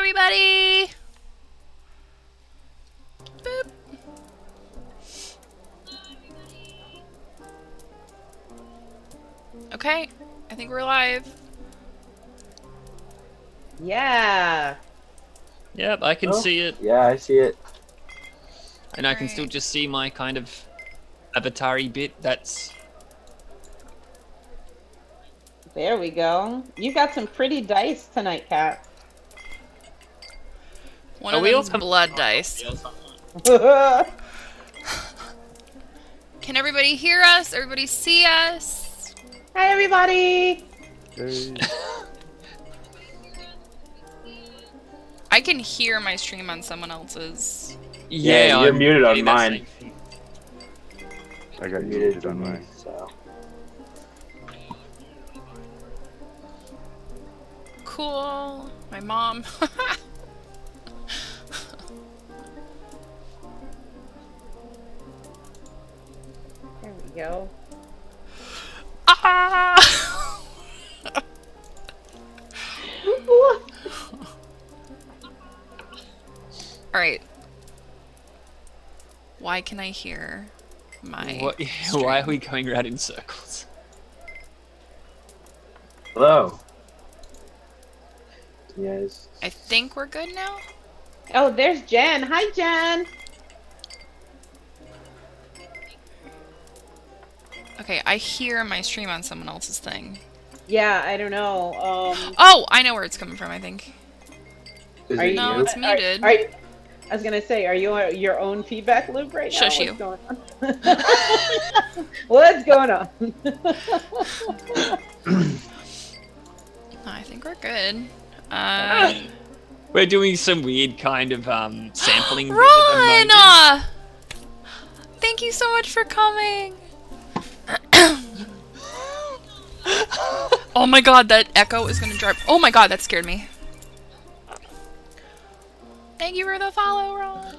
everybody! Boop. Okay, I think we're live. Yeah. Yep, I can see it. Yeah, I see it. And I can still just see my kind of avatar-y bit. That's... There we go. You got some pretty dice tonight, Kat. One of them's blood dice. Can everybody hear us? Everybody see us? Hi, everybody. Hey. I can hear my stream on someone else's. Yeah, you're muted on getting that mine. same- I got muted on mine, so. Cool. My mom. There we go. Ah! Alright. Why can I hear my What, stream? why are we going around in circles? Hello. Yes. I think we're good now? Oh, there's Jen. Hi, Jen. Okay, I hear my stream on someone else's thing. Yeah, I don't know. Oh, I know where it's coming from, I think. Is Are it you? No, you? it's muted. I was gonna say, are you on your own feedback loop right now? Shush you. What's going on? What's going on? I think we're good. We're doing some weird kind of sampling bit at the Ron! moment. Thank you so much for coming! Oh my god, that echo is gonna drive. Oh my god, that scared me. Thank you for the follow, Ron.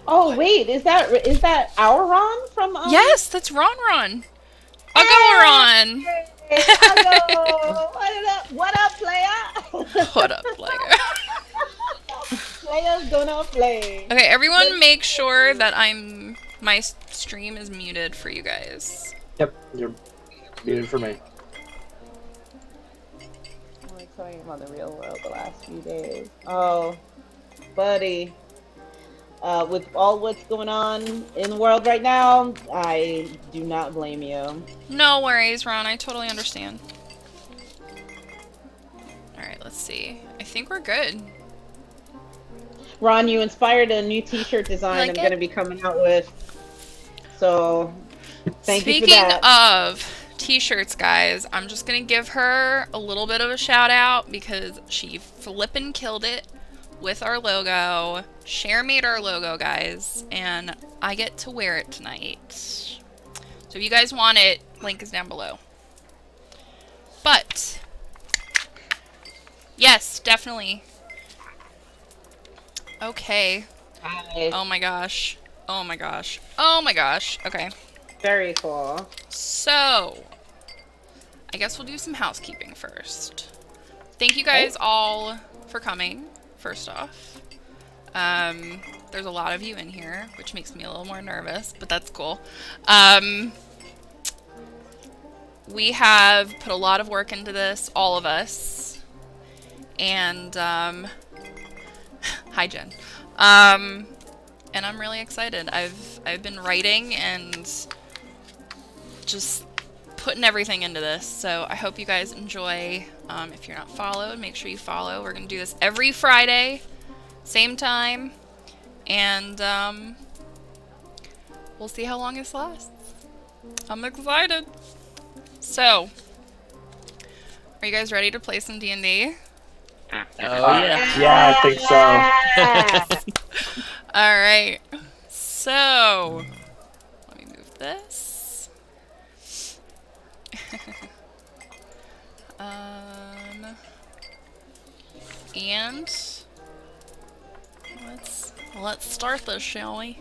Oh wait, is that our Ron from? Yes, that's Ron. I'll go, Ron. Hey, hello. What up, player? What up, player? Player's gonna play. Okay, everyone, make sure that my stream is muted for you guys. Yep, you're muted for me. We're talking about the real world the last few days. Oh, buddy. With all what's going on in the world right now, I do not blame you. No worries, Ron. I totally understand. Alright, let's see. I think we're good. Ron, you inspired a new t-shirt design Like I'm it? going to be coming out with. So, thank you for Speaking that. of t-shirts, guys, I'm just gonna give her a little bit of a shout out because she flippin' killed it with our logo. Cher made our logo, guys, and I get to wear it tonight. So if you guys want it, link is down below. But yes, definitely. Okay. Hi. Oh my gosh. Oh my gosh. Oh my gosh. Okay. Very cool. So, I guess we'll do some housekeeping first. Thank you guys all for coming, first off. There's a lot of you in here, which makes me a little more nervous, but that's cool. We have put a lot of work into this, all of us. And, hi Jen. And I'm really excited. I've been writing and just putting everything into this, so I hope you guys enjoy. If you're not followed, make sure you follow. We're gonna do this every Friday, same time, and we'll see how long this lasts. I'm excited. So, are you guys ready to play some D&D? Oh yeah. Yeah, I think so. Alright, so let me move this. And let's start this, shall we?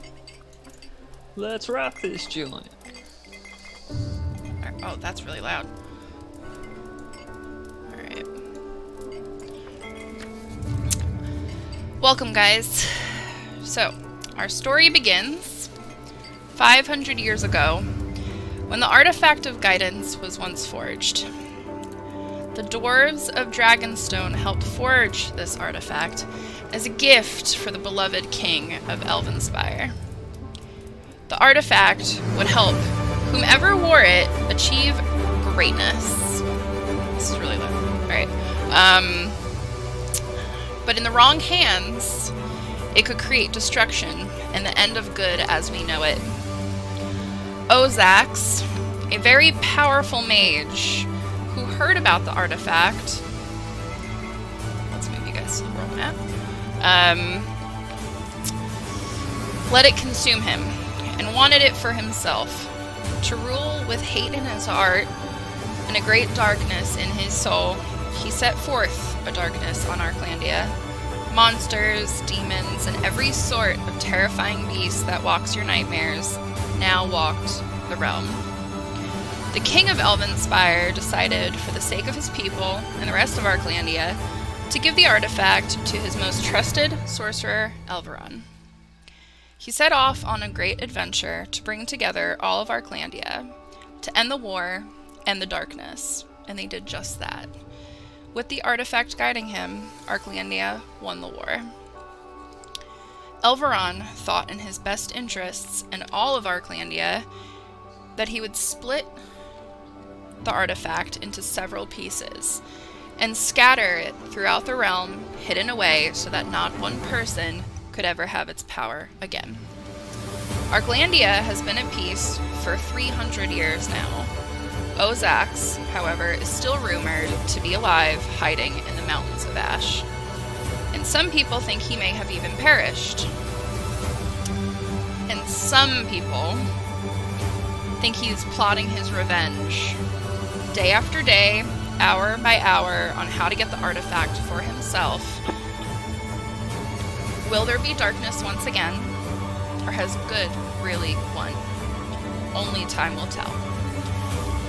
Let's rock this joint. Oh, that's really loud. Alright. Welcome, guys. So, our story begins 500 years ago, when the artifact of guidance was once forged. The dwarves of Dragonstone helped forge this artifact as a gift for the beloved king of Elvenspire. The artifact would help whomever wore it achieve greatness. This is really low. Alright. But in the wrong hands, it could create destruction and the end of good as we know it. Ozax, a very powerful mage who heard about the artifact. Let's move you guys to the world map. Let it consume him and wanted it for himself, to rule with hate in his heart and a great darkness in his soul. He set forth a darkness on Arklandia. Monsters, demons, and every sort of terrifying beast that walks your nightmares now walked the realm. The king of Elvenspire decided, for the sake of his people and the rest of Arklandia, to give the artifact to his most trusted sorcerer, Elveron. He set off on a great adventure to bring together all of Arklandia, to end the war and the darkness, and they did just that. With the artifact guiding him, Arklandia won the war. Elveron thought in his best interests and all of Arklandia that he would split the artifact into several pieces and scatter it throughout the realm, hidden away so that not one person could ever have its power again. Arklandia has been at peace for 300 years now. Ozax, however, is still rumored to be alive, hiding in the mountains of ash. And some people think he may have even perished. And some people think he's plotting his revenge, day after day, hour by hour, on how to get the artifact for himself. Will there be darkness once again, or has good really won? Only time will tell.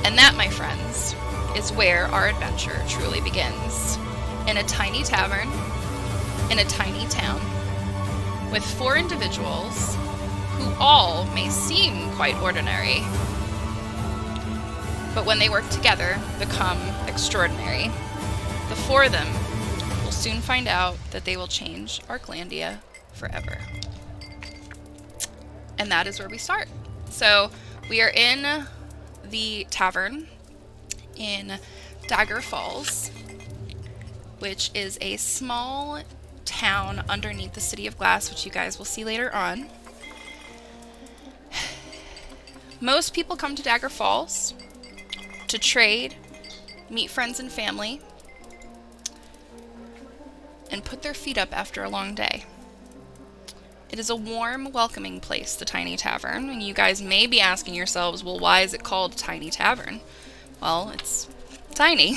And that, my friends, is where our adventure truly begins. In a tiny tavern, in a tiny town, with 4 individuals who all may seem quite ordinary, but when they work together, become extraordinary. The 4 of them will soon find out that they will change Arklandia forever. And that is where we start. So we are in the tavern in Daggerfalls, which is a small town underneath the City of Glass, which you guys will see later on. Most people come to Daggerfalls to trade, meet friends and family, and put their feet up after a long day. It is a warm, welcoming place, the Tiny Tavern, and you guys may be asking yourselves, well, why is it called Tiny Tavern? Well, it's tiny.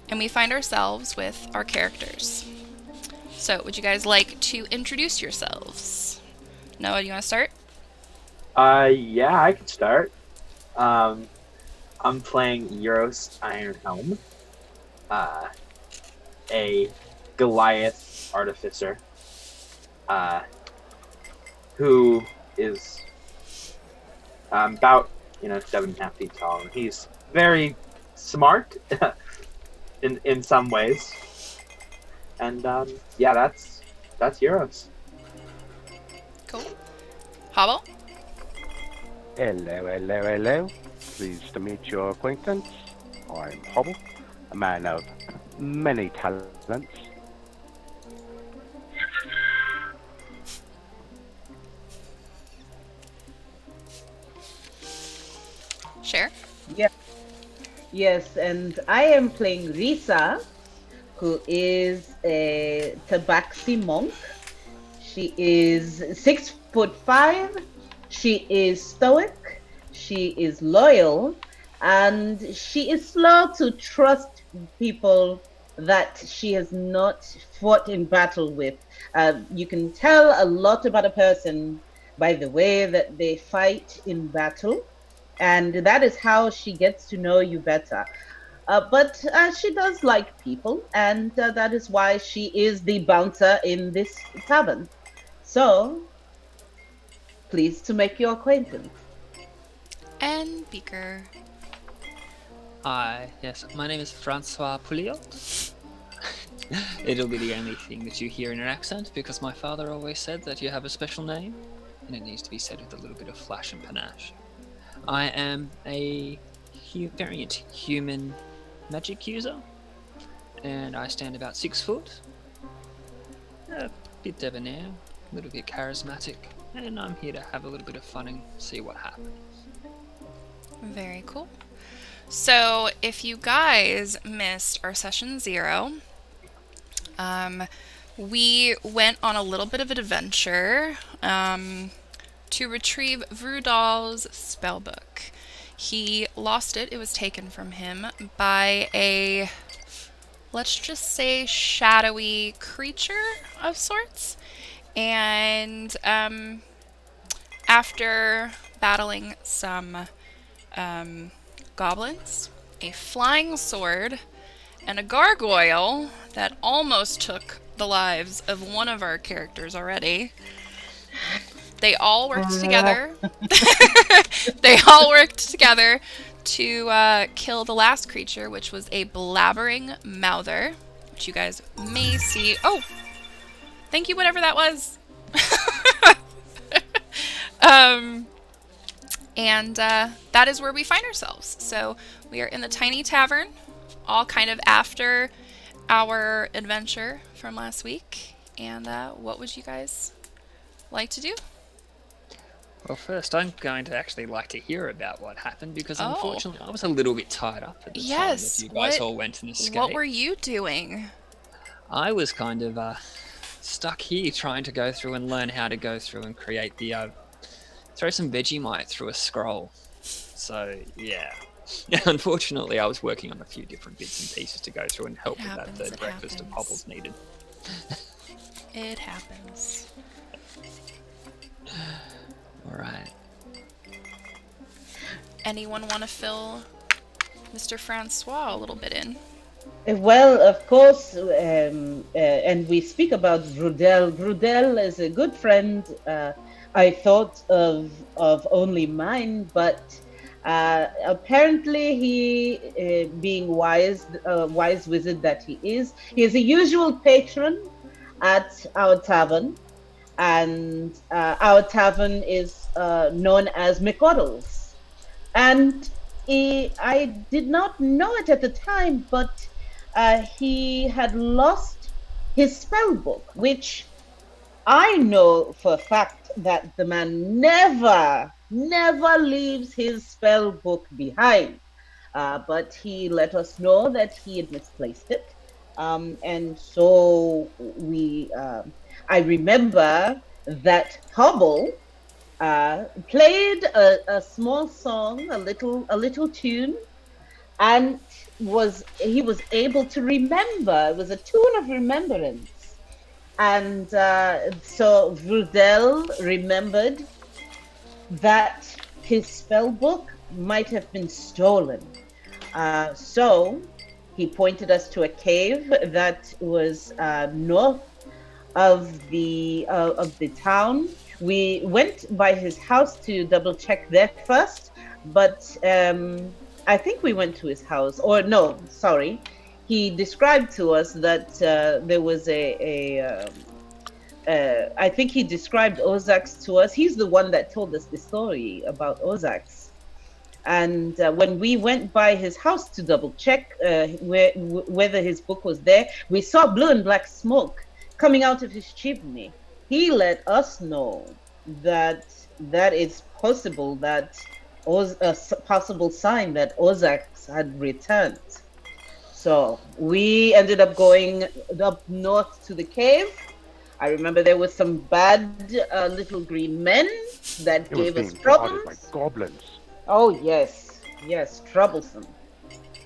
And we find ourselves with our characters. So, would you guys like to introduce yourselves? Noah, do you want to start? Yeah, I could start. I'm playing Euros Ironhelm, a Goliath artificer, who is about 7.5 feet tall, and he's very smart in some ways. And yeah, that's Euros. Cool. Hobble? Hello. Pleased to meet your acquaintance. I'm Hobble, a man of many talents. Share? Yeah. Yes, and I am playing Risa, who is a Tabaxi monk. She is 6'5". She is stoic. She is loyal, and she is slow to trust people that she has not fought in battle with. You can tell a lot about a person by the way that they fight in battle, and that is how she gets to know you better. But she does like people, and that is why she is the bouncer in this tavern. So, pleased to make your acquaintance. And Beaker. Hi, yes, my name is Francois Pouliot. It'll be the only thing that you hear in an accent, because my father always said that you have a special name, and it needs to be said with a little bit of flash and panache. I am a variant human magic user, and I stand about 6 foot, a bit debonair, a little bit charismatic, and I'm here to have a little bit of fun and see what happens. Very cool. So, if you guys missed our session 0, we went on a little bit of an adventure to retrieve Vrudal's spellbook. He lost it. It was taken from him by a, let's just say, shadowy creature of sorts. And after battling some goblins, a flying sword, and a gargoyle that almost took the lives of one of our characters already, they all worked together. They all worked together to kill the last creature, which was a blabbering mouther, which you guys may see. Oh, thank you, whatever that was. And that is where we find ourselves. So we are in the tiny tavern, all kind of after our adventure from last week. And what would you guys like to do? Well, first, I'm going to actually like to hear about what happened, because Oh. unfortunately I was a little bit tied up at the time Yes, that you guys what- all went and escaped. What were you doing? I was kind of stuck here trying to go through and learn how to go through and create the throw some Vegemite through a scroll. So yeah, unfortunately I was working on a few different bits and pieces to go through and help with happens, that third it breakfast of happens. Pobbles needed. It happens. All right. Anyone want to fill Mr. Francois a little bit in? Well, of course, and we speak about Vrudel. Vrudel is a good friend. I thought of only mine, but apparently he, being wise wizard that he is a usual patron at our tavern, and our tavern is known as McCoddles. And I did not know it at the time, but he had lost his spell book, which I know for a fact that the man never leaves his spell book behind. But he let us know that he had misplaced it. And so I remember that Hubble played a small song, a little tune, and he was able to remember. It was a tune of remembrance. And so Vrudel remembered that his spell book might have been stolen. So he pointed us to a cave that was north of the town. We went by his house to double check there first, but I think we went to his house. Or no, sorry. He described to us that there was I think he described Ozax to us. He's the one that told us the story about Ozax. And when we went by his house to double check whether his book was there, we saw blue and black smoke coming out of his chimney. He let us know that it's possible that a possible sign that Ozax had returned. So we ended up going up north to the cave. I remember there was some bad little green men that gave us problems. By goblins. Oh yes, troublesome.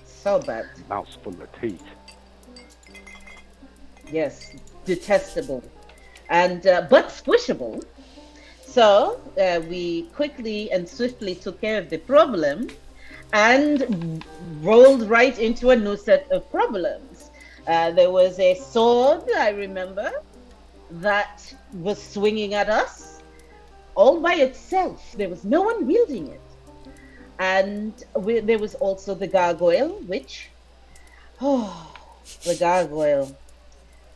So bad. Mouths full of teeth. Yes, detestable, and but squishable. So we quickly and swiftly took care of the problem, and rolled right into a new set of problems. There was a sword, I remember, that was swinging at us all by itself. There was no one wielding it. And there was also the gargoyle, which, oh, the gargoyle.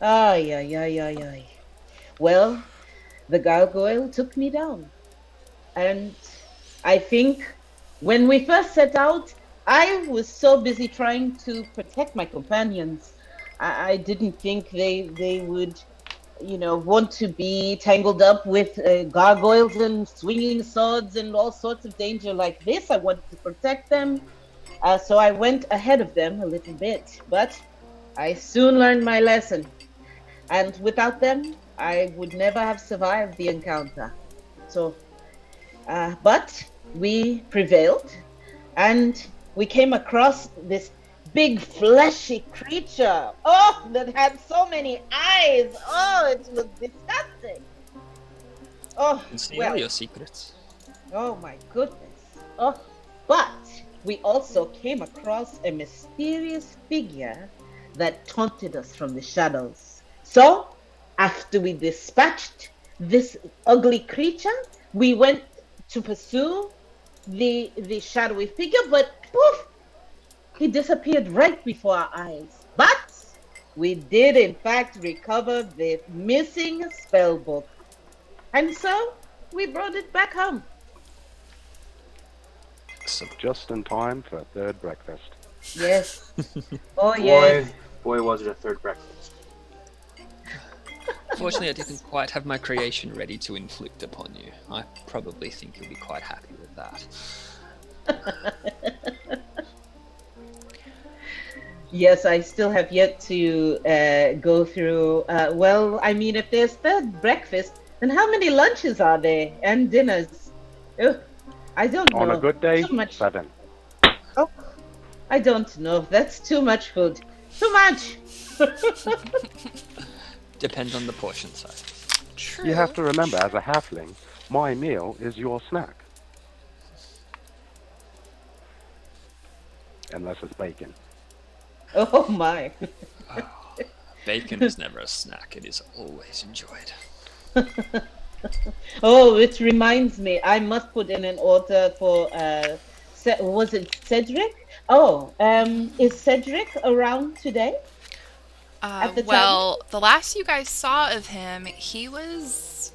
Ay, ay, ay, ay, ay. Well, the gargoyle took me down. And I think when we first set out, I was so busy trying to protect my companions. I didn't think they would, want to be tangled up with gargoyles and swinging swords and all sorts of danger like this. I wanted to protect them. So I went ahead of them a little bit, but I soon learned my lesson. And without them, I would never have survived the encounter. So, but we prevailed, and we came across this big fleshy creature. Oh, that had so many eyes. Oh, it was disgusting. Oh, Conceal well. your secrets. Oh my goodness. Oh, but we also came across a mysterious figure that taunted us from the shadows. So, after we dispatched this ugly creature, we went to pursue the shadowy figure, but poof, he disappeared right before our eyes. But we did in fact recover the missing spell book. And so we brought it back home. Just in time for a third breakfast. Yes. Oh, yes. Boy, was it a third breakfast. Fortunately, I didn't quite have my creation ready to inflict upon you. I probably think you'll be quite happy with that. Yes, I still have yet to go through. Well, I mean, if there's third breakfast, then how many lunches are there and dinners? Ugh, I don't know. On a good day, Too much. 7. Oh, I don't know. That's too much food. Too much. Depends on the portion size. True. You have to remember, as a halfling, my meal is your snack. Unless it's bacon. Oh my. Bacon is never a snack, it is always enjoyed. Oh, it reminds me. I must put in an order for. Was it Cedric? Oh, is Cedric around today? At the Well, the last you guys saw of him, he was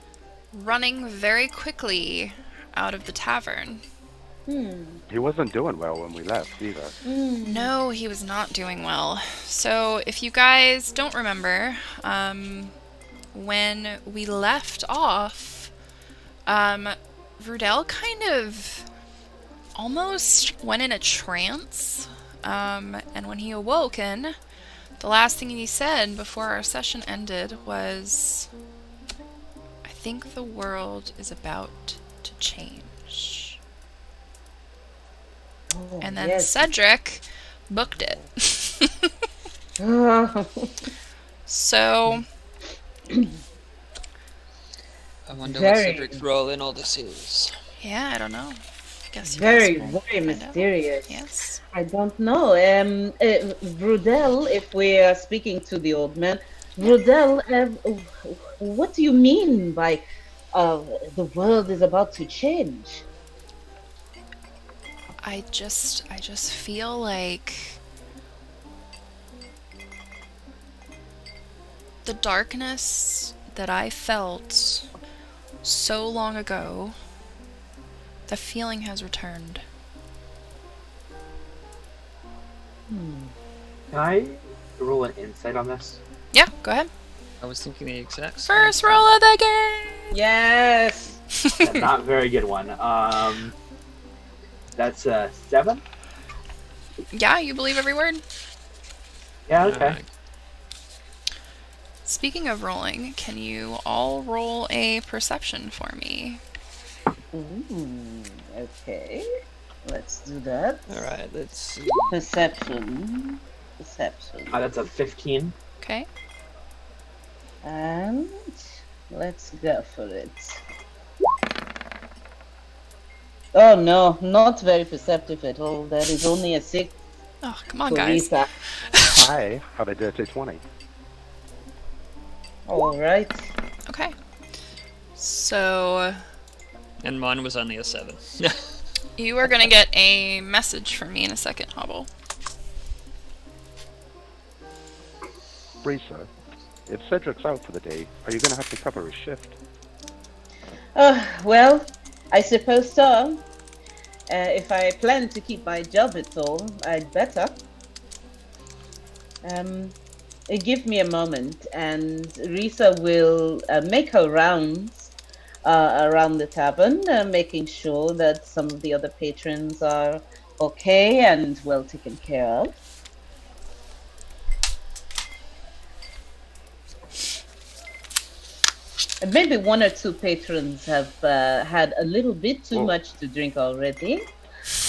running very quickly out of the tavern. He wasn't doing well when we left, either. No, he was not doing well. So, if you guys don't remember, when we left off, Rudel kind of almost went in a trance. And when he awoken, the last thing he said before our session ended was, I think the world is about to change. Oh, And then yes. Cedric booked it. Oh. So, I wonder Very- what Cedric's role in all this is. yeah, I don't know. Guess you Very, guys will very find out. mysterious. Yes. I don't know. Rudel, if we are speaking to the old man, Rudel, what do you mean by the world is about to change? I just feel like the darkness that I felt so long ago, the feeling has returned. Can I roll an insight on this? Yeah, go ahead. I was thinking the exact same. First roll of the game! Yes. Yeah, not very good one. That's 7? Yeah, you believe every word? Yeah, okay. Speaking of rolling, can you all roll a perception for me? Okay. Let's do that. Alright, let's see. Perception. That's a 15. Okay. And let's go for it. Oh no, not very perceptive at all. That is only a 6 Oh, come on, for guys. Risa. I have a dirty 20. All right. Okay. So And mine was only a 7. you are gonna get a message from me in a second, Hobble. Risa, if Cedric's out for the day, are you going to have to cover his shift? Well, I suppose so. If I plan to keep my job at all, I'd better. Give me a moment, and Risa will make her rounds around the tavern, making sure that some of the other patrons are okay and well taken care of. And maybe 1 or 2 patrons have had a little bit too much to drink already,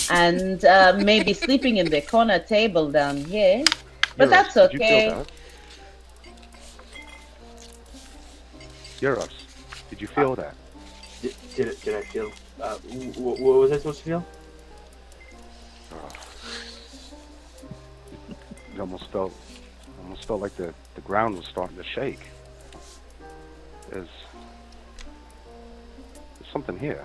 and maybe sleeping in the corner table down here. But that's Did you feel okay. that? Euros, did you feel that? Did I feel? What was I supposed to feel? It almost felt like the ground was starting to shake. There's something here.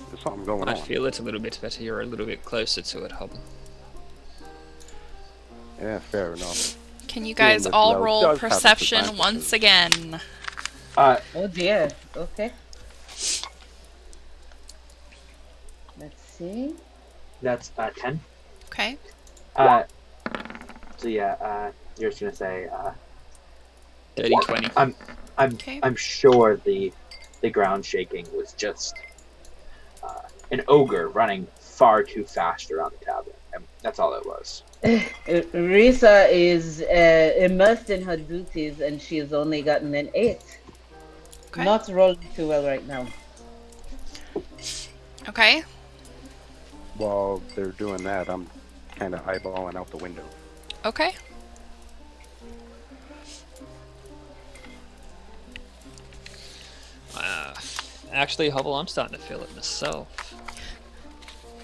There's something going I on. feel it's a little bit better. You're a little bit closer to it, Hubble. Yeah, fair enough. Can you guys this all low roll does have its perception advantages. once again? Oh dear. Okay. Let's see. That's 10. Okay. So yeah, you're just gonna say. Dirty 20. Okay. I'm sure the ground shaking was just an ogre running far too fast around the tavern. And that's all it was. Risa is immersed in her duties, and she has only gotten an 8. Okay. Not rolling too well right now. Okay. While they're doing that, I'm kind of eyeballing out the window. Okay. Actually, Hubble, I'm starting to feel it myself.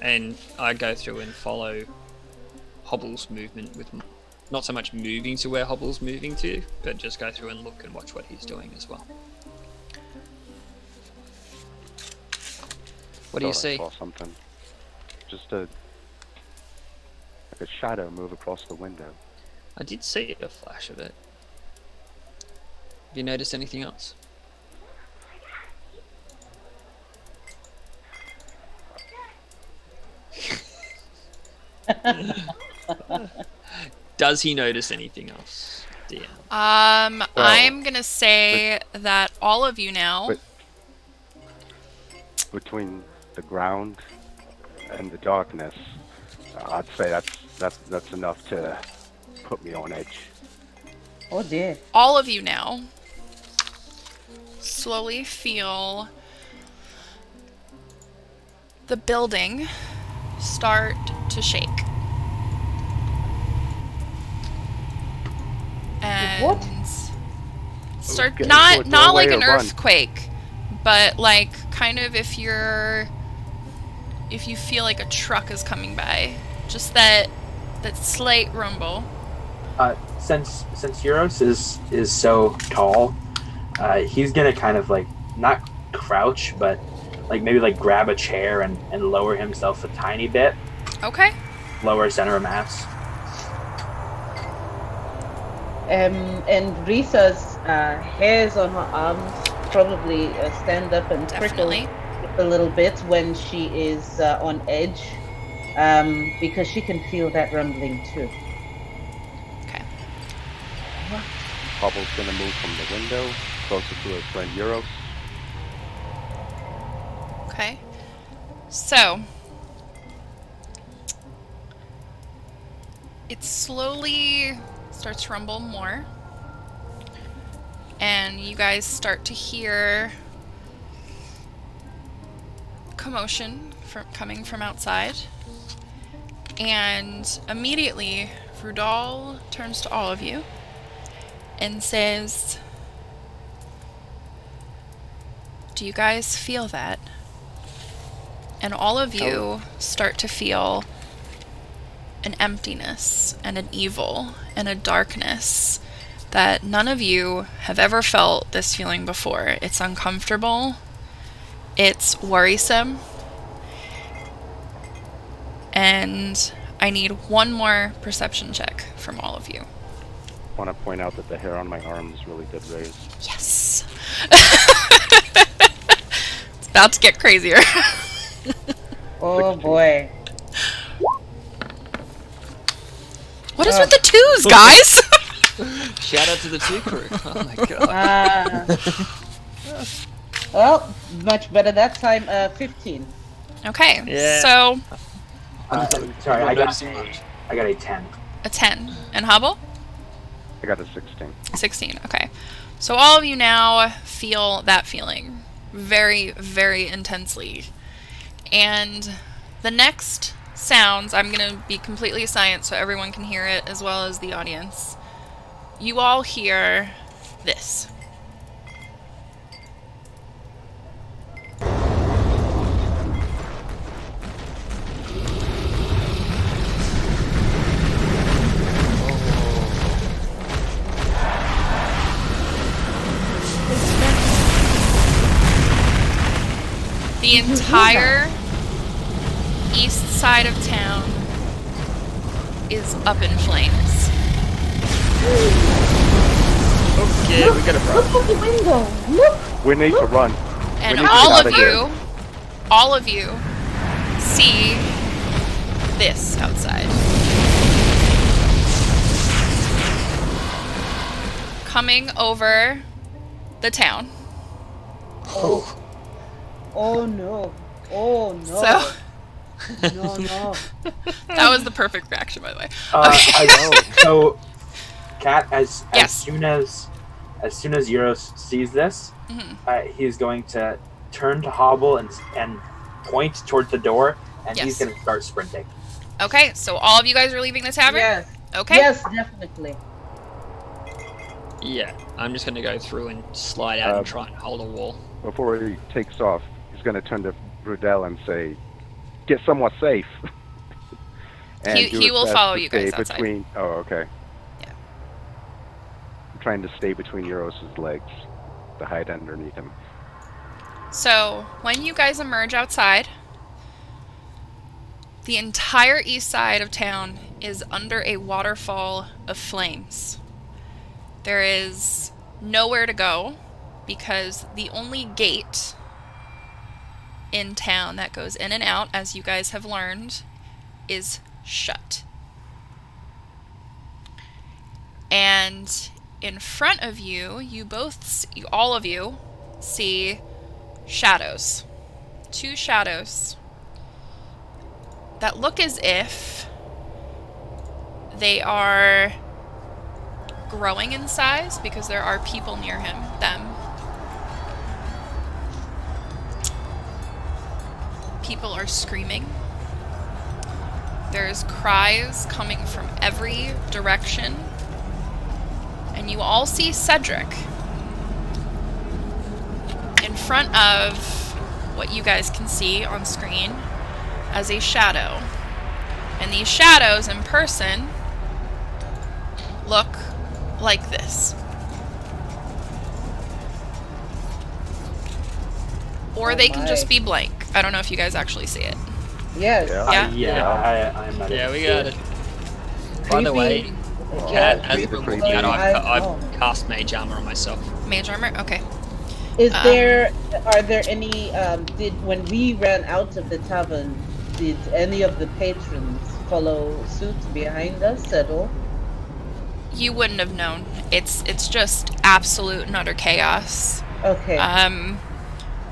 And I go through and follow Hobble's movement with not so much moving to where Hobble's moving to, but just go through and look and watch what he's doing as well. What do you Thought I see? saw something. Just like a shadow move across the window. I did see a flash of it. Have you noticed anything else? Does he notice anything else? DM? I'm gonna say that all of you now. But between the ground and the darkness, I'd say that's enough to put me on edge. Oh dear. All of you now slowly feel the building start to shake. And What? start Okay, so not it's not no way like an to run. earthquake, but like kind of if you feel like a truck is coming by, just that slight rumble. Since Euros is so tall, he's gonna kind of like not crouch, but like maybe like grab a chair and lower himself a tiny bit, Okay. lower center of mass. And Risa's hairs on her arms probably stand up and prickle Definitely. a little bit when she is on edge, because she can feel that rumbling too. Okay. Hobble's gonna move from the window closer to his friend Euros. Okay. So it slowly starts to rumble more, and you guys start to hear commotion coming from outside. And immediately, Rudal turns to all of you and says, "Do you guys feel that?" and all of you start to feel an emptiness and an evil and a darkness that none of you have ever felt this feeling before. It's uncomfortable. It's worrisome. And I need one more perception check from all of you. I want to point out that the hair on my arms really did raise. Yes! It's about to get crazier. Oh boy. What is with the twos, guys? Shout out to the 2 crew. Oh my god. Well, much better that time. 15. Okay, Yeah. so Sorry, I got so much. a 10. a 10. And Hubble? I got a 16. 16, okay. So all of you now feel that feeling very, very intensely. And the next sounds, I'm going to be completely silent so everyone can hear it as well as the audience. You all hear this. The entire east side of town is up in flames. Okay, we gotta run. Look out the window! Look! We need to run. And We need to all get of outta all of you see this outside. Coming over the town. Oh. Oh no. Oh no. So No, no. that was the perfect reaction, by the way. So, Kat, as Yes. soon as Euros sees this, he's going to turn to Hobble and point towards the door, and he's Yes. going to start sprinting. Okay, so all of you guys are leaving the tavern? Yes. Okay. Yes, definitely. Yeah, I'm just gonna go through and slide out and try and hold a wall. Before he takes off, he's going to turn to Rudell and say, "Get somewhere safe." And He do his will best follow to you guys stay outside. between. Oh, okay. Yeah. I'm trying to stay between Euros' legs, to hide underneath him. So, when you guys emerge outside, the entire east side of town is under a waterfall of flames. There is nowhere to go because the only gate in town that goes in and out, as you guys have learned, is shut. And in front of you, all of you see shadows. 2 shadows that look as if they are growing in size because there are people near them. People are screaming. There's cries coming from every direction. And you all see Cedric in front of what you guys can see on screen as a shadow. And these shadows in person look like this. Or they can just be blank. I don't know if you guys actually see it. Yes. Yeah. I'm not Yeah, able we to got see it. By the way, Yeah, Kat has creepy, removed creepy. that. I I've know. cast mage armor on myself. Mage armor? Okay. Are there any, when we ran out of the tavern, did any of the patrons follow suit behind us at all? You wouldn't have known. It's just absolute and utter chaos. Okay.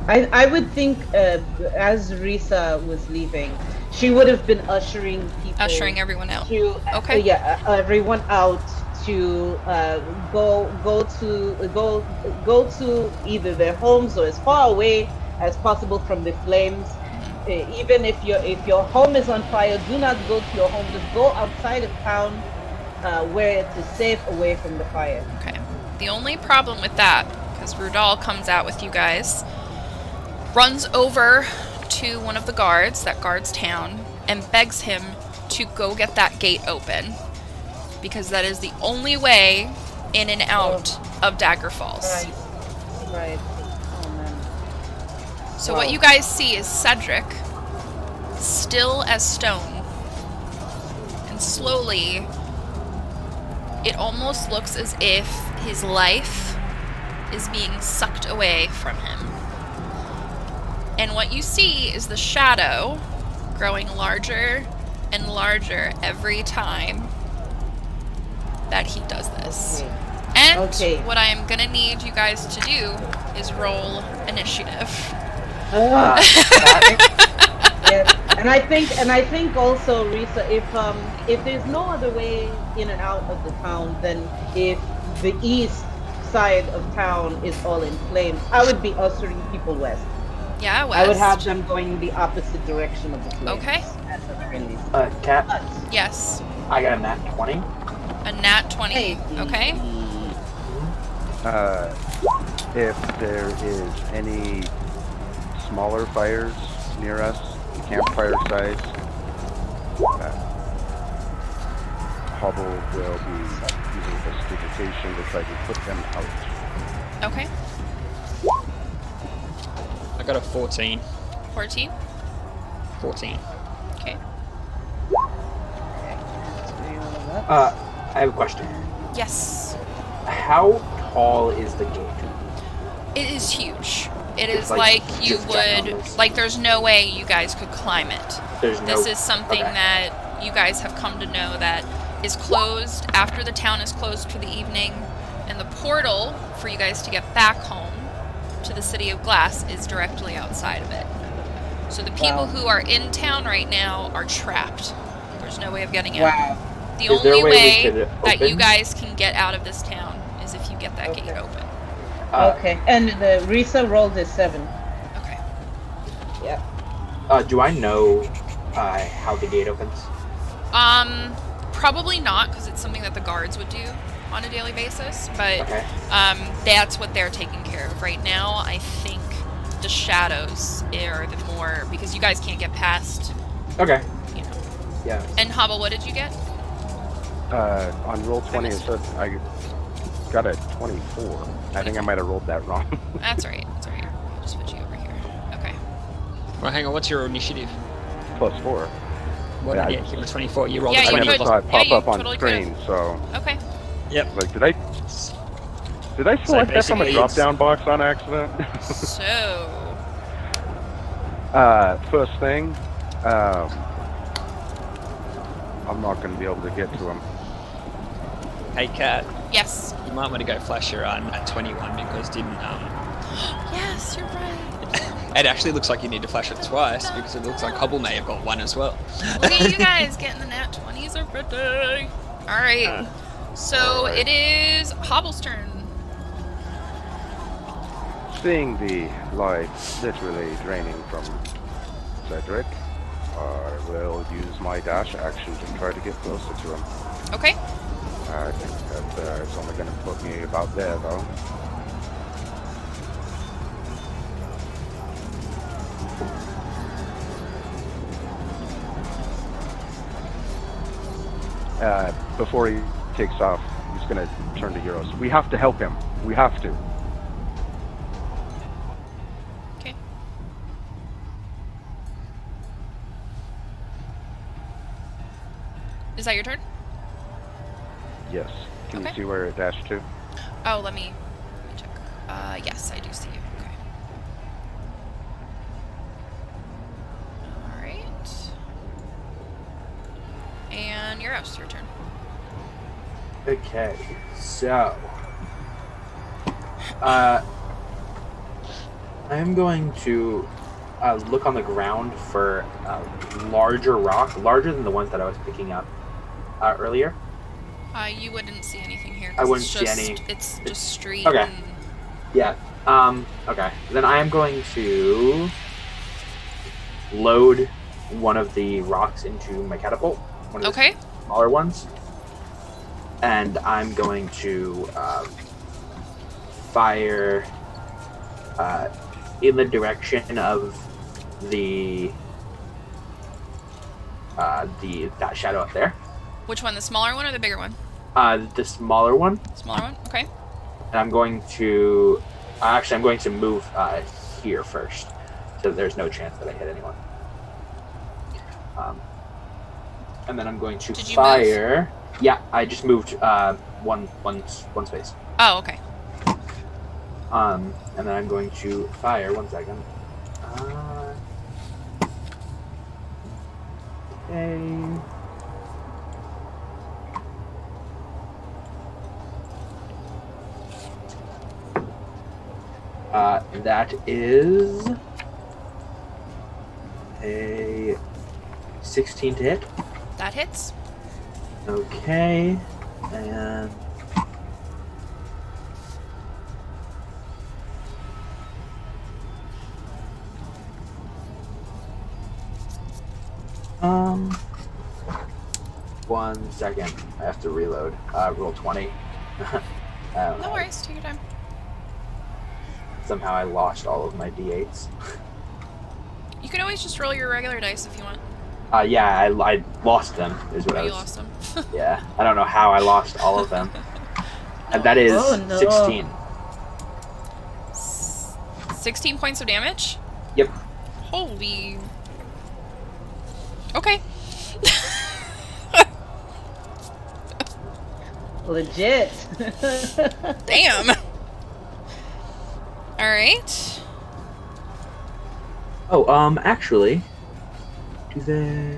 I would think, as Risa was leaving, she would have been ushering people. Ushering everyone out. To, Okay. everyone out to go to either their homes or as far away as possible from the flames. Even if your home is on fire, do not go to your home. Just go outside of town, where it is safe, away from the fire. Okay. The only problem with that, because Rudal comes out with you guys, runs over to one of the guards that guards town and begs him to go get that gate open, because that is the only way in and out of Daggerfalls. Right. Oh man. So what you guys see is Cedric, still as stone, and slowly, it almost looks as if his life is being sucked away from him. And what you see is the shadow growing larger and larger every time that he does this. And what I am gonna need you guys to do is roll initiative. Yeah. And I think also, Risa, if there's no other way in and out of the town, then if the east side of town is all in flames, I would be ushering people west. Yeah, west. I would have them going the opposite direction of the flames. Okay. At the very least. Cat, Yes. I got a nat 20. A nat 20. Okay. If there is any smaller fires near us, campfire size, Hubble will be using prestidigitation to try to put them out. Okay. I got a 14. 14. 14. Okay. I have a question. Yes. How tall is the gate? It is huge. It It's is like like you just would, ginormous. like there's no way you guys could climb it. There's no. This is something okay. that you guys have come to know that is closed after the town is closed for the evening, and the portal for you guys to get back home to the City of Glass is directly outside of it. So the people who are in town right now are trapped. There's no way of getting out. Wow. The Is there a only way we way could that you open? guys can get out of this town is if you get that gate open. Okay. And the Risa rolled a 7. Okay. Yeah. Do I know how the gate opens? Probably not, because it's something that the guards would do on a daily basis, but Okay. that's what they're taking care of right now. I think the shadows are the more, because you guys can't get past, Okay. you know. Yeah. And Hobble, what did you get? On roll 20, it said I got a 24. I think I might have rolled that wrong. That's all right. That's all right. I'll just put you over here. Okay. Well, hang on. What's your initiative? +4. What Yeah, did you get? 24. You rolled Yeah, a I you 20. never could- saw it pop you up on totally screen, so Okay. Yep. like, did I select that from a basically drop-down box on accident? So, First thing, I'm not going to be able to get to him. Hey, Kat. yes. You might want to go flash your at 21 because Yes, you're right. it actually looks like you need to flash it twice because it looks like Hubble may have got one as well. Look at you guys getting the nat 20s are pretty. Alright. So, it is Hobble's turn. Seeing the life literally draining from Cedric, I will use my dash action to try to get closer to him. Okay. I think that it's only going to put me about there, though. Before he takes off, he's going to turn to Euros. We have to help him. We have to. Okay. Is that your turn? Yes. Can Okay. you see where it dashed to? Oh, let me check. Yes, I do see you. Okay. Alright. And Euros, your turn. Okay. So. I'm going to look on the ground for a larger rock, larger than the ones that I was picking up earlier. You wouldn't see anything here. 'cause I wouldn't it's see just, any. It's just street. Okay. And, Yeah. Okay. Then I am going to load one of the rocks into my catapult. One of okay. the smaller ones. And I'm going to fire in the direction of that shadow up there. Which one, the smaller one or the bigger one? The smaller one. Smaller one? Okay. And I'm going to move here first, so there's no chance that I hit anyone. And then I'm going to Did you fire. Yeah, I just moved one space. Oh, okay. And then I'm going to fire. 1 second. Okay. That is a 16 to hit. That hits. Okay, and um, 1 second. I have to reload. Roll 20. No worries, take your time. Somehow I lost all of my d8s. You can always just roll your regular dice if you want. Yeah, I lost them. Is what Oh, I you was. lost them. Yeah, I don't know how I lost all of them. And that is 16. 16 points of damage? Yep. Holy. Okay. Legit. Damn. Alright. Oh, actually, do they?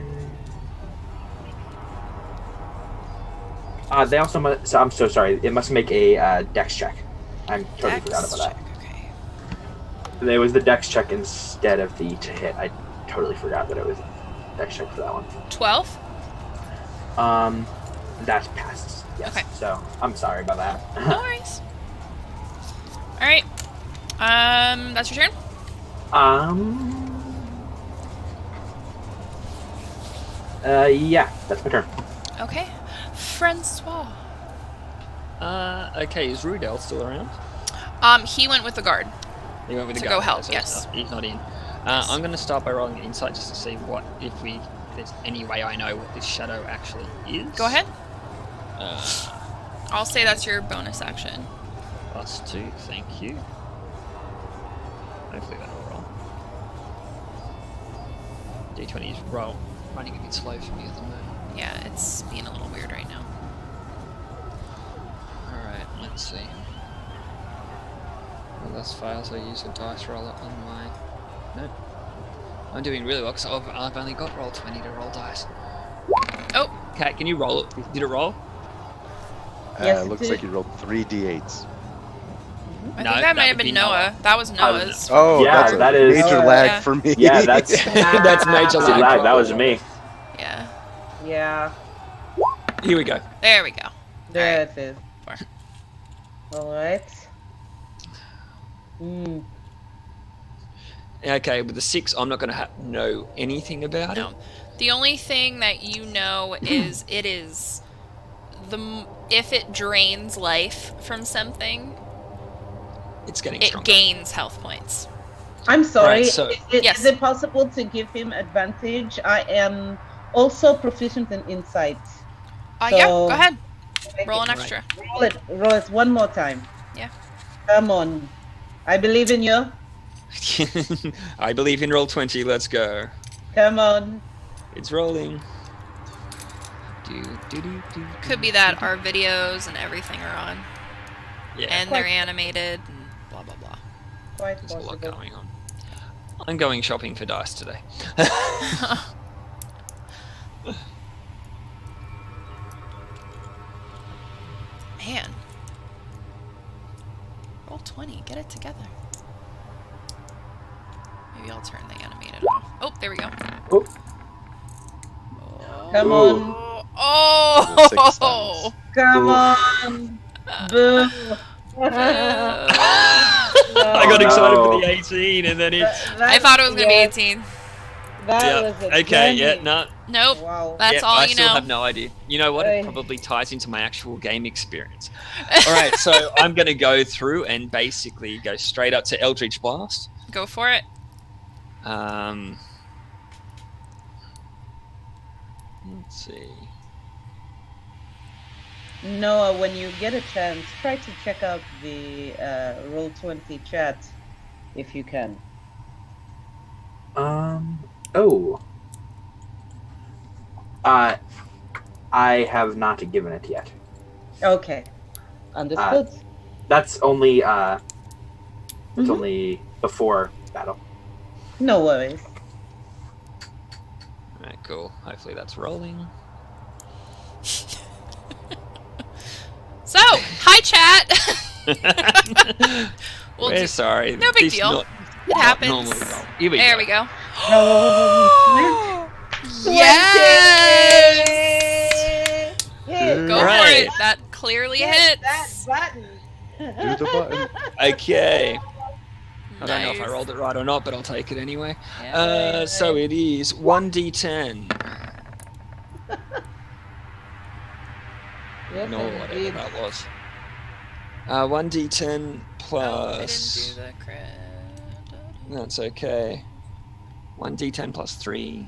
They also must. So I'm so sorry. It must make a dex check. I totally forgot about that. Okay. There was the dex check instead of the to hit. I totally forgot that it was a dex check for that one. 12? That passes. Yes. Okay. So I'm sorry about that. No worries. Alright. That's your turn? Yeah, that's my turn. Okay. Francois. Okay, is Rudel still around? He went with the guard. He went with the To guy. go help, So yes. He's not in. Yes. I'm going to start by rolling an insight just to see if there's any way I know what this shadow actually is. Go ahead. Uh, I'll say that's your bonus action. +2, thank you. Hopefully that'll roll. D20 is running a bit slow for me at the moment. Yeah, it's being a little weird right now. Alright, let's see. Well, that's fails. I use a dice roller on my... Nope. I'm doing really well because I've only got roll 20 to roll dice. Oh! Kat, can you roll it? Did it roll? Yes, it Looks did. like you rolled 3 d8s. I No, think that that might have would be been Noah. Noah. That was Noah's. Oh, Yeah, that's a that is- major Oh, lag yeah. for me. Yeah, that's That's major Good lag. lag. That was me. Yeah. Yeah, Here we go. There we go. there Alright. it is. 4. Alright. Hmm. Okay, with the 6, I'm not going to know anything about No. it. The only thing that you know is it is if it drains life from something, It's getting it stronger. gains health points. I'm sorry. Right, so- Yes. Is it possible to give him advantage? I am also proficient in insight. Yeah, So- go ahead. Thank Roll you. an extra. Roll it one more time. Yeah. Come on. I believe in you. I believe in roll 20. Let's go. Come on. It's rolling. Could be that our videos and everything are on, Yeah, and they're animated, and blah blah blah. Quite there's a lot possible. going on. I'm going shopping for dice today. Man. Roll 20. Get it together. Maybe I'll turn the animated off. Oh, there we go. Oh. Come Ooh. on. Oh! Six times. Come Ooh. on. Boo. I got excited No. for the 18 and then it's... I thought it was going to be 18. That Yeah, was a okay, yeah, journey. no. Nope. Wow. That's Yeah, all I you still know. have no idea. You know what? Hey. It probably ties into my actual game experience. All right, so I'm going to go through and basically go straight up to Eldritch Blast. Go for it. Let's see. Noah, when you get a chance, try to check out the Roll20 chat if you can. Oh. I have not given it yet. Okay, understood. That's only Mhm. only before battle. No worries. Alright, cool. Hopefully that's rolling. So, hi chat. We'll We're do- sorry. no big This deal. Not, It not happens. normally roll. Here we There go. we go. Oh, Yes. 20! Go for Right. it. That clearly Hit that hits. button. Do the button. Okay. I Nice. don't know if I rolled it right or not, but I'll take it anyway. Yeah. So it is 1d10. Yes, Ignore whatever indeed. that was. 1d10 Oh, I plus. didn't do the crit. That's okay. 1d10 plus 3.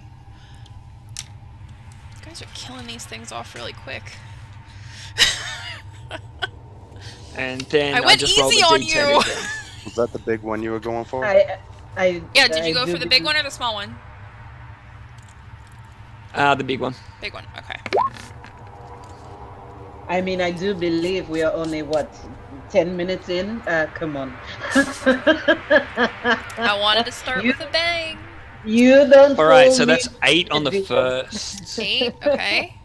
You guys are killing these things off really quick. And then I went just rolled easy a on d10 you. again. Was that the big one you were going for? Yeah, did you go do for the big believe- one or the small one? The big one. Big one, okay. I mean, I do believe we are only, what, 10 minutes in? Come on. I wanted to start with a bang. You don't Alright, fool so me. that's 8 on the first. 8, okay.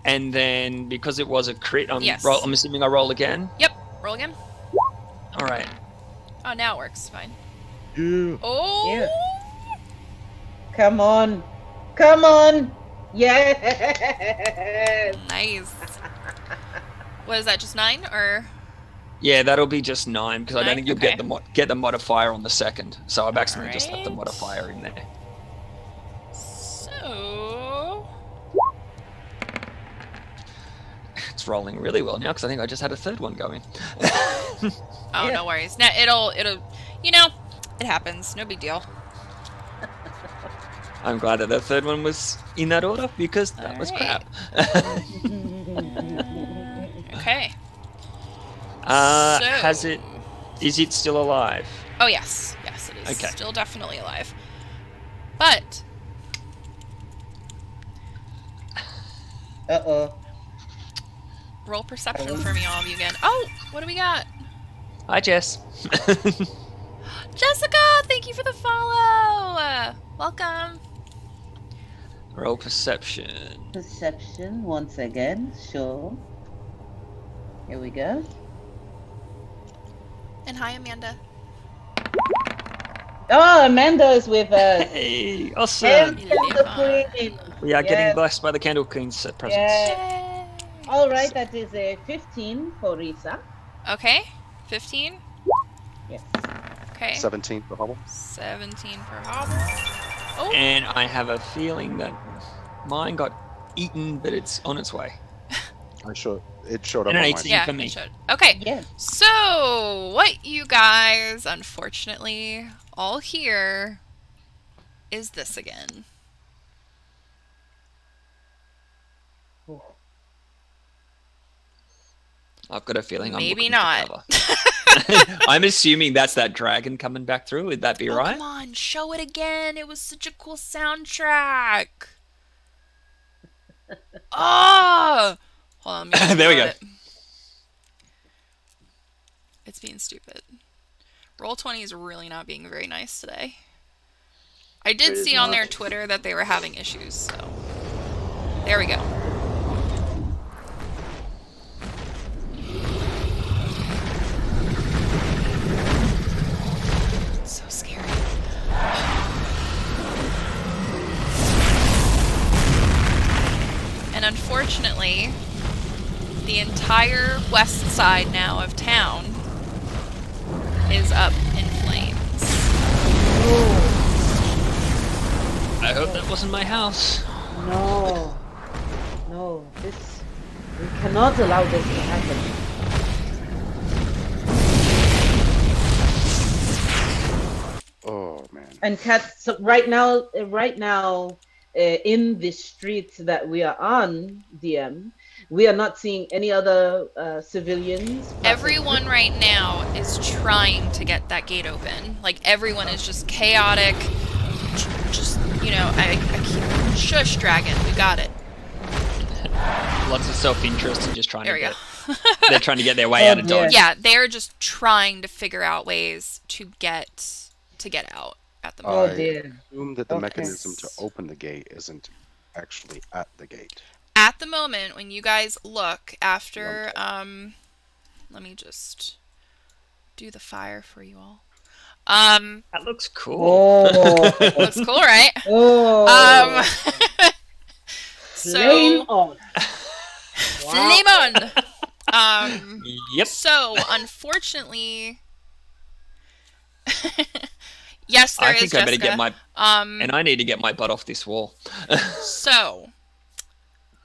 And then because it was a crit, Yes. I'm assuming I roll again. Yep, roll again. Alright. Oh, now it works, fine. Yeah. Oh! Yeah. Come on. Come on. Yes. Nice. What is that, just 9, or? Yeah, that'll be just 9 because I don't 9? think you'll Okay. get the modifier on the second. So I've accidentally just left the Alright. modifier in there. So... It's rolling really well now because I think I just had a third one going. Oh, Yeah. no worries. Now, it'll, you know, it happens. No big deal. I'm glad that the third one was in that order because that was crap. Okay. Has So- it? Is it still alive? Oh, yes. Yes, it is. Okay. Still definitely alive. But... Uh-oh. roll perception for me, all of you again. Oh, what do we got? Hi, Jess. Jessica, thank you for the follow. Welcome. Roll perception. Perception once again. Sure. Here we go. And hi, Amanda. Oh, Amanda is with us. Hey, awesome. And Live the on. queen. We are getting Yes. blessed by the Candle Queen's presence. Yeah. Yay. All right, that is a 15 for Risa. Okay. 15. Yes. Okay. 17 for Hubble. 17 for Hobble. Oh, And I have a feeling that mine got eaten, but it's on its way. It showed up And on an my 18 yeah. for me. it should. Okay. Yes. So, what you guys, unfortunately, all hear is this again. Oh. I've got a feeling I'm Maybe looking for not. cover. I'm assuming that's that dragon coming back through. Would that be Oh, right? come on, show it again. It was such a cool soundtrack. Oh! Hold on, let me There we reload go. it. It's being stupid. Roll20 is really not being very nice today. I did It is see on not. their Twitter that they were having issues, so... There we go. So scary. And unfortunately, the entire west side now of town is up in flames. I hope that wasn't my house. No. No. This. We cannot allow this to happen. Oh man. And Kat, so right now, in the streets that we are on, DM, we are not seeing any other civilians passing Everyone through. right now is trying to get that gate open. Like, everyone is just chaotic. Just, I keep... Shush, dragon. We got it. Lots of self-interest and just trying There to we get. go. They're trying to get their way out of dear. dodge. Yeah, they're just trying to figure out ways to get out at the Oh moment. dear. Assume that the Okay. mechanism to open the gate isn't actually at the gate. At the moment, when you guys look after, let me just do the fire for you all. That looks cool. Oh. Looks cool, right? Oh. Flame So on. flame on. Yep. So unfortunately, yes, there I is think I better Jessica. get my and I need to get my butt off this wall. So,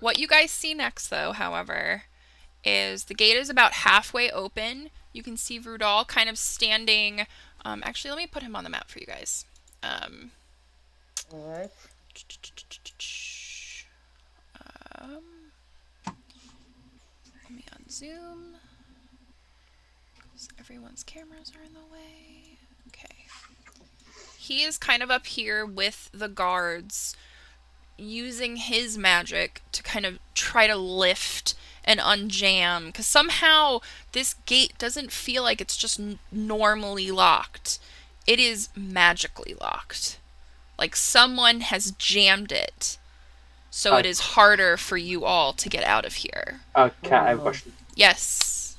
what you guys see next, though, however, is the gate is about halfway open. You can see Rudal kind of standing. Actually, let me put him on the map for you guys. All right. Let me unzoom. So everyone's cameras are in the way. Okay. He is kind of up here with the guards, using his magic to kind of try to lift and unjam, because somehow this gate doesn't feel like it's just normally locked. It is magically locked. Like someone has jammed it, so it is harder for you all to get out of here. Kat, I have a question. Yes.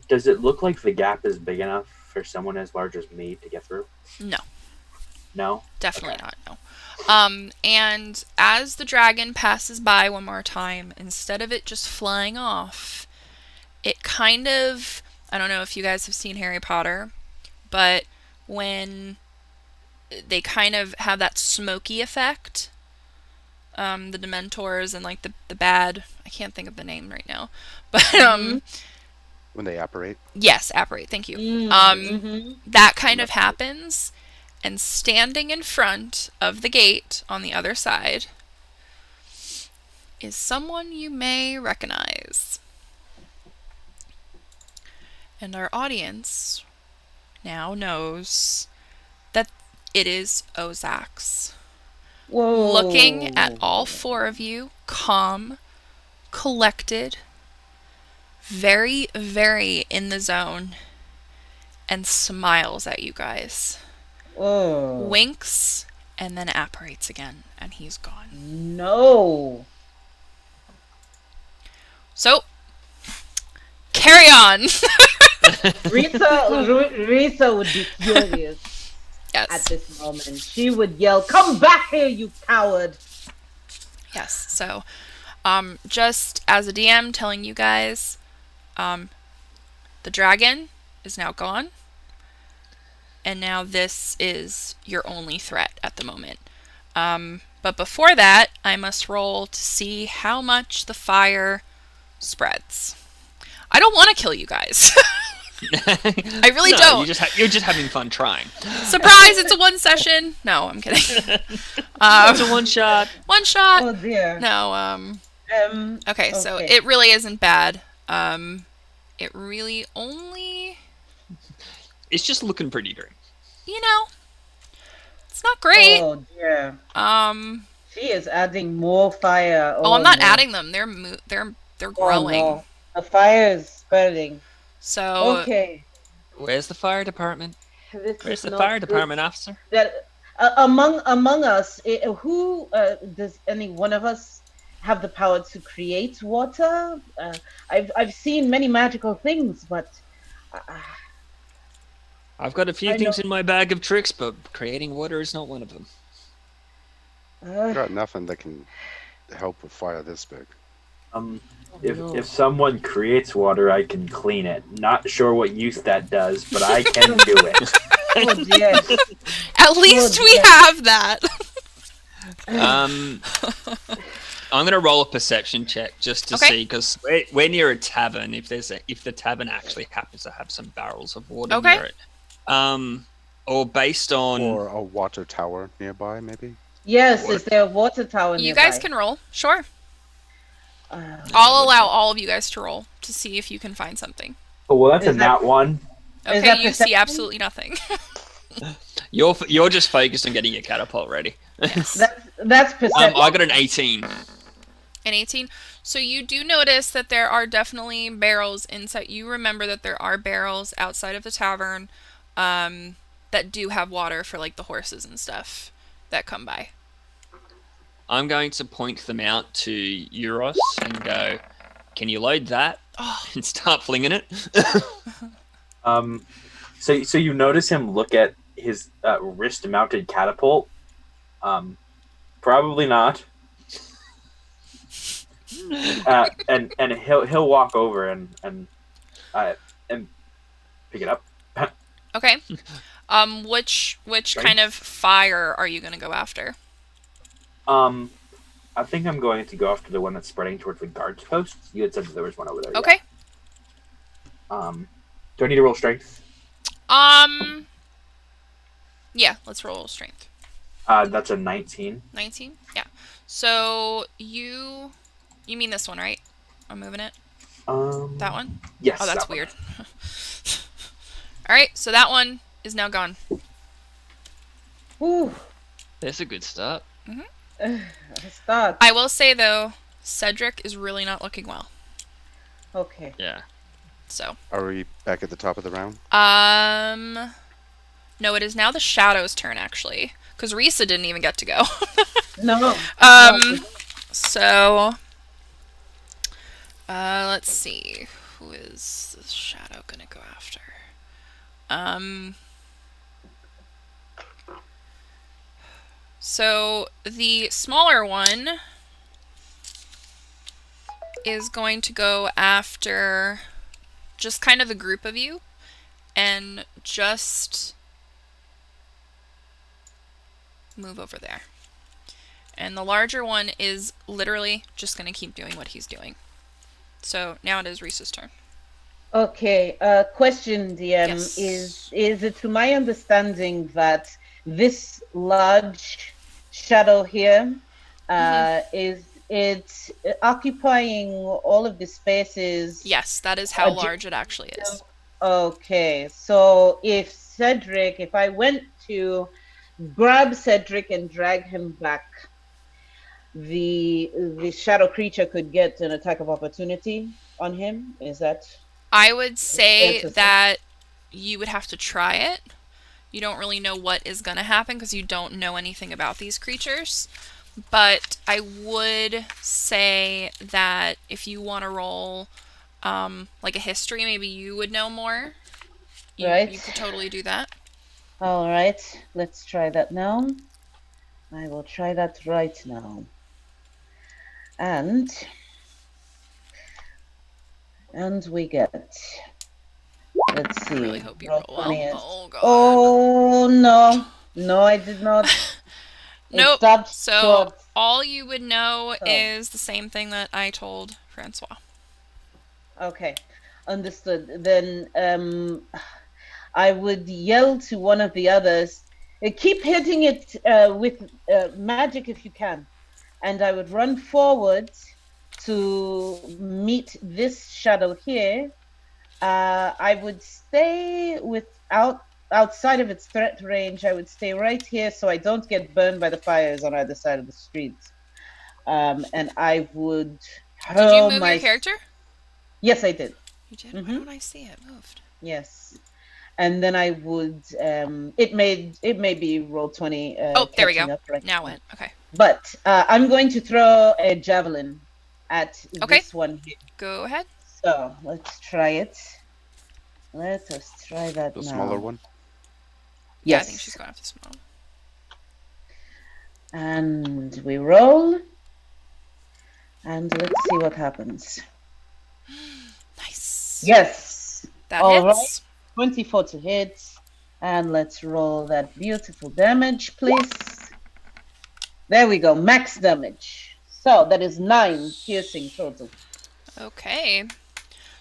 Does it look like the gap is big enough for someone as large as me to get through? No. No? Definitely not, no. And as the dragon passes by one more time, instead of it just flying off, it kind of... I don't know if you guys have seen Harry Potter, but when they kind of have that smoky effect, the Dementors and like the bad... I can't think of the name right now. But, When they apparate. yes, apparate, thank you. Mm-hmm. That kind of happens, and standing in front of the gate on the other side is someone you may recognize. And our audience now knows that it is Ozax. Whoa. Looking at all four of you, calm, collected, very, very in the zone, and smiles at you guys. Oh. Winks, and then apparates again, and he's gone. No. So, carry on! Risa would be furious at Yes. this moment. She would yell, "Come back here, you coward!" Yes, so, just as a DM telling you guys, the dragon is now gone, and now this is your only threat at the moment. But before that, I must roll to see how much the fire spreads. I don't want to kill you guys. I really No, don't. You're just having fun trying. Surprise, it's a one session. No, I'm kidding. It's a one shot. One shot. Oh dear. No, okay, so okay. it really isn't bad. It really only, It's just looking pretty green. it's not great. Oh dear. Oh, She is adding more fire. I'm not no. adding them. They're Oh, growing. no. The fire is spreading. So Okay. Where's the fire department? This Where's is the not fire good. department officer? That among us, who does any one of us have the power to create water? I've seen many magical things, but I've got a few I things know- in my bag of tricks, but creating water is not one of them. Got nothing that can help with fire this big. If someone creates water, I can clean it. Not sure what use that does, but I can do it. oh dear. at least we yeah. have that. I'm gonna roll a perception check just to Okay. see, because we're near a tavern. If the tavern actually happens to have some barrels of water Okay. near it, Or based on... Or a water tower nearby, maybe? Yes, is there a water tower You nearby? guys can roll. Sure. Uh, I'll allow all of you guys to roll to see if you can find something. Oh, well, that's Is a that- nat one. Is Okay, that you see perception? absolutely nothing. You're just focused on getting your catapult ready. Yes. That's perception. I got an 18. An 18. So you do notice that there are definitely barrels inside. You remember that there are barrels outside of the tavern that do have water for like the horses and stuff that come by. I'm going to point them out to Euros and go, can you load that? And start flinging it. So you notice him look at his wrist-mounted catapult. Probably not. And he'll walk over and pick it up. Okay. Which kind of fire are you going to go after? I think I'm going to go after the one that's spreading towards the guard's post. You had said that there was one over there. Okay. Yeah. Do I need to roll strength? Yeah, let's roll strength. That's a 19. 19? Yeah. So you mean this one, right? I'm moving it. That one? Yes. Oh, that's that one. weird. All right, so that one is now gone. Ooh, That's a good start. start. I will say though, Cedric is really not looking well. Okay. Yeah. So, Are we back at the top of the round? no, it is now the Shadow's turn actually, because Risa didn't even get to go. No. So, let's see, who is the Shadow gonna go after? So the smaller one is going to go after just kind of a group of you and just move over there. And the larger one is literally just going to keep doing what he's doing. So now it is Risa's turn. Okay. Question, DM, Yes. is it to my understanding that this large shadow here is it occupying all of the spaces? Yes, that is how large it actually is. Okay, so if I went to grab Cedric and drag him back, the shadow creature could get an attack of opportunity on him. Is that? I would say Interesting. that you would have to try it. You don't really know what is going to happen because you don't know anything about these creatures. But I would say that if you want to roll like a history, maybe you would know more. Right. You could totally do that. All right, let's try that now. I will try that right now. And we get. Let's see. I really hope you roll roll 20 well. is- Oh, God. Oh no, I did not. It Nope. stopped So short. all you would know Oh. is the same thing that I told Francois. Okay, understood. Then I would yell to one of the others, keep hitting it with magic if you can. And I would run forward to meet this shadow here. I would stay outside of its threat range. I would stay right here so I don't get burned by the fires on either side of the street. And I would Did you hurl move my... your character? Yes, I did. You did? Why don't I see it moved? Yes. And then I would it may be roll 20 Oh, there we catching go. up right Now it. Okay. But I'm going to throw a javelin at Okay. this one here. Go ahead. So let's try it. Let us try that The now. smaller one? Yeah, I Yes. think she's going after small. And we roll. And let's see what happens. Nice. Yes. That All hits. 24 to hit. And let's roll that beautiful damage, please. There we go. Max damage. So that is 9 piercing total. Okay.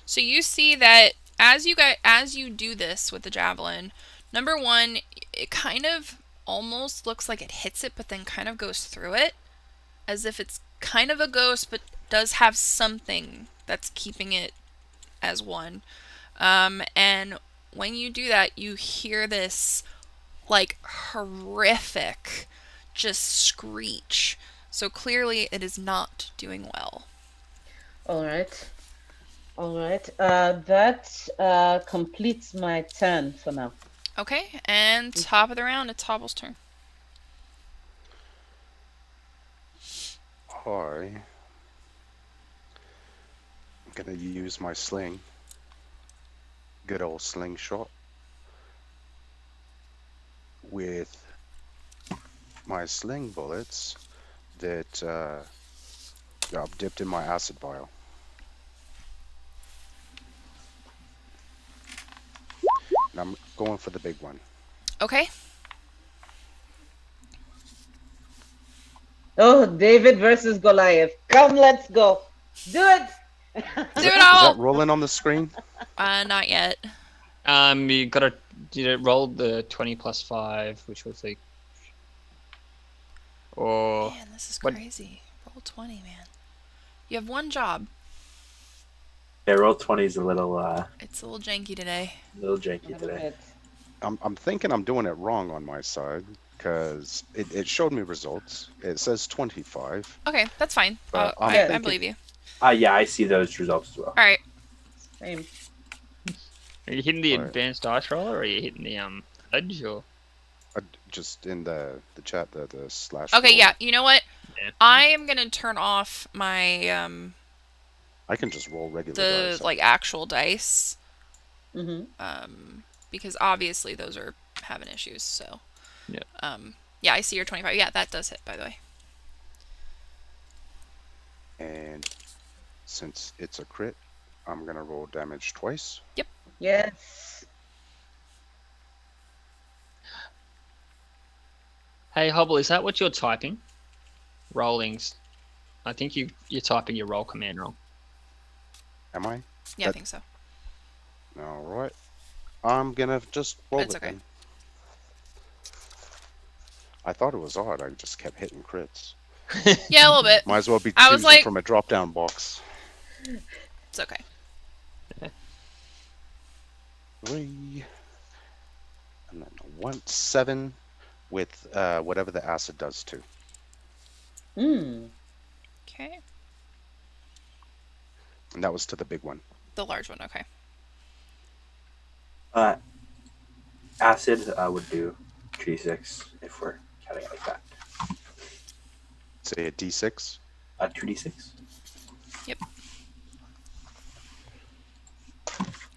So you see that as you do this with the javelin, Number one, it kind of almost looks like it hits it, but then kind of goes through it, as if it's kind of a ghost, but does have something that's keeping it as one. And when you do that, you hear this, like, horrific, just screech. So clearly it is not doing well. All right. That completes my turn for now. Okay, and top of the round, it's Hobble's turn. I'm gonna use my sling. Good old slingshot. With my sling bullets that I've dipped in my acid vial. And I'm going for the big one. Okay. Oh, David versus Goliath. Come, let's go. Do it. Do it Is that all! rolling on the screen? Not yet. You gotta roll the 20 plus 5, which was like. Or. Man, this is what- crazy. Roll 20, man. You have one job. Yeah, roll 20 is a little It's a little janky today. janky today. I'm thinking I'm doing it wrong on my side because it showed me results. It says 25. Okay, that's fine. But I'm I thinking- believe you. Yeah, I see those results as well. Alright. Same. Are you hitting the Right. advanced dice roller, or are you hitting the edge, or? Just in the chat, the slash. Okay, roll. yeah, you know what? Yeah. I am gonna turn off my, I can just roll regular the, dice. like, actual dice. Mm-hmm. Because obviously those are having issues, so. Yeah. Yeah, I see your 25. Yeah, that does hit, by the way. And since it's a crit, I'm gonna roll damage twice. Yes. Hey, Hobble, is that what you're typing? Rollings. I think you're typing your roll command wrong. Am I? Yeah, I think so. All right. I'm gonna just roll It's it okay. then. I thought it was odd. I just kept hitting crits. Yeah, a little bit. Might as well be I was choosing like- from a drop-down box. It's okay. 3 and then 7 with whatever the acid does too. Okay. And that was to the big one. The large one, okay. Acid would do 2d6 if we're counting it like that. Say a D6. 2d6.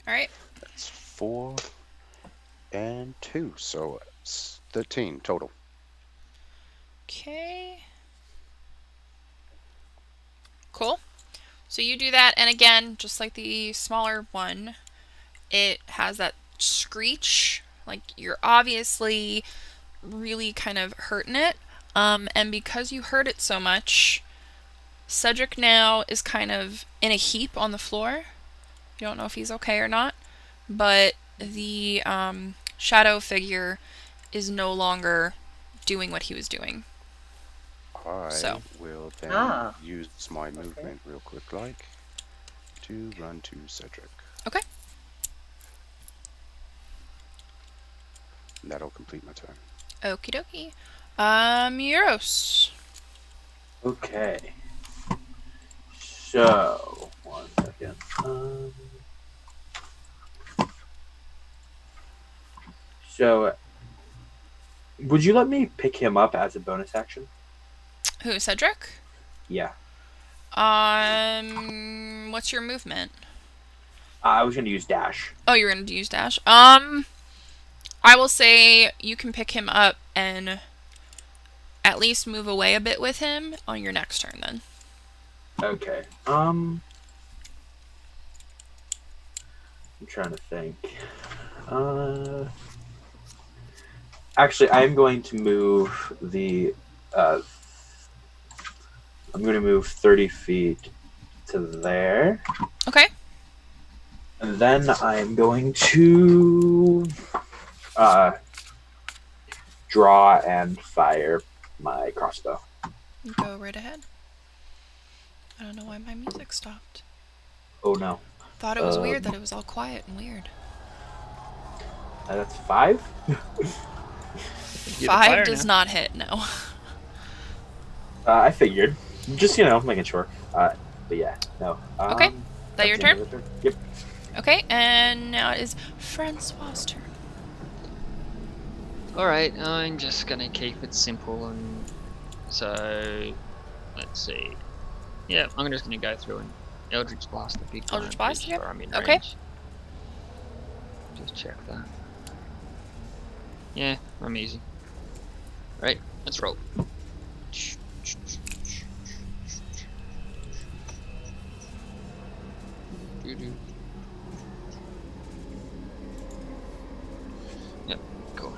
Alright. That's 4 and 2, so it's 13 total. Okay. Cool. So you do that, and again, just like the smaller one, it has that screech. Like, you're obviously really kind of hurting it. And because you hurt it so much, Cedric now is kind of in a heap on the floor. You don't know if he's okay or not, but the shadow figure is no longer doing what he was doing. I So. will then use my movement real quick, to run to Cedric. Okay. And that'll complete my turn. Okie dokie. Euros. Okay. So, 1 second. So, would you let me pick him up as a bonus action? Who, Cedric? Yeah. What's your movement? I was going to use dash. Oh, you're gonna use dash. I will say you can pick him up and at least move away a bit with him on your next turn then. Okay. I'm trying to think. Actually, I'm going to move the. I'm going to move 30 feet to there. Okay. And then I'm going to. draw and fire my crossbow. Go right ahead. I don't know why my music stopped. Oh no. Thought it was weird that it was all quiet and weird. That's 5? You're the 5 fire does now. not hit, no. I figured. Just, making sure. But yeah, no. Okay. Is that your that's the end turn? of the Yep. Okay, and now it is Francois' turn. Alright, I'm just gonna keep it simple and so let's see. Yeah, I'm just gonna go through and Eldritch Blast the big one. Eldritch Blast, pretty yep. sure I'm in Okay. range. Just check that. Yeah, I'm easy. Right, let's roll. Yep, cool.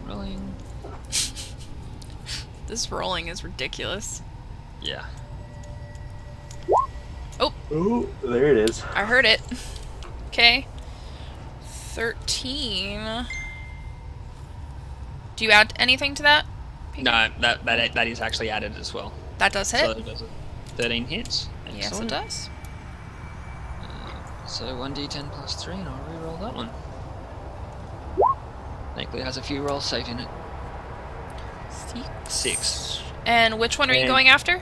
Rolling. This rolling is ridiculous. Yeah. Ooh, there it is. I heard it. Okay. 13. Do you add anything to that? No, that is actually added as well. That does hit. So it does 13 hits. Yes, it Excellent. does. So 1d10 plus 3, and I'll re-roll that one. Thankfully, it has a few rolls saved in it. 6. And which one are you And- going after?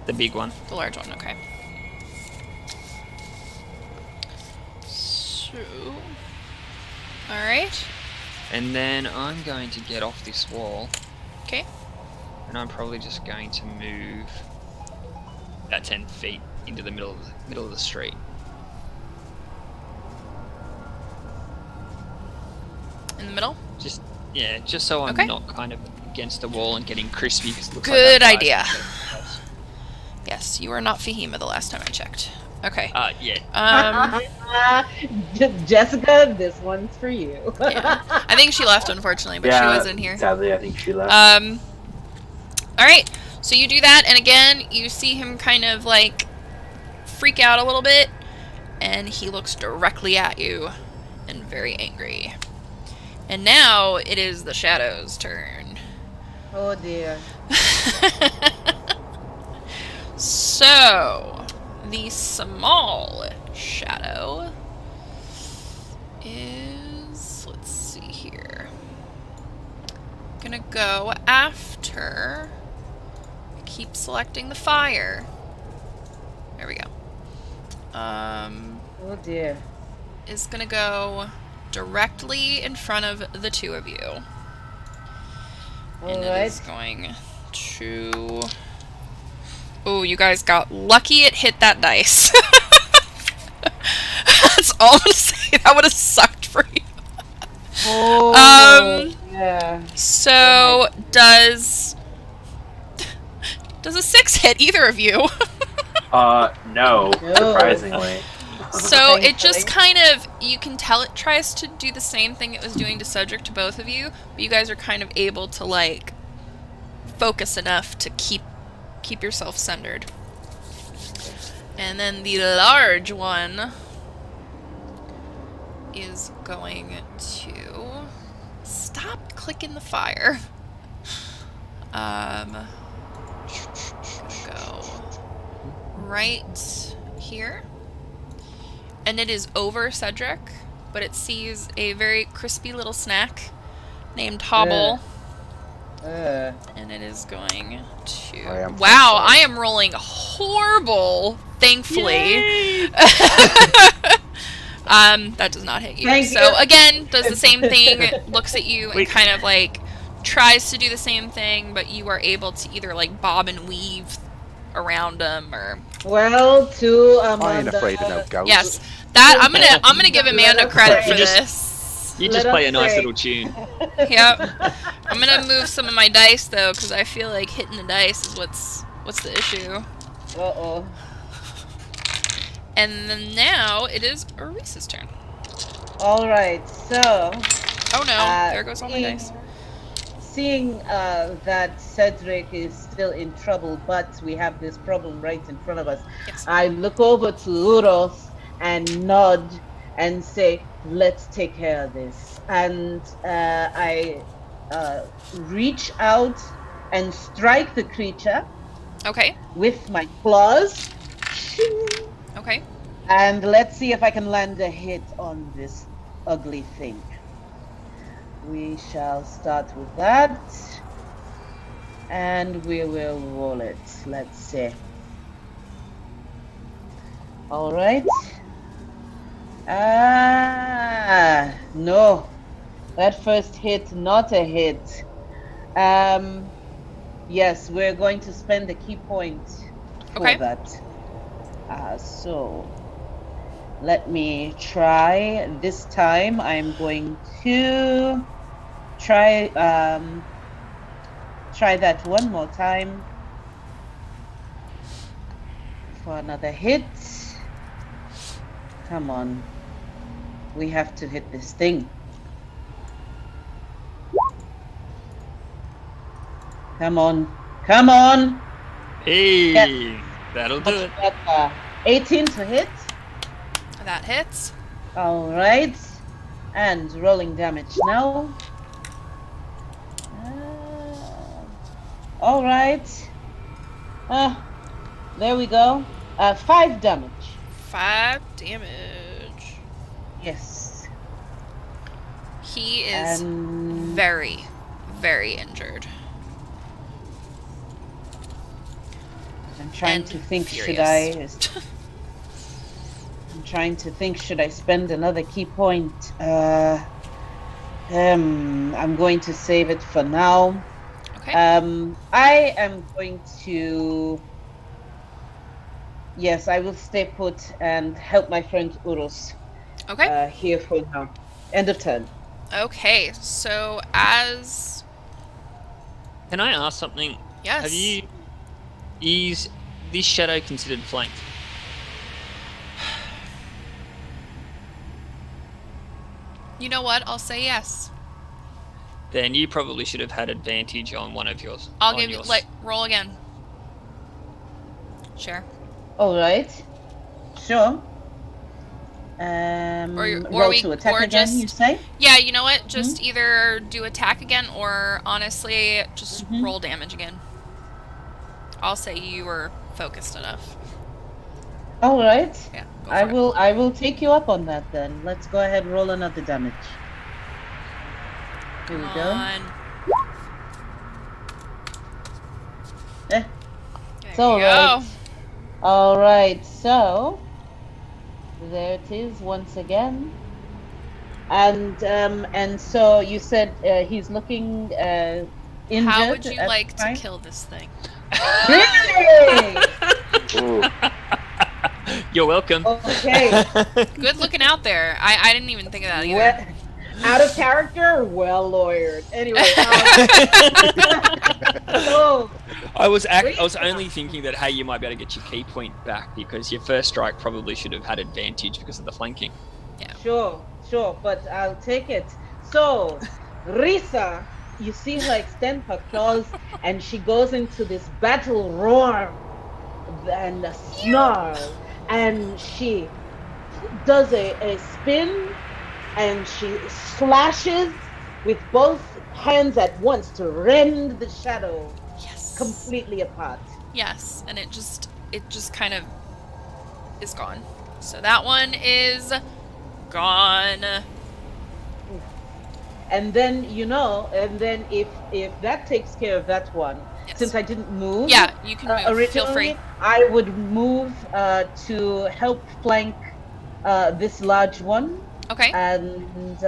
The big one. The large one, okay. So... Alright. And then I'm going to get off this wall, Okay. and I'm probably just going to move about 10 feet into the middle of the street. In the middle? Just so I'm Okay. not kind of against the wall and getting crispy because it looks Good like that idea. fire's Yes, you are not Fahima the last time I checked. Okay. yeah. Jessica, this one's for you. Yeah. I think she left, unfortunately, but she was in here. Sadly, I think she left. Alright, so you do that, and again, you see him kind of, like, freak out a little bit, and he looks directly at you, and very angry. And now, it is the Shadow's turn. Oh dear. So, the small shadow is, let's see here, gonna go after, keep selecting the fire, there we go, Oh dear. is gonna go directly in front of the two of you, and it is going to... Oh, you guys got lucky it hit that dice. That's all I'm gonna say. That would have sucked for you. Oh, yeah. So, does a 6 hit either of you? No, surprisingly. So, it just kind of, you can tell it tries to do the same thing it was doing to Cedric to both of you, but you guys are kind of able to, like, focus enough to keep yourself centered. And then the large one is going to stop clicking the fire. Go right here. And it is over Cedric, but it sees a very crispy little snack named Hobble. And it is going to... Wow, I am rolling horrible, thankfully. That does not hit you. Thank So, you. again, does the same thing, looks at you and kind of, like, tries to do the same thing, but you are able to either, like, bob and weave around him, or... Well, to I ain't Amanda. afraid of no ghosts. Yes, that, I'm gonna give Amanda credit for this. You Let just play us a nice say- little tune. Yep. I'm gonna move some of my dice though, because I feel like hitting the dice is what's the issue. Uh-oh. And then now it is Reese's turn. All right, so Oh no, there goes all my he dice. seeing that Cedric is still in trouble, but we have this problem right in front of us, Yes. I look over to Uros and nod and say, let's take care of this. And I reach out and strike the creature Okay. with my claws. Okay. And let's see if I can land a hit on this ugly thing. We shall start with that. And we will roll it. Let's see. All right. No. That first hit, not a hit. Yes, we're going to spend a key point for Okay. that. So let me try. This time I'm going to try that one more time for another hit. Come on. We have to hit this thing. Come on. Come on. Hey, Yes. that'll do it. 18 to hit. That hits. All right. And rolling damage now. All right. There we go. 5 damage. 5 damage. Yes. He is And very, very injured. I'm trying and to think, furious. I'm trying to think, should I spend another key point? I'm going to save it for now. Okay. I am going to... Yes, I will stay put and help my friend Urus Okay. here for now. End of turn. Okay. So as Can I ask something? yes. Is this shadow considered flanked? You know what? I'll say yes. Then you probably should have had advantage on one of yours. I'll on give you yours. roll again. Share. All right. Sure. Or roll we- to attack or again, just- you say? Yeah, you know what? Just either do attack again or honestly just Mhm. roll damage again. I'll say you were focused enough. All right. Yeah. Go I for it. will. I will take you up on that then. Let's go ahead and roll another damage. Here we Come go. on. Eh, There it's you all go. right. All right. So there it is once again. And so you said he's looking injured. How would you at like the to time? kill this thing? Really? Ooh, You're welcome. Okay. Good looking out there. I didn't even think of that either. Well, out of character, well lawyered. Anyway. So I was only thinking that, hey, you might be able to get your key point back because your first strike probably should have had advantage because of the flanking. Sure, but I'll take it. So, Risa, you see her extend her claws, and she goes into this battle roar and a snarl, and she does a spin, and she slashes with both hands at once to rend the shadow Yes. completely apart. Yes, and it just kind of is gone. So that one is gone. And then if that takes care of that one, Yes. since I didn't move, Yeah, you can move. originally, Feel free. I would move to help flank this large one Okay. and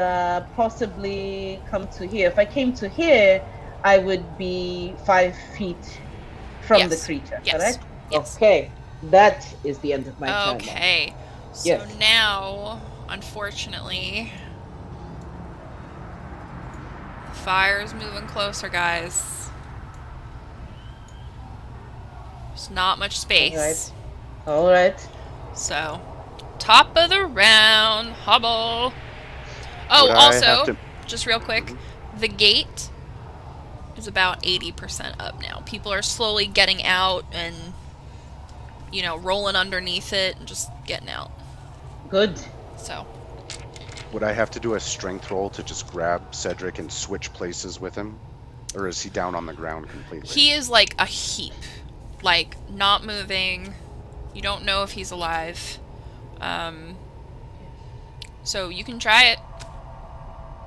possibly come to here. If I came to here, I would be 5 feet from the Yes. creature, Yes. correct? Yes. Okay, that is the end of my turn. Okay. So Yes. now, unfortunately, the fire's moving closer, guys. There's not much space. All right. So, top of the round, hobble. Oh, Would I also, have to- just real quick, the gate is about 80% up now. People are slowly getting out and, you know, rolling underneath it and just getting out. Good. So. Would I have to do a strength roll to just grab Cedric and switch places with him? Or is he down on the ground completely? He is like a heap. Like, not moving. You don't know if he's alive. So you can try it.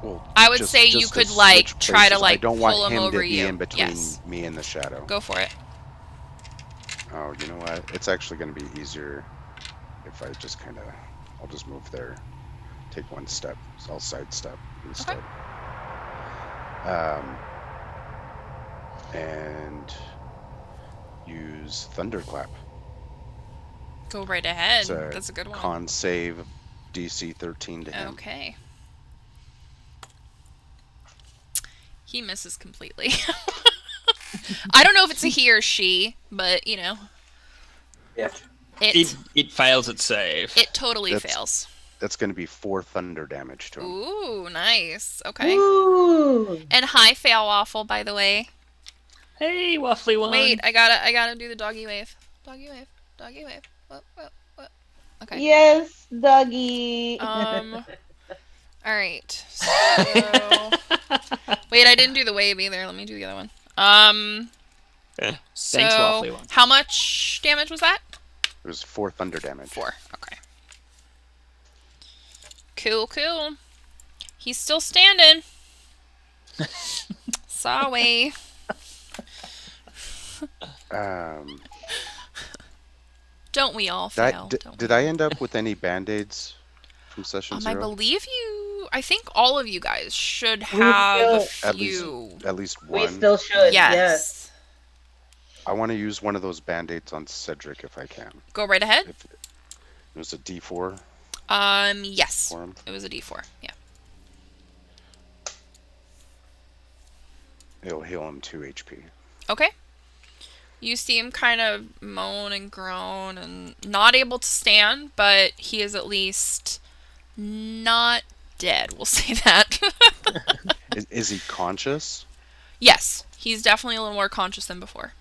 Well, I would say you just could, to like, switch try to, places. like, I don't pull want him him over to be you. in between Yes. me and the shadow. Go for it. Oh, you know what? It's actually going to be easier if I just kind of... I'll just move there. Take one step. So I'll sidestep instead. Okay. And use Thunderclap. Go right ahead. It's a That's a good one. con save DC 13 to him. Okay. He misses completely. I don't know if it's a he or she, but, you know. It fails its save. It totally That's- fails. That's going to be 4 thunder damage to him. Ooh, nice. Okay. Ooh. And hi, Fail Waffle, by the way. Hey, Waffly one. Wait, I gotta do the doggy wave. Doggy wave. Doggy wave. What? Okay. Yes, doggy. Alright. So... Wait, I didn't do the wave either. Let me do the other one. So, Thanks, Waffly one. how much damage was that? It was 4 thunder damage. 4. Okay. Cool. He's still standing. Sorry. Don't we all fail? Did I end up with any band-aids from session 0? I believe you... I think all of you guys should have a few. At least We one. still should. Yes. Yes. I want to use one of those band-aids on Cedric if I can. Go right ahead. If it was a D4 Yes. for him. It was a D4. Yeah. It'll heal him 2 HP. Okay. You see him kind of moan and groan and not able to stand, but he is at least not dead. We'll say that. Is he conscious? Yes. He's definitely a little more conscious than before.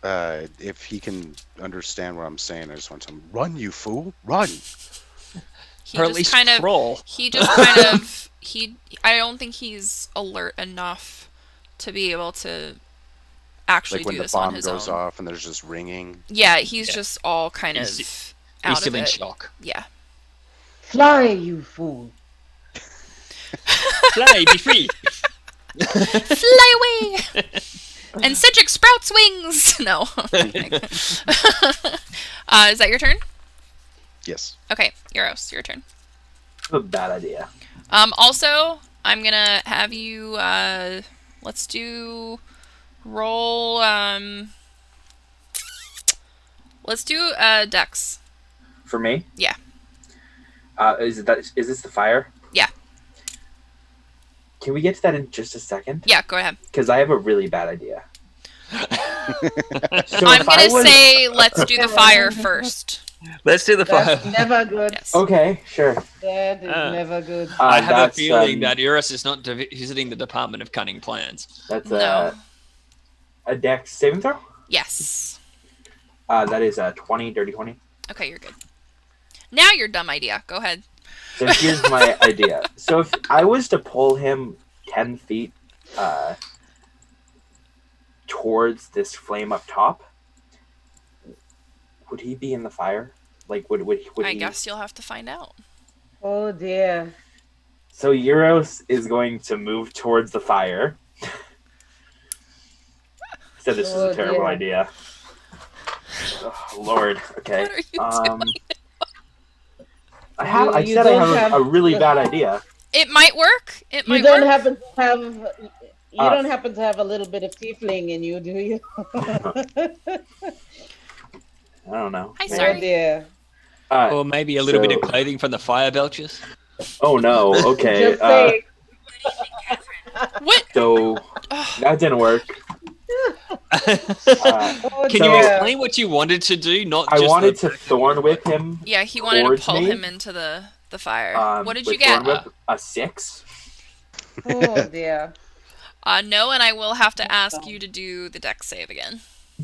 If he can understand what I'm saying, I just want to tell him, run, you fool, run! He Or at just least kind of crawl. He just kind of I don't think he's alert enough to be able to actually Like when do the this on bomb his goes own. off and there's just ringing. Yeah, he's Yeah. just all kind of He's out of still in it. shock. Yeah. Fly, you fool. Fly, be free. Fly away! And Cedric sprouts wings! No. Is that your turn? Yes. Okay, Euros, your turn. A bad idea. Also, I'm gonna have you, let's do roll, let's do, Dex. For me? Yeah. Is this the fire? Yeah. Can we get to that in just a second? Yeah, go ahead. Because I have a really bad idea. So I'm if I gonna was- say let's do the fire first. Let's do the fire. That's never good. Yes. Okay, sure. That is Ah. never good. I have a That's, feeling that Eurus is not visiting the Department of Cunning Plans. That's No. a Dex saving throw. Yes. That is a 20, dirty 20. Okay, you're good. Now your dumb idea. Go ahead. So here's my idea. So if I was to pull him 10 feet towards this flame up top, would he be in the fire? Like, would I he... guess you'll have to find out. Oh dear. So Euros is going to move towards the fire. Said this is Oh, a terrible dear. idea. Oh, Lord. Okay. What are you doing? I You said I don't have have a really bad idea. It might work. It You might don't work. happen to have. You Uh, don't happen to have a little bit of tiefling in you, do you? I don't know. Hi, Oh sorry. dear. Or maybe a little bit of So- clothing from the fire belchers. Oh no. Okay. Just saying. What? So Ugh. that didn't work. Oh Can So- you dear. explain what you wanted to do? Not I just wanted the... to thorn whip him. Yeah, he wanted to towards pull me. him into the fire. What did with you get? Thorn whip, a 6. Oh dear. No, and I will have to ask you to do the dex save again.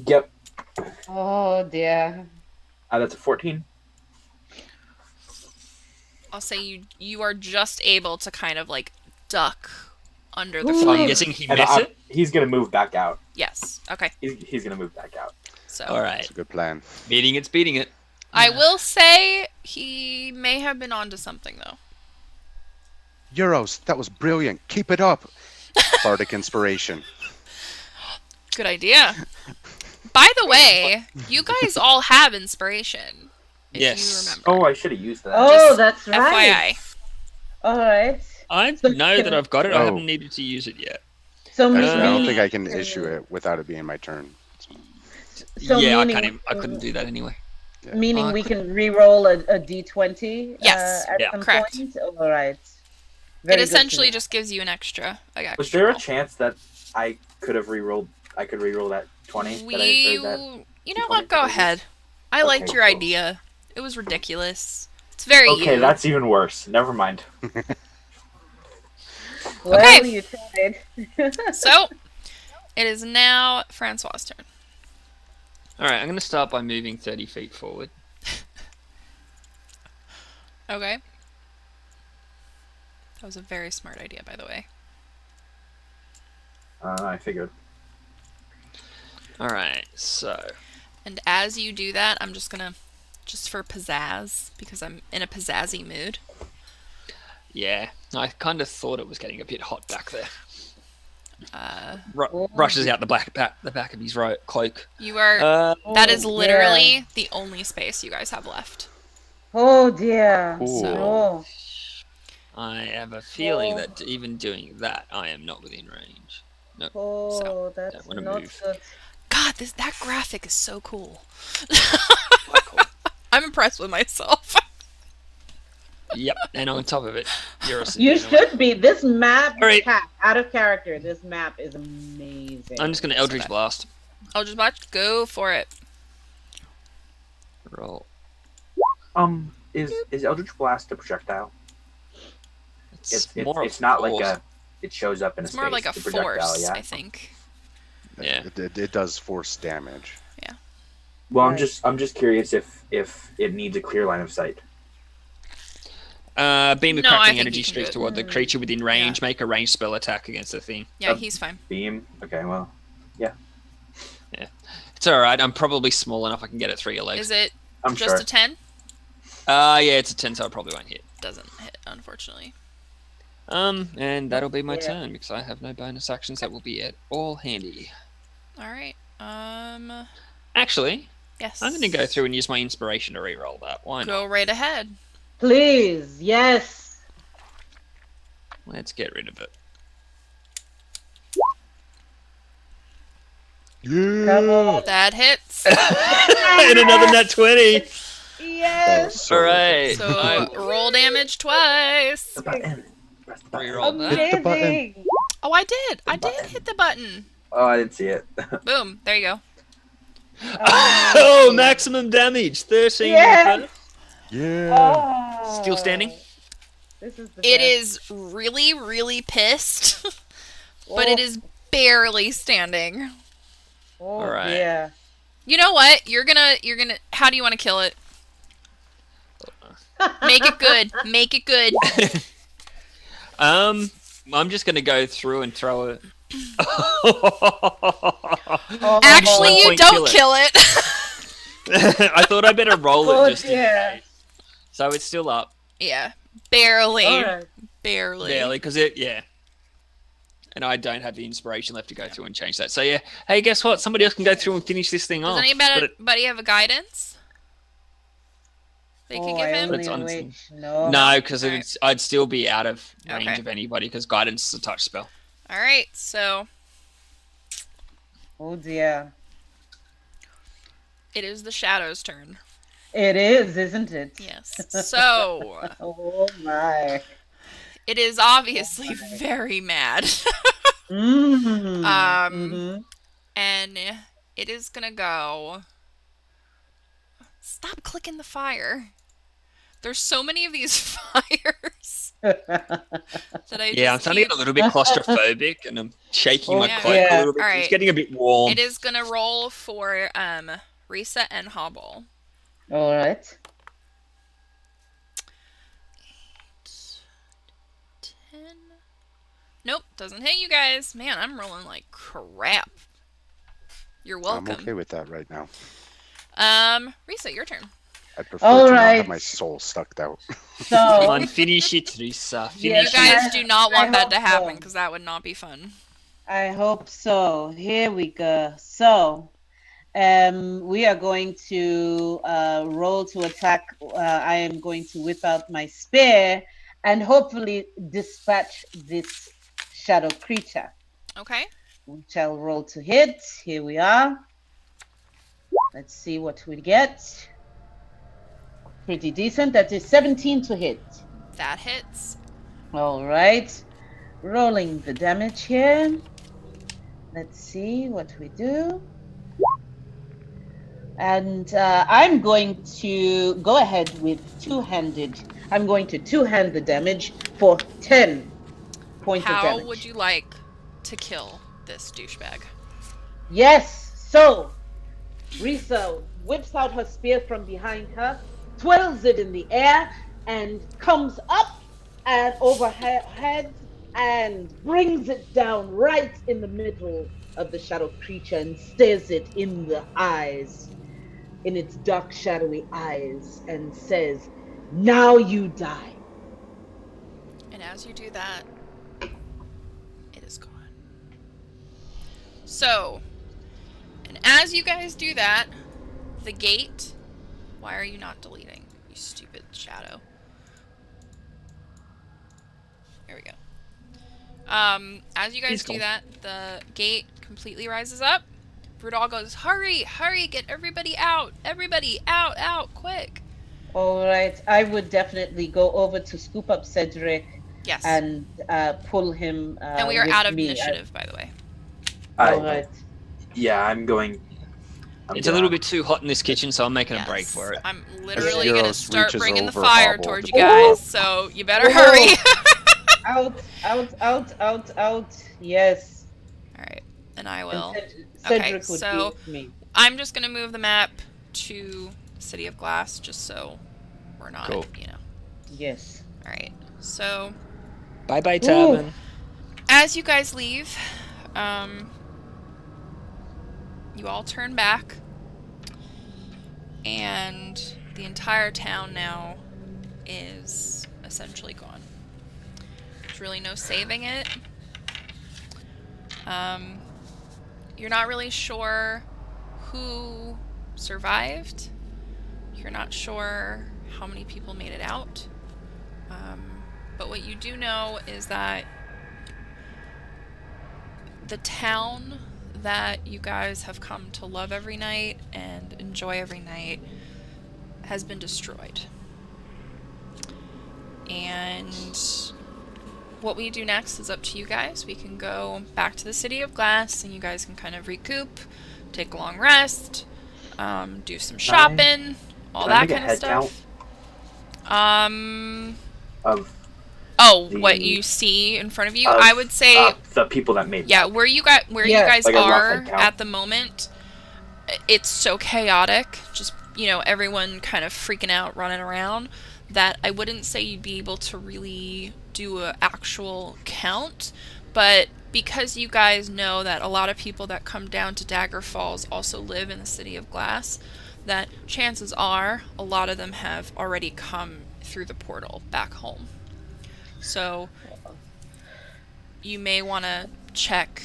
Yep. Oh dear. That's a 14. I'll say you are just able to kind of like duck under the Ooh. So I'm flame. guessing he And missed it. he's gonna move back out. Yes. Okay. He's gonna move back out. So All right, That's a good plan. beating it's beating it. I will say he may have been onto something though. Euros, that was brilliant. Keep it up. Bardic inspiration. Good idea. By the way, you guys all have inspiration. If Yes. you remember. Oh, I should have used that. Oh, Just that's right. FYI. All right. I So know you that can- I've got it. I Oh. haven't needed to use it yet. So Actually, I don't meaning- think I can issue it without it being my turn. So yeah, meaning- I couldn't do that anyway. Yeah. Meaning I we could- can re-roll a d20 Yes. at Yeah. some Correct. point? All right. It Very good to essentially know. just gives you an extra. Was there a roll. chance that I could have re-rolled? I could re-roll that 20. You know what? Go ahead. I liked Okay, your cool. idea. It was ridiculous. It's very Okay, you. that's even worse. Never mind. Well, Okay. you tried. So, it is now Francois' turn. All right, I'm going to start by moving 30 feet forward. Okay. That was a very smart idea, by the way. I figured. All right, so And as you do that, I'm just gonna, just for pizzazz, because I'm in a pizzazzy mood. yeah, I kind of thought it was getting a bit hot back there. Oh. Rushes out the back of his cloak. You are. That is Oh, literally the only space you guys have left. Oh dear. Ooh. No. I have a feeling that even doing that, I am not within range. No. Oh, that's don't wanna not move. good. God, that graphic is so cool. I'm impressed with myself. Yep, and on top of it, you're a You should be. This map, All right. out of character. This map is amazing. I'm just going to Eldritch Blast. I'll just watch. Go for it. Roll. Is Eldritch Blast a projectile? More It's of not like force. a. It shows up in It's a more space. like a the projectile, force, yeah. I think. Yeah. It does force damage. Well, Right. I'm just curious if it needs a clear line of sight. Beam of No, I crackling think energy you can do streaks it. toward the creature within range. Make a ranged spell attack against the thing. Yeah, he's fine. Beam. Okay, well, It's alright, I'm probably small enough I can get it through your legs. Is it I'm just sure. a 10? Yeah, it's a 10, so I probably won't hit. Doesn't hit, unfortunately. And that'll be my Yeah. turn, because I have no bonus actions that will be at all handy. Alright. Actually, Yes. I'm going to go through and use my inspiration to re-roll that. Why not? Go right ahead. Please, yes. Let's get rid of it. Come on. That hits. And another nat 20! That Yes. was so Alright. So roll damage twice. The button. Press the button. Re-roll that. Hit the button. Amazing. Oh, I did. I did button. hit the button. Oh, I didn't see it. Boom. There you go. Oh, maximum damage! 13. Yeah. Yeah. Oh. Still standing? This is the It best. is really, really pissed, but it is barely standing. Oh, Alright. yeah. You know what? You're gonna. How do you want to kill it? Make it good. Make it good. I'm just gonna go through and throw it. Oh, Actually, you point don't kill it. I thought I better roll Oh, it just in dear. case. So it's still up, Yeah, barely. Alright. Barely. barely, because yeah. And I don't have the inspiration left to go through and change that. So yeah, hey, guess what? Somebody else can go through and finish this thing Does off. anybody have a guidance? They could Oh, give I him. But it's only on- wish. No. No, because Alright. I'd still be out of range Okay. of anybody because guidance is a touch spell. All right. So Oh dear. it is the shadow's turn. It is, isn't it? Yes. So Oh my. it is obviously very mad, Mm-hmm. Um, and it is gonna go. Stop clicking the fire. There's so many of these fires. Did I Yeah, I'm just starting to get a little bit claustrophobic, and I'm shaking my Yeah. cloak a little bit. 'Cause Alright. It's getting a bit warm. It is gonna roll for Risa and Hobble. All right. 10. Nope, doesn't hit you guys. Man, I'm rolling like crap. You're welcome. I'm okay with that right now. Risa, your turn. I prefer to not Alright. have my soul sucked out. Come So on, finish it, Risa. Yeah, You Finish guys it. do not want I that to hope happen so. because that would not be fun. I hope so. Here we go. So we are going to roll to attack. I am going to whip out my spear and hopefully dispatch this shadow creature. Okay. We shall roll to hit. Here we are. Let's see what we get. Pretty decent. That is 17 to hit. That hits. All right. Rolling the damage here. Let's see what we do. And I'm going to go ahead with two-handed. I'm going to two-hand the damage for 10 points of damage. How would you like to kill this douchebag? Yes. So Risa whips out her spear from behind her, twirls it in the air, and comes up and over her head and brings it down right in the middle of the shadow creature and stares it in the eyes, in its dark, shadowy eyes, and says, "Now you die." And as you do that, it is gone. So, and as you guys do that, the gate. Why are you not deleting, you stupid shadow? There we go. As you guys He's do gone. that, the gate completely rises up. Rudol goes, "Hurry, hurry, get everybody out! Everybody out, out, quick!" All right, I would definitely go over to scoop up Cedric Yes. and pull him. And we are with out of me. initiative, by the way. All right. Yeah, I'm going. It's a little bit too hot in this kitchen, so I'm making a break Yes. for it. I'm literally gonna Heroes start reaches bringing the over fire Hobble. towards you guys, so you better Oh. hurry. Out, out, out, out, out. Yes. Alright, and I And will. Cedric would so be with me. I'm just gonna move the map to City of Glass, just so we're not, Cool. Yes. Alright, so Bye bye, Tavern. as you guys leave, you all turn back, and the entire town now is essentially gone. There's really no saving it. You're not really sure who survived. You're not sure how many people made it out. But what you do know is that the town that you guys have come to love every night and enjoy every night has been destroyed. And what we do next is up to you guys. We can go back to the City of Glass and you guys can kind of recoup, take a long rest, do some shopping, all can I that make a kind of head stuff. Of What you see in front of you? of, I would say the people that made. yeah, where you guys Like a rough are head count. at the moment, it's so chaotic. Just, everyone kind of freaking out, running around, that I wouldn't say you'd be able to really do an actual count. But because you guys know that a lot of people that come down to Daggerfalls also live in the City of Glass, that chances are a lot of them have already come through the portal back home. So you may want to check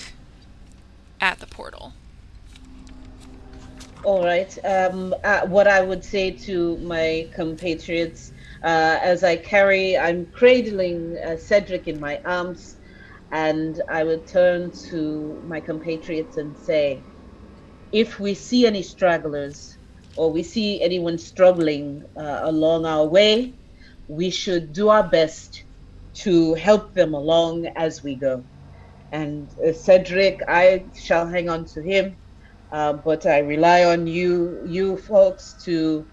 at the portal. All right. What I would say to my compatriots, as I'm cradling Cedric in my arms, and I would turn to my compatriots and say, if we see any stragglers or we see anyone struggling along our way, we should do our best to help them along as we go. And Cedric, I shall hang on to him, but I rely on you folks to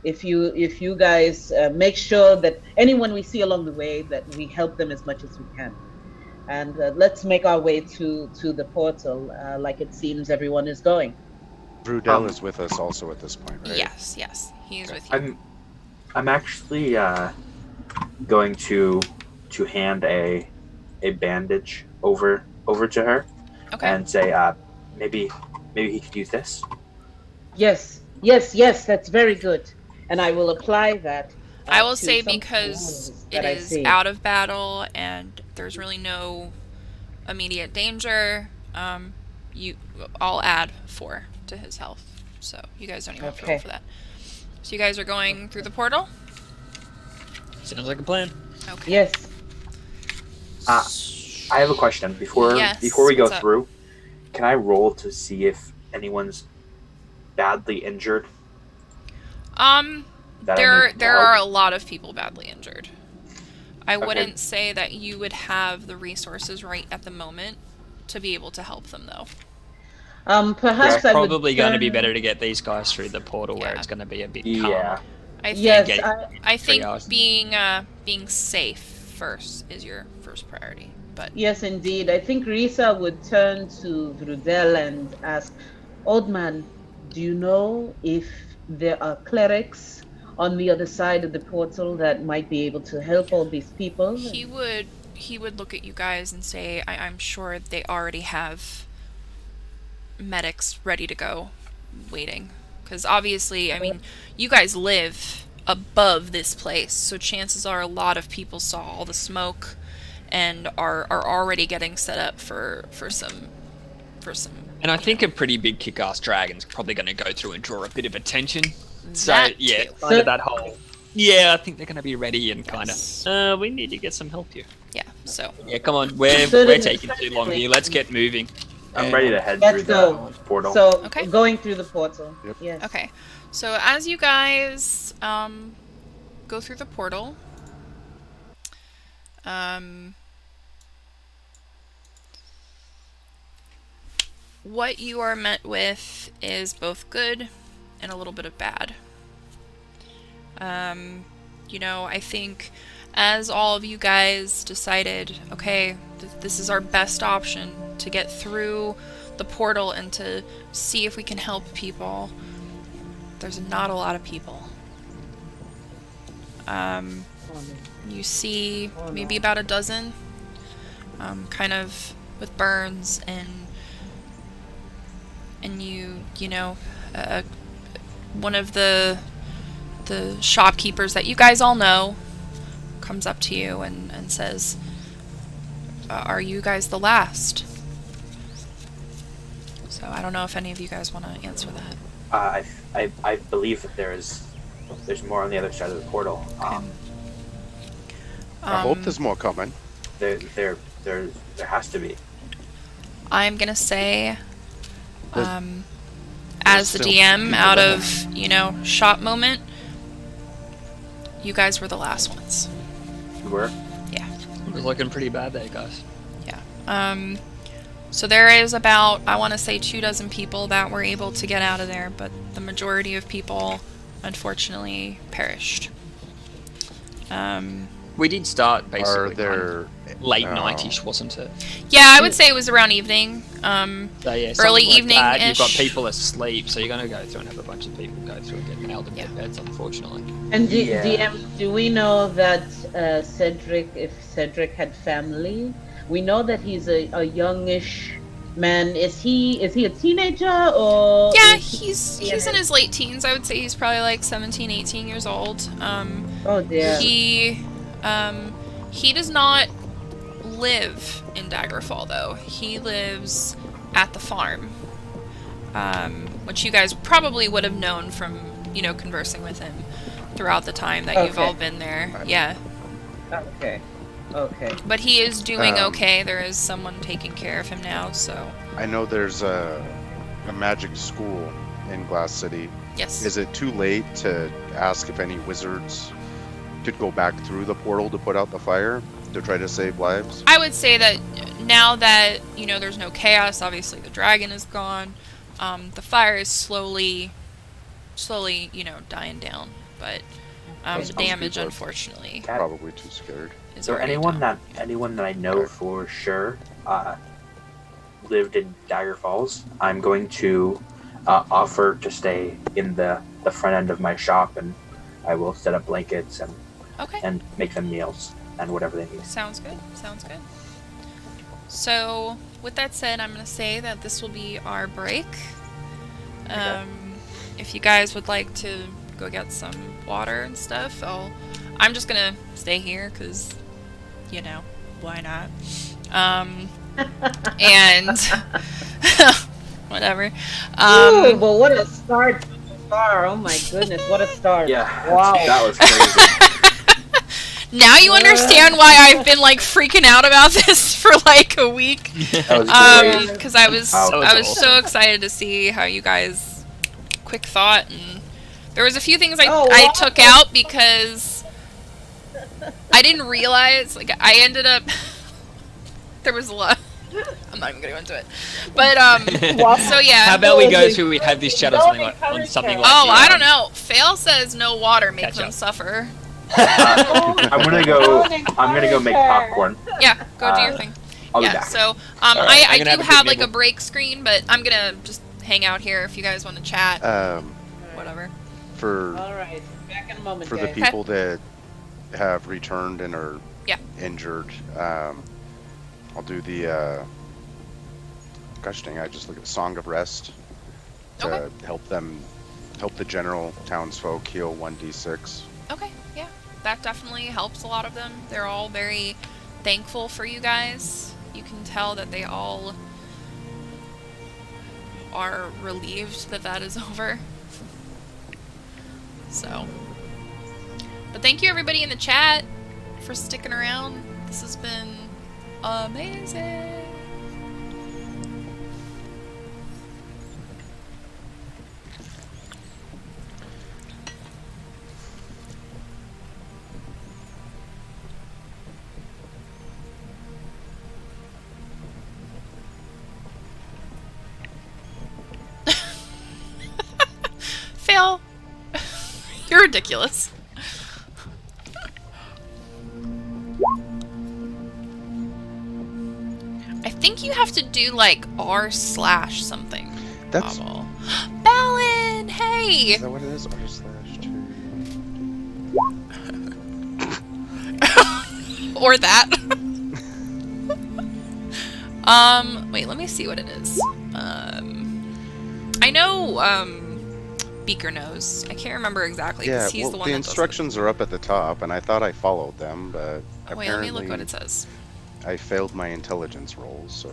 if you guys make sure that anyone we see along the way, that we help them as much as we can. And let's make our way to the portal, like it seems everyone is going. Brudel is with us also at this point, right? Yes, yes, he is Okay. with you. I'm actually going to hand a bandage over to her Okay. and say maybe he could use this. Yes, yes, yes, that's very good. And I will apply that. I will to say some because wounds it that I is see. out of battle and there's really no immediate danger, I'll add 4 to his health. So you guys don't even have to roll Okay. for that. So you guys are going through the portal? Sounds like a plan. Okay. Yes. I have a question before Yes, we go what's up? through. Can I roll to see if anyone's badly injured? That I need to There help? are a lot of people badly injured. I Okay. wouldn't say that you would have the resources right at the moment to be able to help them, though. Perhaps It's I would probably going to be turn- better to get these guys through the portal where Yeah. it's going to be a bit Yeah. calmer. I think Yes, get- I think hours. being safe first is your first priority. But yes, indeed. I think Risa would turn to Vrudel and ask, "Old man, do you know if there are clerics on the other side of the portal that might be able to help all these people?" he would look at you guys and say, I'm sure they already have medics ready to go, waiting. Because obviously, I mean, you guys live above this place, so chances are a lot of people saw all the smoke and are already getting set up for some. And I think a pretty big kick-ass dragon's probably going to go through and draw a bit of attention. So, That yeah, too. kind of that whole... Yeah, I think they're going to be ready and kind Yes. of... we need to get some help here. Yeah. So Yeah, come on, we're Certainly. taking too long here. Let's get moving. I'm ready to head Let's through the go. portal. So Okay. going through the portal. Yep. Yes. okay. So as you guys go through the portal, what you are met with is both good and a little bit of bad. You know, I think as all of you guys decided, okay, this is our best option to get through the portal and to see if we can help people, there's not a lot of people. You see maybe about a dozen, kind of with burns, and you know, one of the shopkeepers that you guys all know comes up to you and says, are you guys the last? So I don't know if any of you guys want to answer that. I believe that there's more on the other side of the portal. I hope there's more coming. There has to be. I'm gonna say, There's as the still DM, people out that of, you know, shop moment, you guys were the last ones. You were? Yeah. It was looking pretty bad there, guys. Yeah. So there is about, I want to say 24 people that were able to get out of there, but the majority of people, unfortunately, perished. We did start basically Are kind there of late 90s, wasn't it? Yeah, I would say it was around evening. So yeah, Early something like evening-ish. that, you've got people asleep, so you're going to go through and have a bunch of people go through and get nailed in their beds, unfortunately. And Yeah. DM, do we know that Cedric, if Cedric had family, we know that he's a youngish man. Is he a teenager or? Yeah, is he's in his late teens. I would say he's probably like 17, 18 years old. Oh dear. He does not live in Daggerfall, though. He lives at the farm, which you guys probably would have known from, you know, conversing with him throughout the time that you've Okay. all been there. Yeah, Okay. Okay. but he is doing Um, okay. There is someone taking care of him now, so I know there's a magic school in Glass City. yes. Is it too late to ask if any wizards could go back through the portal to put out the fire to try to save lives? I would say that now that, you know, there's no chaos, obviously the dragon is gone, the fire is slowly, you know, dying down. but Most the people damage, are unfortunately, Probably too scared. is So already anyone done. that I know for sure lived in Daggerfalls, I'm going to offer to stay in the front end of my shop, and I will set up blankets Okay. and make them meals and whatever they need. Sounds good. Sounds good. So, with that said, I'm going to say that this will be our break. If you guys would like to go get some water and stuff, I'm just going to stay here because, you know, why not? And whatever. Ooh, but what a start so far. Oh my goodness, what a start. Yeah, Wow. that was crazy. Now you understand why I've been like freaking out about this for like a week. That was great. Because I was awesome. so excited to see how you guys quick thought, and there was a few things I wow. took out because I didn't realize, like, I ended up there was a lot. I'm not even gonna go into it, but so yeah. How about we go through? We have this chat on something like Oh, I don't know. Fail says no water makes Catch them up. suffer. I'm gonna go make popcorn. Yeah, go do your thing. I'll be Yeah, back. so right, I I'm gonna do have a have quick like a nibble. break screen, but I'm gonna just hang out here if you guys want to chat. Whatever. For Alright, back in a moment, for the guys. people that have returned and are Yeah. injured, I'll do the gosh dang, I just look at Song of Rest to Okay. help the general townsfolk heal 1d6. Okay, yeah. That definitely helps a lot of them. They're all very thankful for you guys. You can tell that they all are relieved that that is over. So. But thank you everybody in the chat for sticking around. This has been amazing. Fail. You're ridiculous. I think you have to do like r/ something. That's Bobble. Balin, hey. is that what it is? R/2. Or that. Wait, let me see what it is. I know, Beaker knows. I can't remember exactly, Yeah, because he's well, the one the that does it. instructions are up at the top, and I thought I followed them, but Oh, wait, let me apparently look what it says. I failed my intelligence rolls, so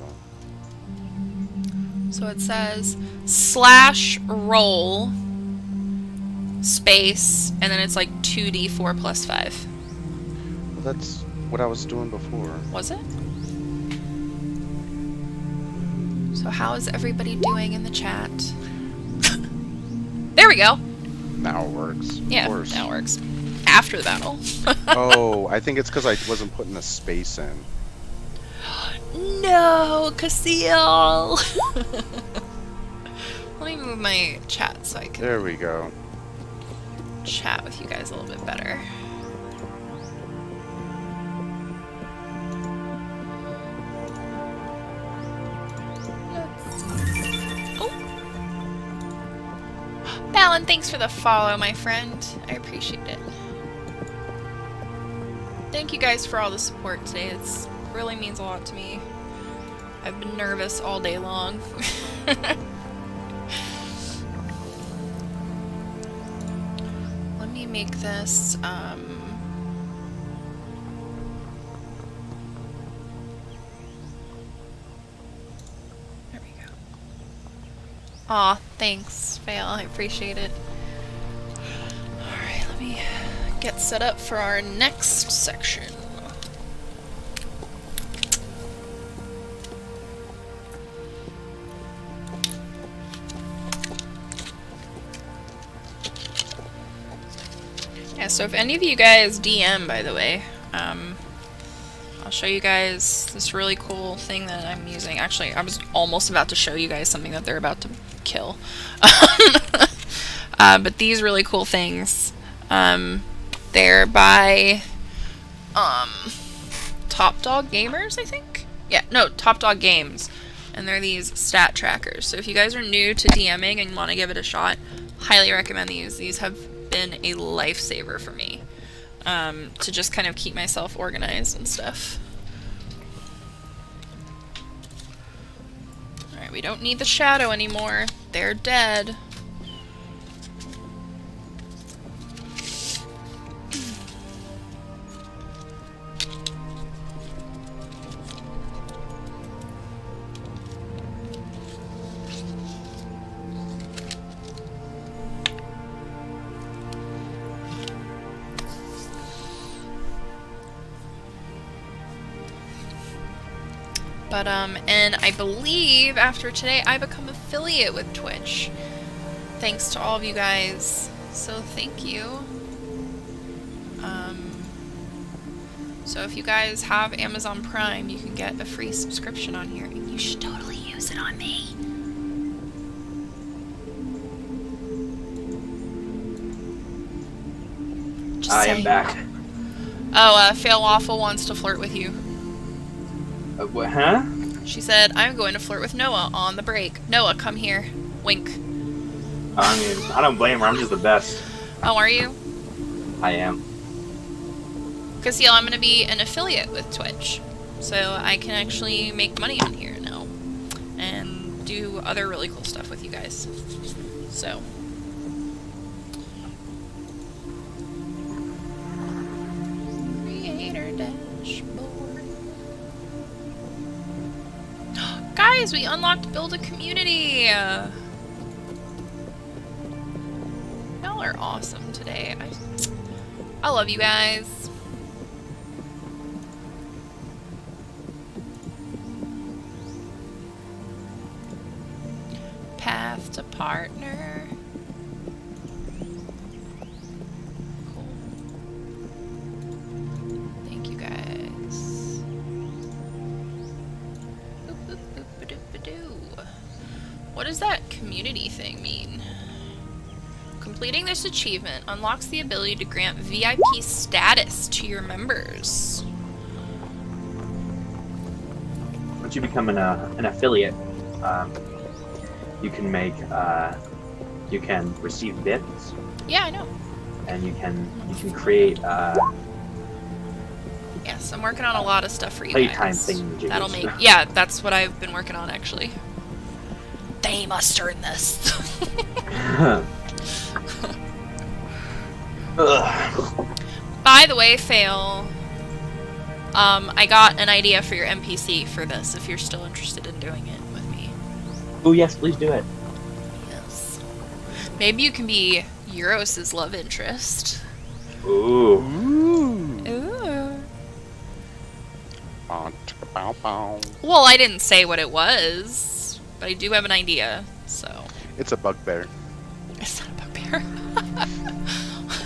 So it says /roll space, and then it's like 2d4 plus 5. well, that's what I was doing before. Was it? So how is everybody doing in the chat? There we go. Now it works. Yeah, Of course. now it works. After the battle. Oh, I think it's because I wasn't putting the space in. No, Casil. Let me move my chat so I can There we go. chat with you guys a little bit better. Oh. Balin, thanks for the follow, my friend. I appreciate it. Thank you guys for all the support today. It really means a lot to me. I've been nervous all day long. Let me make this, there we go. Aw, thanks, Fail. I appreciate it. Alright, let me get set up for our next section. Yeah, so if any of you guys DM, by the way, I'll show you guys this really cool thing that I'm using. Actually, I was almost about to show you guys something that they're about to kill. But these really cool things, They're by Top Dog Gamers, I think? Yeah, no, Top Dog Games. And they're these stat trackers. So if you guys are new to DMing and want to give it a shot, highly recommend these. These have been a lifesaver for me. To just kind of keep myself organized and stuff. Alright, we don't need the shadow anymore. They're dead. But, and I believe after today I become affiliate with Twitch. Thanks to all of you guys. So thank you. So if you guys have Amazon Prime, you can get a free subscription on here. And you should totally use it on me. Just I saying. am back. Oh, Fail Waffle wants to flirt with you. What, huh? She said, I'm going to flirt with Noah on the break. Noah, come here. Wink. I mean, I don't blame her. I'm just the best. Oh, are you? I am. Because, yeah, I'm going to be an affiliate with Twitch. So I can actually make money on here now. And do other really cool stuff with you guys. So. Creator dashboard. Guys, we unlocked Build a Community! Y'all are awesome today. I love you guys. Path to partner. Cool. Thank you guys. Boop, boop, boop, ba-doop, ba-doo. What does that community thing mean? Completing this achievement unlocks the ability to grant VIP status to your members. Once you become an affiliate, you can make you can receive bits, Yeah, I know. and you can create Yes, I'm working on a lot of stuff for you playtime guys. things. That'll make... Yeah, that's what I've been working on, actually. They must earn this. Ugh. By the way, Fail, I got an idea for your NPC for this, if you're still interested in doing it with me. Oh yes, please do it. Yes. Maybe you can be Euros' love interest. Ooh. Ooh. Bow, bow. Well, I didn't say what it was, but I do have an idea, so... It's a bugbear. It's not a bugbear.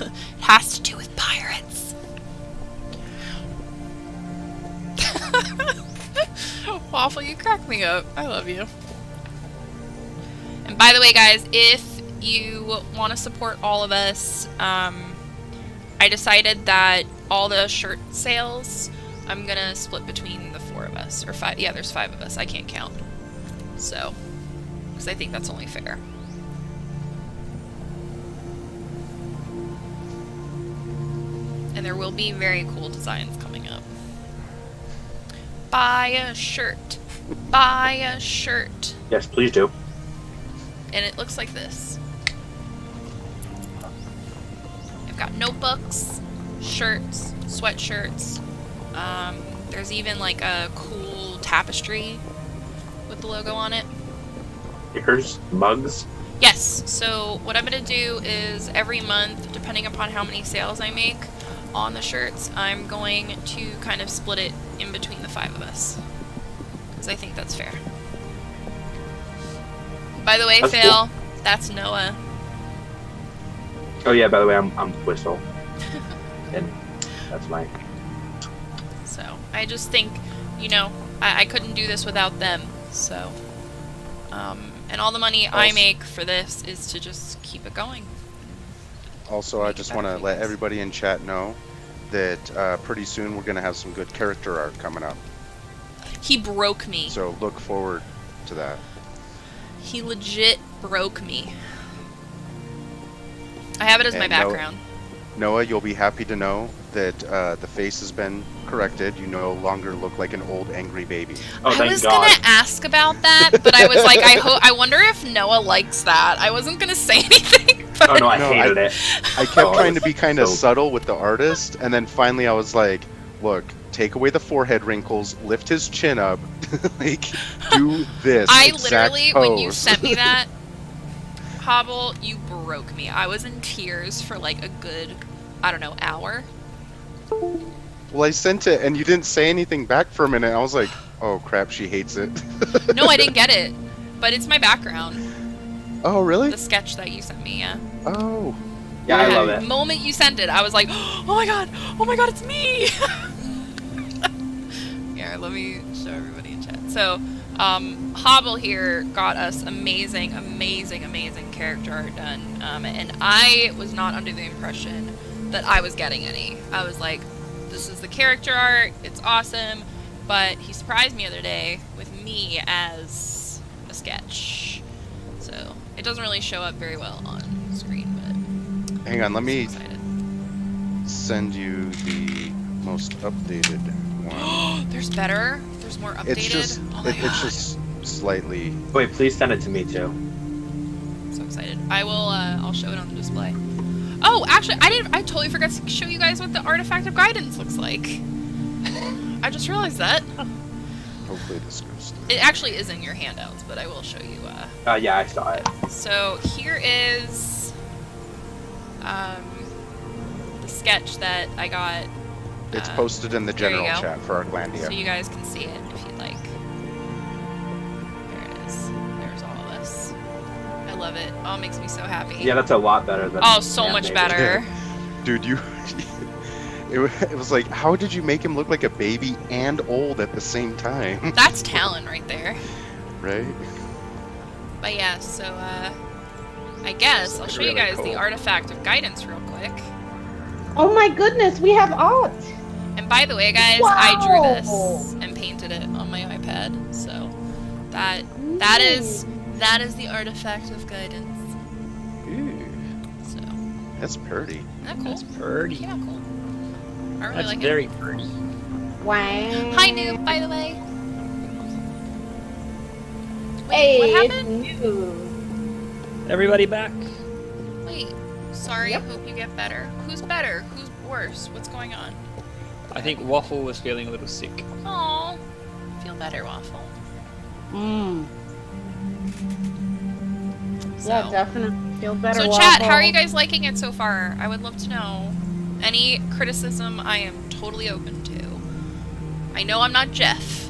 It has to do with pirates. Waffle, you crack me up. I love you. And by the way, guys, if you want to support all of us, I decided that all the shirt sales, I'm going to split between the 4 of us. Or 5. Yeah, there's 5 of us. I can't count. So, because I think that's only fair. And there will be very cool designs coming up. Buy a shirt. Buy a shirt. Yes, please do. And it looks like this. I've got notebooks, shirts, sweatshirts. There's even like a cool tapestry with the logo on it. Stickers, mugs. Yes, so what I'm going to do is every month, depending upon how many sales I make on the shirts, I'm going to kind of split it in between the 5 of us. Because I think that's fair. By the way, That's Phil, cool. that's Noah. Oh yeah, by the way, I'm Whistle. And that's my... So, I just think, you know, I couldn't do this without them, so... and all the money I make for this is to just keep it going. Also, I just want to let everybody in chat know that pretty soon we're going to have some good character art coming up. He broke me. So look forward to that. He legit broke me. I have it as my And background. Noah, you'll be happy to know that the face has been corrected. You no longer look like an old angry baby. Oh, I thank was God. gonna ask about that, but I was like, I wonder if Noah likes that. I wasn't gonna say anything. But Oh no, I No, hated it. I kept Oh, trying to be kind of so- subtle with the artist, and then finally I was like, look, take away the forehead wrinkles, lift his chin up, like, do this I exact literally, when you pose. sent me that, Hobble, you broke me. I was in tears for like a good, I don't know, hour. Well, I sent it, and you didn't say anything back for a minute. I was like, oh crap, she hates it. No, I didn't get it, but it's my background. Oh, really? The sketch that you sent me, yeah. Oh. Yeah, I The love it. moment you sent it, I was like, oh my god, it's me! Here, let me show everybody in chat. So, Hobble here got us amazing character art done, and I was not under the impression that I was getting any. I was like, this is the character art, it's awesome, but he surprised me the other day with me as a sketch. So, it doesn't really show up very well on screen, but Hang on, let I'm me so excited. send you the most updated one. There's better? There's more updated? It's just, oh my god. it's just slightly. Wait, please send it to me too. I'm so excited. I will, I'll show it on the display. Oh, actually, I totally forgot to show you guys what the artifact of guidance looks like. I just realized that. Hopefully this goes through. It actually is in your handouts, but I will show you, Yeah, I saw it. So, here is, the sketch that I got. It's posted in the there you general go. chat for Arklandia. So you guys can see it if you'd like. There it is. There's all of us. I love it. Oh, it makes me so happy. Yeah, that's a lot better than. Oh, so much animated. better. Dude, you. It was like, how did you make him look like a baby and old at the same time? That's talent right there. Right? But yeah, so, I guess I'll show you Really guys the cool. artifact of guidance real quick. Oh my goodness, we have art! And by the way, guys, I drew Wow. this and painted it on my iPad. So that is the artifact of guidance. Ooh, So that's pretty. isn't that cool? That's pretty. Yeah, cool. I really That's like very pretty. Wow. it. Hi, Noob, by the way. Wait, Hey, what it's happened? new. Everybody back? Wait, sorry. Yep. Hope you get better. Who's better? Who's worse? What's going on? I think Waffle was feeling a little sick. Oh, feel better, Waffle. Mm. So, Yeah, definitely feel better. so chat, how are Waffle. you guys liking it so far? I would love to know. Any criticism, I am totally open to. I know I'm not Jeff.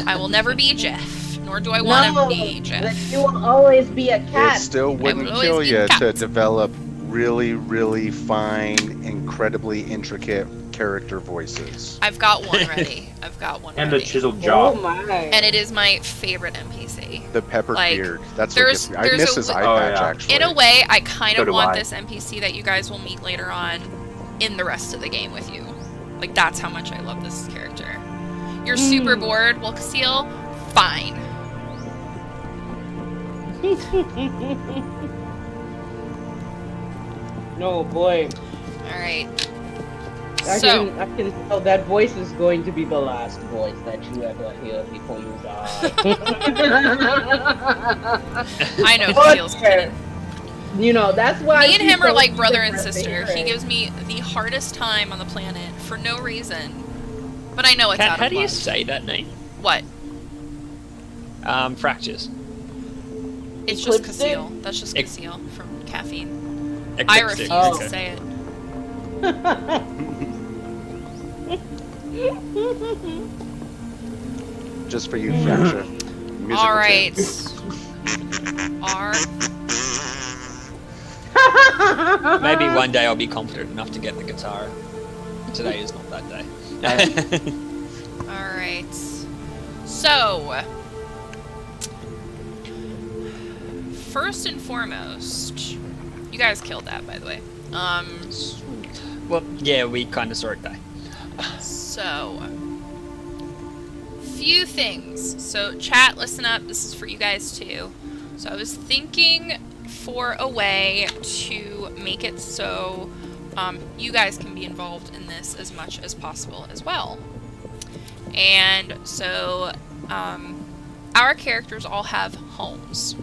I will never be Jeff, nor do I want No, to be Jeff. but you will always be a It cat. still wouldn't will always kill be you to cat. develop really, really fine, incredibly intricate character voices. I've got one ready. I've got one And the ready. chiseled Oh jaw. my. And it is my favorite NPC. The peppered Like, beard. That's what there's- gets me. I there's miss a his w- eye Oh, patch, yeah. actually. In a way, I kind So of do want I. this NPC that you guys will meet later on in the rest of the game with you. Like, that's how much I love this character. You're super bored, well, Casil, fine. No boy. Alright. I So, can tell that voice is going to be the last voice that you ever hear before you die. I know But, Casil's kidding. You know, that's why Me and she's him are so like brother and different to sister. hear He it. gives me the hardest time on the planet for no reason. But I know it's out How of do you love. say that name? What? Fractures. It's just Eclipse Casil. That's just Ex- Casil from caffeine. I Eclipse refuse it. Oh. to say it. Just for you, Fracture. Musical Alright. tune. Maybe one day I'll be confident enough to get the guitar. Today is not that day. Alright. So, first and foremost, You guys killed that, by the way. Well, yeah, we kind of saw it die. So, few things. So, chat, listen up. This is for you guys too. So, I was thinking for a way to make it so you guys can be involved in this as much as possible as well. And so, our characters all have homes.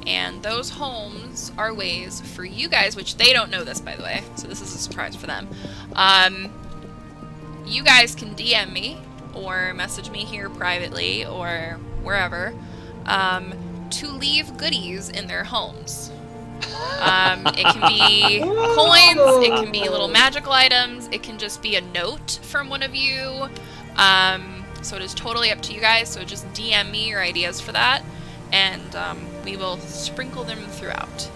And those homes are ways for you guys, which they don't know this, by the way, so this is a surprise for them. You guys can DM me or message me here privately or wherever to leave goodies in their homes. It can be coins, it can be little magical items, it can just be a note from one of you. So it is totally up to you guys, so just DM me your ideas for that, and we will sprinkle them throughout.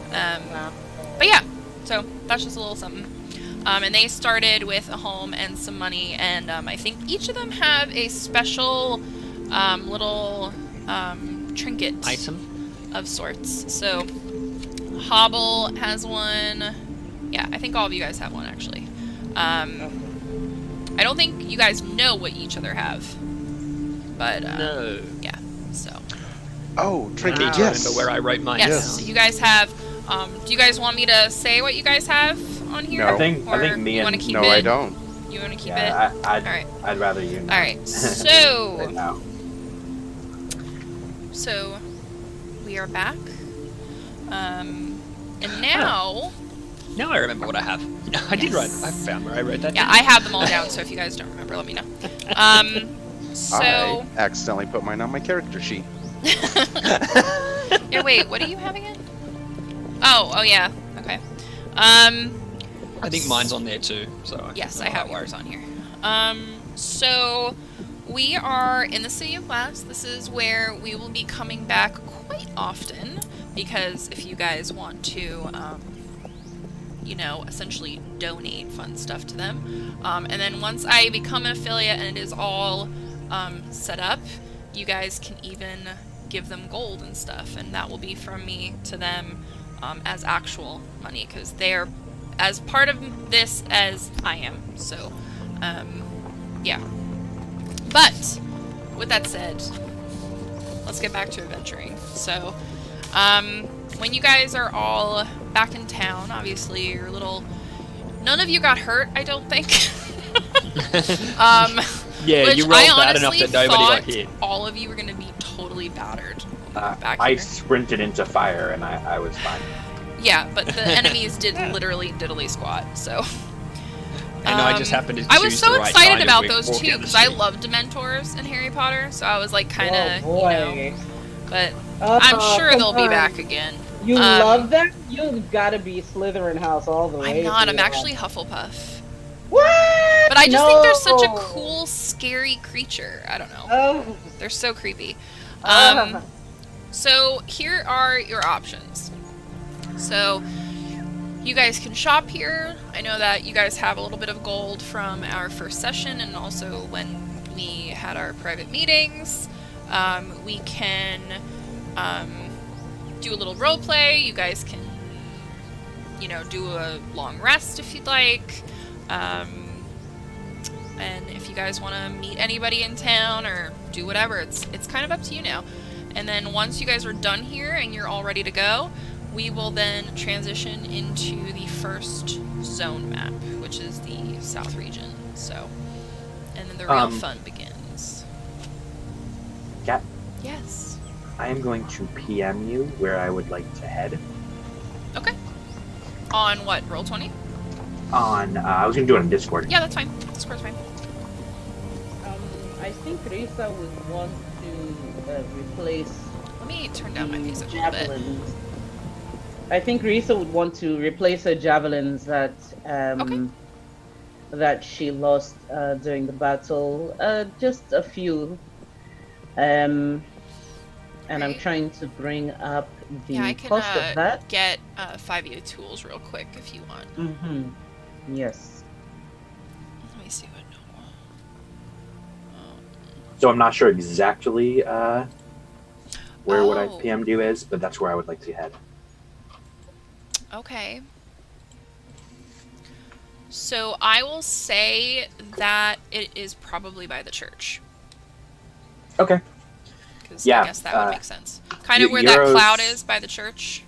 But yeah, so that's just a little something. And they started with a home and some money, and I think each of them have a special little trinket Item? of sorts. So Hobble has one. Yeah, I think all of you guys have one, actually. I don't think you guys know what each other have. But, No. yeah, so. Oh, I trinket, need to yes. remember where I wrote mine. Yes, Yes. so you guys have, do you guys want me to say what you guys have on here? No. I think Or me you and want to keep No, it? I don't. You want to keep it? yeah, Alright. I'd rather you know. Alright, so, Right now. so, we are back. And now, Now I remember what I have. I did write. I found where I wrote that. yeah, I have them all down, so if you guys don't remember, let me know. So, I accidentally put mine on my character sheet. yeah, wait, what are you having again? Oh yeah, okay. I think mine's on there too. So Yes, I have yours on here. So we are in the City of Glass. This is where we will be coming back quite often, because if you guys want to, you know, essentially donate fun stuff to them. And then once I become an affiliate and it is all set up, you guys can even give them gold and stuff, and that will be from me to them as actual money, because they are as part of this as I am. So, yeah. But, with that said, let's get back to adventuring. So, when you guys are all back in town, obviously you're a little... None of you got hurt, I don't think. yeah, Which you rolled I bad enough honestly that nobody got thought hit. all of you were going to be totally battered back I here. sprinted into fire and I was fine. Yeah, but the enemies did literally diddly squat, so... And I just happened to I was choose so the right excited time about to those walk too, down the because I street. love Dementors in Harry Potter, so I was like kind of, Oh, you know... boy. But Oh, I'm sure they'll be come back on. again. You love that? You've got to be Slytherin house all the way. I'm not, to I'm the- actually Hufflepuff. What? But I just think they're such a No. cool, scary creature. I don't know. Oh. They're so creepy. Ah. So here are your options. So you guys can shop here. I know that you guys have a little bit of gold from our first session, and also when we had our private meetings. We can do a little role play. You guys can, you know, do a long rest if you'd like. And if you guys want to meet anybody in town or do whatever, it's kind of up to you now. And then once you guys are done here and you're all ready to go, we will then transition into the first zone map, which is the South region. So, and then the real fun begins. Cat, Yes. I am going to PM you where I would like to head. Okay. On what? Roll20? On, I was going to do it on Discord. Yeah, that's fine. Discord's fine. I think Risa would want to replace Let me turn down my the music a little bit. javelins. I think Risa would want to replace her javelins that that she lost during the battle. Just a few. And I'm Right. trying to bring up the Yeah, I can cost of that. get 5U tools real quick if you want. Mm-hmm. Yes. Let me see what So I'm not sure exactly where what I Oh. PM'd you is, but that's where I would like to head. Okay. So I will say that it is probably by the church. Okay. Because Yeah, I guess that would make sense. Kind of where that Euros- cloud is by the church.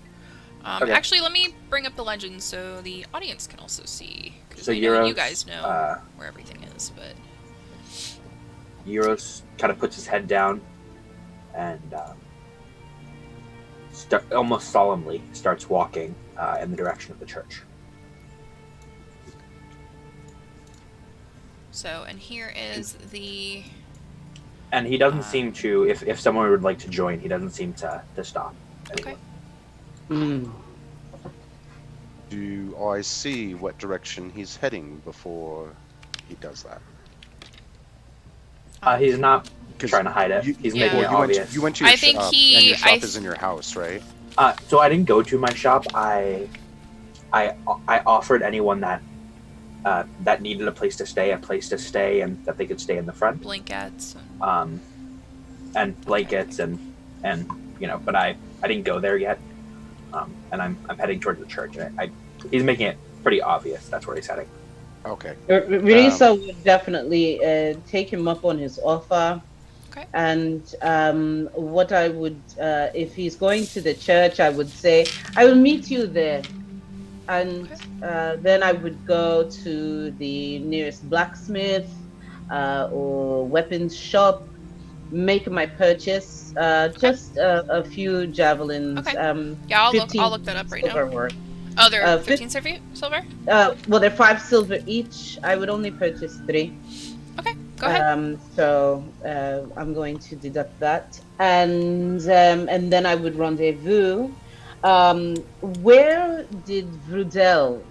Okay. Actually, let me bring up the legend so the audience can also see. Because So I know you Euros, guys know where everything is, but... Euros kind of puts his head down and almost solemnly starts walking in the direction of the church. So, and here is the... And he doesn't seem to, if someone would like to join, he doesn't seem to stop anyone. Okay. Do I see what direction he's heading before he does that? He's not trying to hide it. He's making it obvious. You went to your I think shop, he- and your shop I is in your house, right? So I didn't go to my shop. I offered anyone that needed a place to stay, and that they could stay in the front. Blankets. And blankets and but I didn't go there yet. And I'm heading towards the church. He's making it pretty obvious that's where he's heading. Okay. Risa would definitely take him up on his offer. Okay. And what I would, if he's going to the church, I would say, I will meet you there. And then I would go to the nearest blacksmith or weapons shop, make my purchase. Just a few javelins. Okay. Yeah, I'll look that up right now. Worth. Oh, they're 15 silver? Well, they're 5 silver each. I would only purchase 3. Okay, go ahead. So I'm going to deduct that, and then I would rendezvous. Where did Vrudel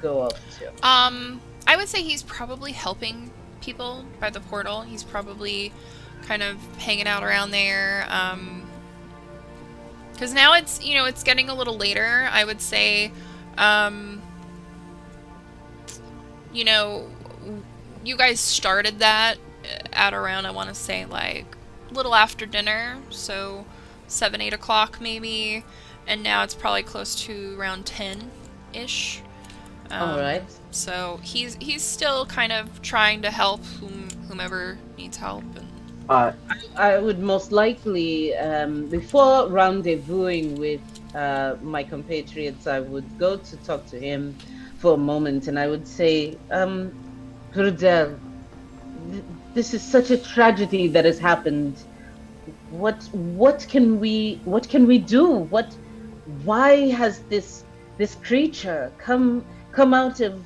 go off to? I would say he's probably helping people by the portal. He's probably kind of hanging out around there. Because now it's it's getting a little later. I would say, you guys started that at around, I want to say, like, a little after dinner, so 7, 8 o'clock maybe, and now it's probably close to around 10-ish. All right. So he's still kind of trying to help whomever needs help. And I would most likely, before rendezvousing with my compatriots, I would go to talk to him for a moment, and I would say, Vrudel, this is such a tragedy that has happened. What can we do? Why has this creature come out of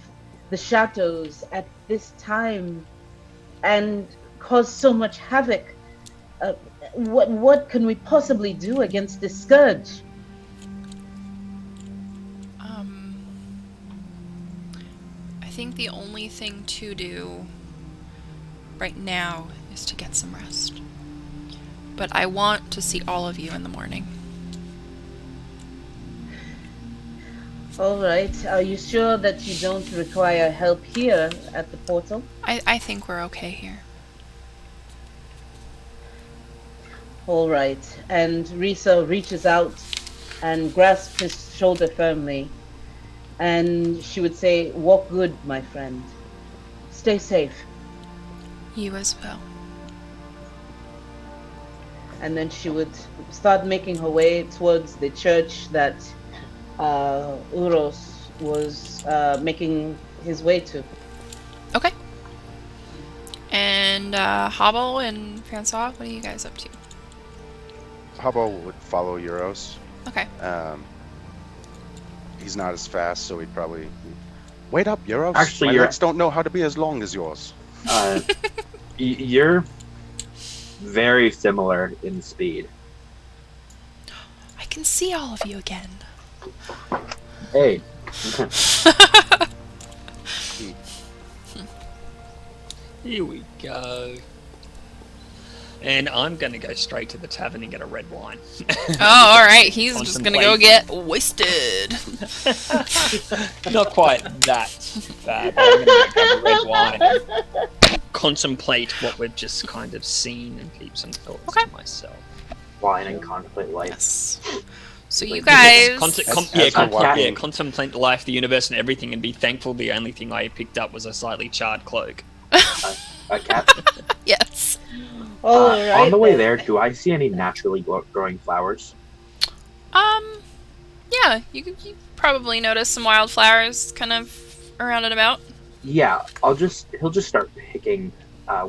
the shadows at this time and cause so much havoc? What can we possibly do against this scourge? I think the only thing to do right now is to get some rest. But I want to see all of you in the morning. All right. Are you sure that you don't require help here at the portal? I think we're okay here. All right. And Risa reaches out and grasps his shoulder firmly. And she would say, walk good, my friend. Stay safe. You as well. And then she would start making her way towards the church that Uros was making his way to. Okay. And Hobble and Francois, what are you guys up to? Hubbo would follow Euros. Okay. He's not as fast, so he'd probably... Wait up, Euros. Actually, my legs don't know how to be as long as yours. You're very similar in speed. I can see all of you again. Hey. Here we go. And I'm going to go straight to the tavern and get a red wine. Oh, alright. He's just gonna go get wasted. Not quite that bad. But I'm going to grab a red wine. Contemplate what we've just kind of seen and keep some thoughts to myself. Wine and contemplate life. Yes. So you Yes, guys... contemplate life, the universe, and everything, and be thankful the only thing I picked up was a slightly charred cloak. A cat. Yes. All right. On the way then. there, do I see any naturally growing flowers? Yeah, you probably notice some wildflowers kind of around and about. Yeah, he'll just start picking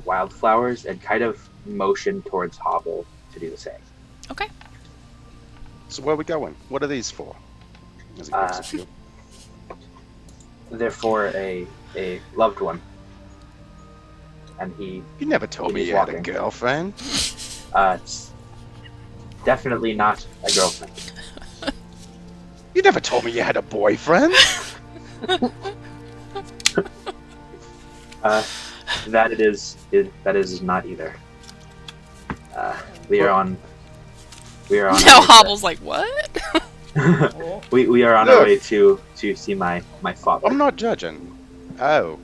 wildflowers and kind of motion towards Hobble to do the same. Okay. So where are we going? What are these for? As he picks a few. They're for a loved one, and he You never told me he's you had a walking. girlfriend. It's definitely not a girlfriend. You never told me you had a boyfriend. That is not either. We are on. Now our way Hobble's like, what? to- we are on our way to see my father. I'm not judging. Oh.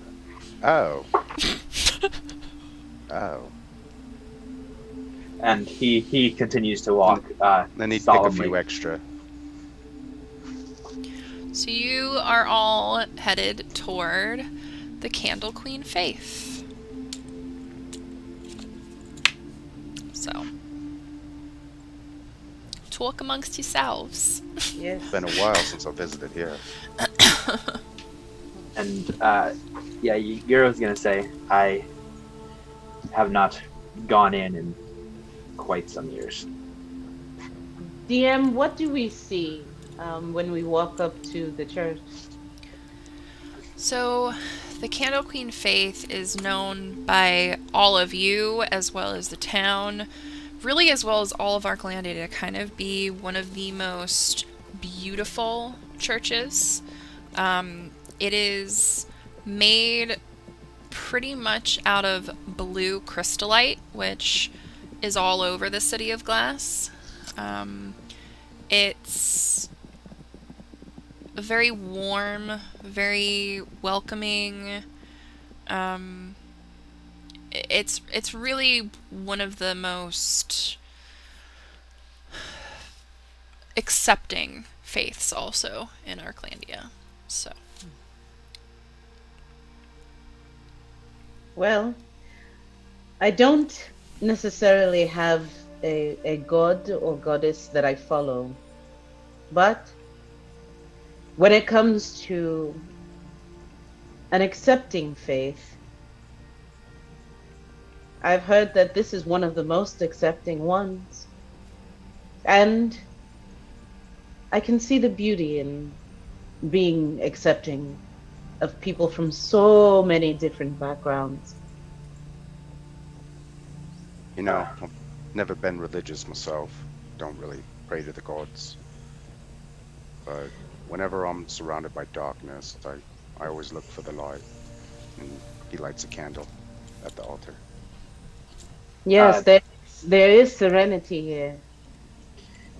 And he continues to walk. Then he'd pick a solemnly. few extra. So you are all headed toward the Candle Queen Faith. So, talk amongst yourselves. Yes. It's been a while since I visited here. And yeah, Euro's gonna say I have not gone in quite some years. DM, what do we see when we walk up to the church? So, the Candle Queen Faith is known by all of you, as well as the town, really as well as all of Arklandia, to kind of be one of the most beautiful churches. It is made pretty much out of blue crystallite, which is all over the city of Glass. It's very warm, very welcoming. It's really one of the most accepting faiths also in Arklandia. So Well, I don't necessarily have a god or goddess that I follow, but when it comes to an accepting faith, I've heard that this is one of the most accepting ones. And I can see the beauty in being accepting of people from so many different backgrounds. You know, I've never been religious myself. Don't really pray to the gods. But whenever I'm surrounded by darkness, I always look for the light. And he lights a candle at the altar. Yes, there is serenity here.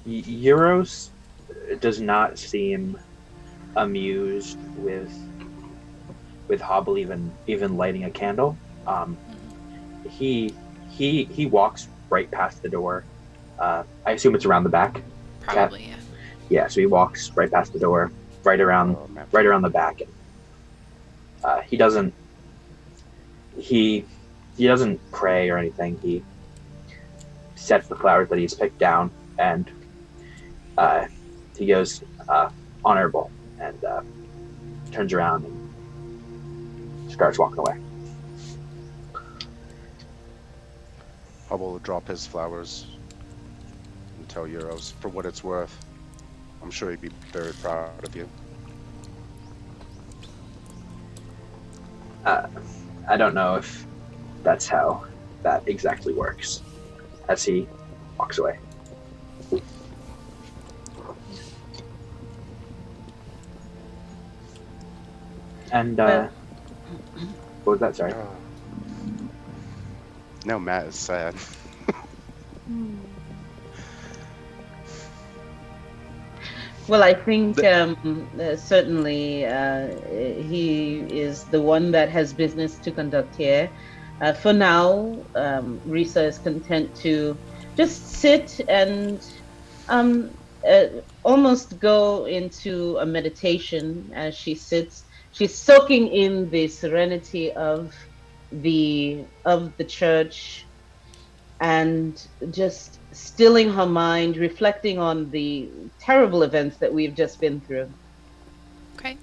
Euros does not seem amused with Hobble even lighting a candle. He walks right past the door. I assume it's around the back. probably, yeah. Yeah, so he walks right past the door, right around the back. And, he doesn't pray or anything. He sets the flowers that he's picked down, and he goes, honorable, and turns around and starts walking away. Hubble will drop his flowers and tell Euros, for what it's worth, I'm sure he'd be very proud of you. I don't know if that's how that exactly works, as he walks away. And what was that? Sorry. No, Matt is sad. Well, I think certainly he is the one that has business to conduct here. For now, Risa is content to just sit and almost go into a meditation as she sits. She's soaking in the serenity of the church, and just stilling her mind, reflecting on the terrible events that we've just been through. Okay.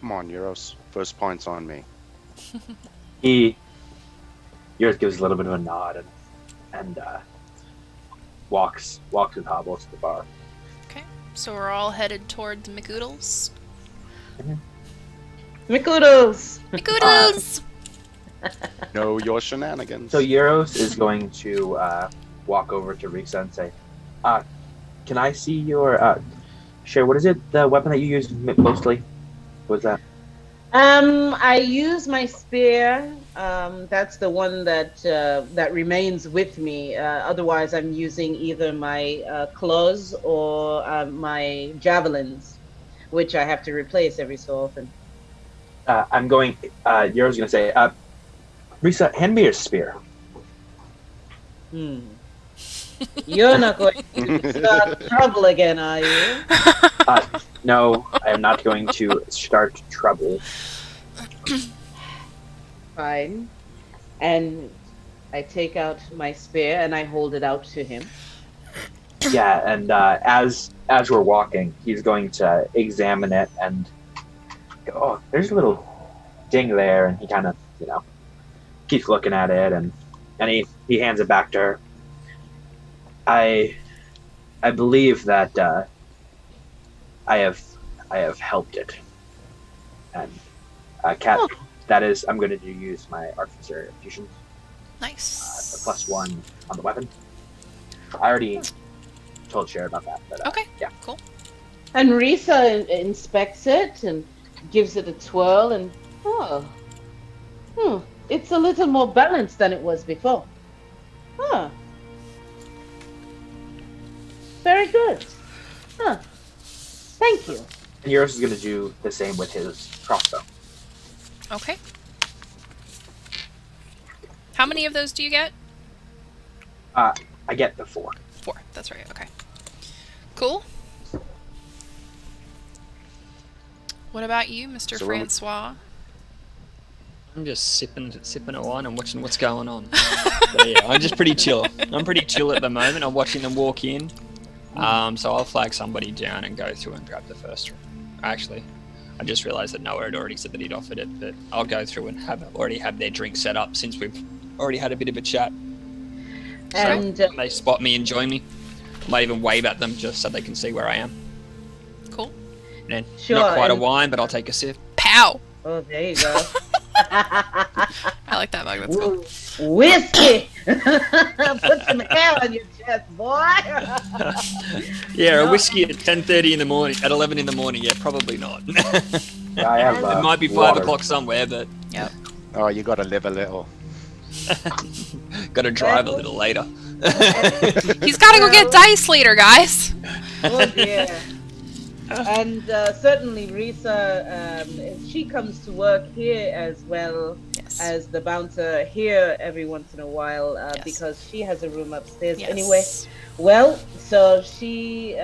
Come on, Euros. First point's on me. Yours gives a little bit of a nod and walks with Hobble to the bar. Okay. So we're all headed towards McOodles. McOodles! McOodles! Know your shenanigans. So Euros is going to walk over to Risa and say, "Can I see your Shay? What is it? The weapon that you use mostly? What's that?" I use my spear. That's the one that remains with me. Otherwise, I'm using either my claws or my javelins, which I have to replace every so often. I'm going. Euros going to say, "Risa, hand me your spear." You're not going to start trouble again, are you? No, I am not going to start trouble. Fine. And I take out my spear and I hold it out to him. Yeah, and as we're walking, he's going to examine it and go, "Oh, there's a little ding there," and he kind of, keeps looking at it, and he hands it back to her. I believe that I have helped it, and Cat. Oh. That is, I'm going to use my Artificer Fusion, Nice. the +1 on the weapon. I already told Cher about that. But, Okay. Yeah. Cool. And Risa inspects it and gives it a twirl, and it's a little more balanced than it was before. Very good. Thank you. And Euros is going to do the same with his crossbow. Okay. How many of those do you get? I get the 4. 4. That's right. Okay. Cool. What about you, Mr. So we're- Francois? I'm just sipping a wine and watching what's going on. So, yeah, I'm just pretty chill. I'm pretty chill at the moment. I'm watching them walk in. So I'll flag somebody down and go through and grab the first room. Actually, I just realised that Noah had already said that he'd offered it, but I'll go through and already have their drink set up since we've already had a bit of a chat. And So when they spot me and join me, I might even wave at them just so they can see where I am. Cool. And Sure, not quite a and- wine, but I'll take a sip. Pow! oh, there you go. I like that mug. That's cool. Whiskey. Put some hair on your chest, boy. Yeah, a whiskey at 10:30 in the morning, at 11 in the morning. Yeah, probably not. I have. It might be 5 water. o'clock somewhere, but Yep. Oh, you gotta live a little. got to drive a little later. He's got to go get dice later, guys. Oh dear. And certainly Risa, she comes to work here as well Yes. as the bouncer here every once in a while Yes. because she has a room upstairs Yes. anyway. Well, so she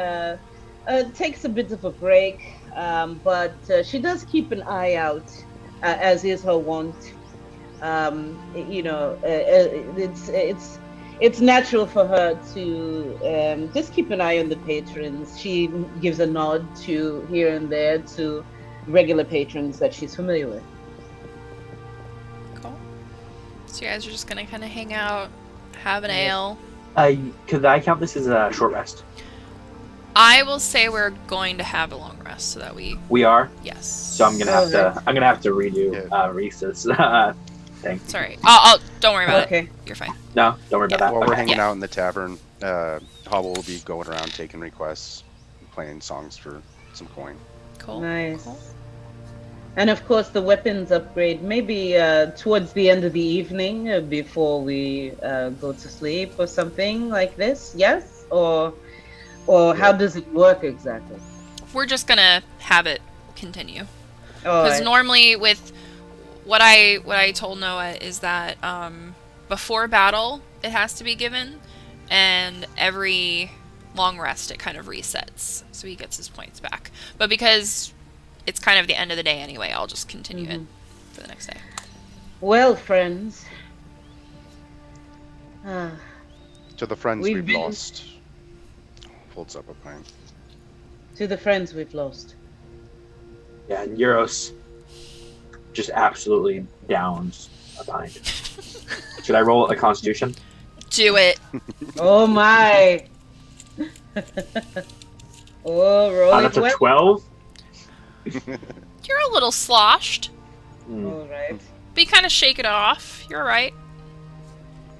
takes a bit of a break, but she does keep an eye out, as is her wont. It's natural for her to just keep an eye on the patrons. She gives a nod to here and there to regular patrons that she's familiar with. Cool. So you guys are just gonna kind of hang out, have an ale. Could I count this as a short rest? I will say we're going to have a long rest so that We are. yes. So I'm gonna have to. I'm gonna have to redo Risa's thing. Sorry. I'll don't worry about it. Okay. You're fine. No, don't worry about that. While we're Okay. hanging Yeah. out in the tavern, Hobble will be going around taking requests, playing songs for some coin. Cool. Nice. Cool. And of course, the weapons upgrade maybe towards the end of the evening before we go to sleep or something like this. Yes, or how does it work exactly? We're just gonna have it continue. Oh, Because normally with what I told Noah is that before battle it has to be given, and every long rest, it kind of resets, so he gets his points back. But because it's kind of the end of the day anyway, I'll just continue it for the next day. Well, friends. To the friends We've we've been- lost. Holds up a pint. To the friends we've lost. Yeah, and Euros just absolutely downs a pint. Should I roll a Constitution? Do it. Oh my! Oh, roll That's it a well. 12. You're a little sloshed, All right. but you kind of shake it off. You're alright.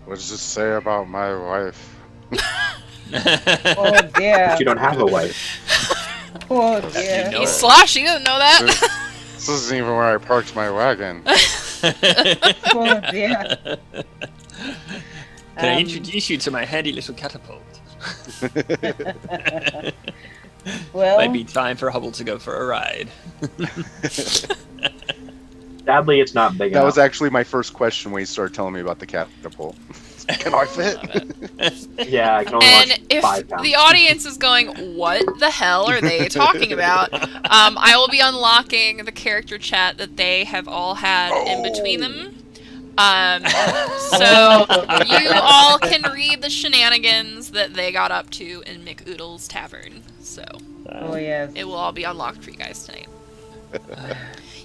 What does this say about my wife? Oh dear. But you don't have a wife. Oh dear. know He's it. sloshed. He doesn't know that. This isn't even where I parked my wagon. Oh dear. Can I introduce you to my handy little catapult? Well, Might be time for Hubble to go for a ride. Sadly, it's not big That enough. was actually my first question when you started telling me about the catapult. Can I fit? Yeah, I can only And launch if 5 pounds. the audience is going, what the hell are they talking about? I will be unlocking the character chat that they have all had in between them. So you all can read the shenanigans that they got up to in McOodle's Tavern. So oh yes. it will all be unlocked for you guys tonight.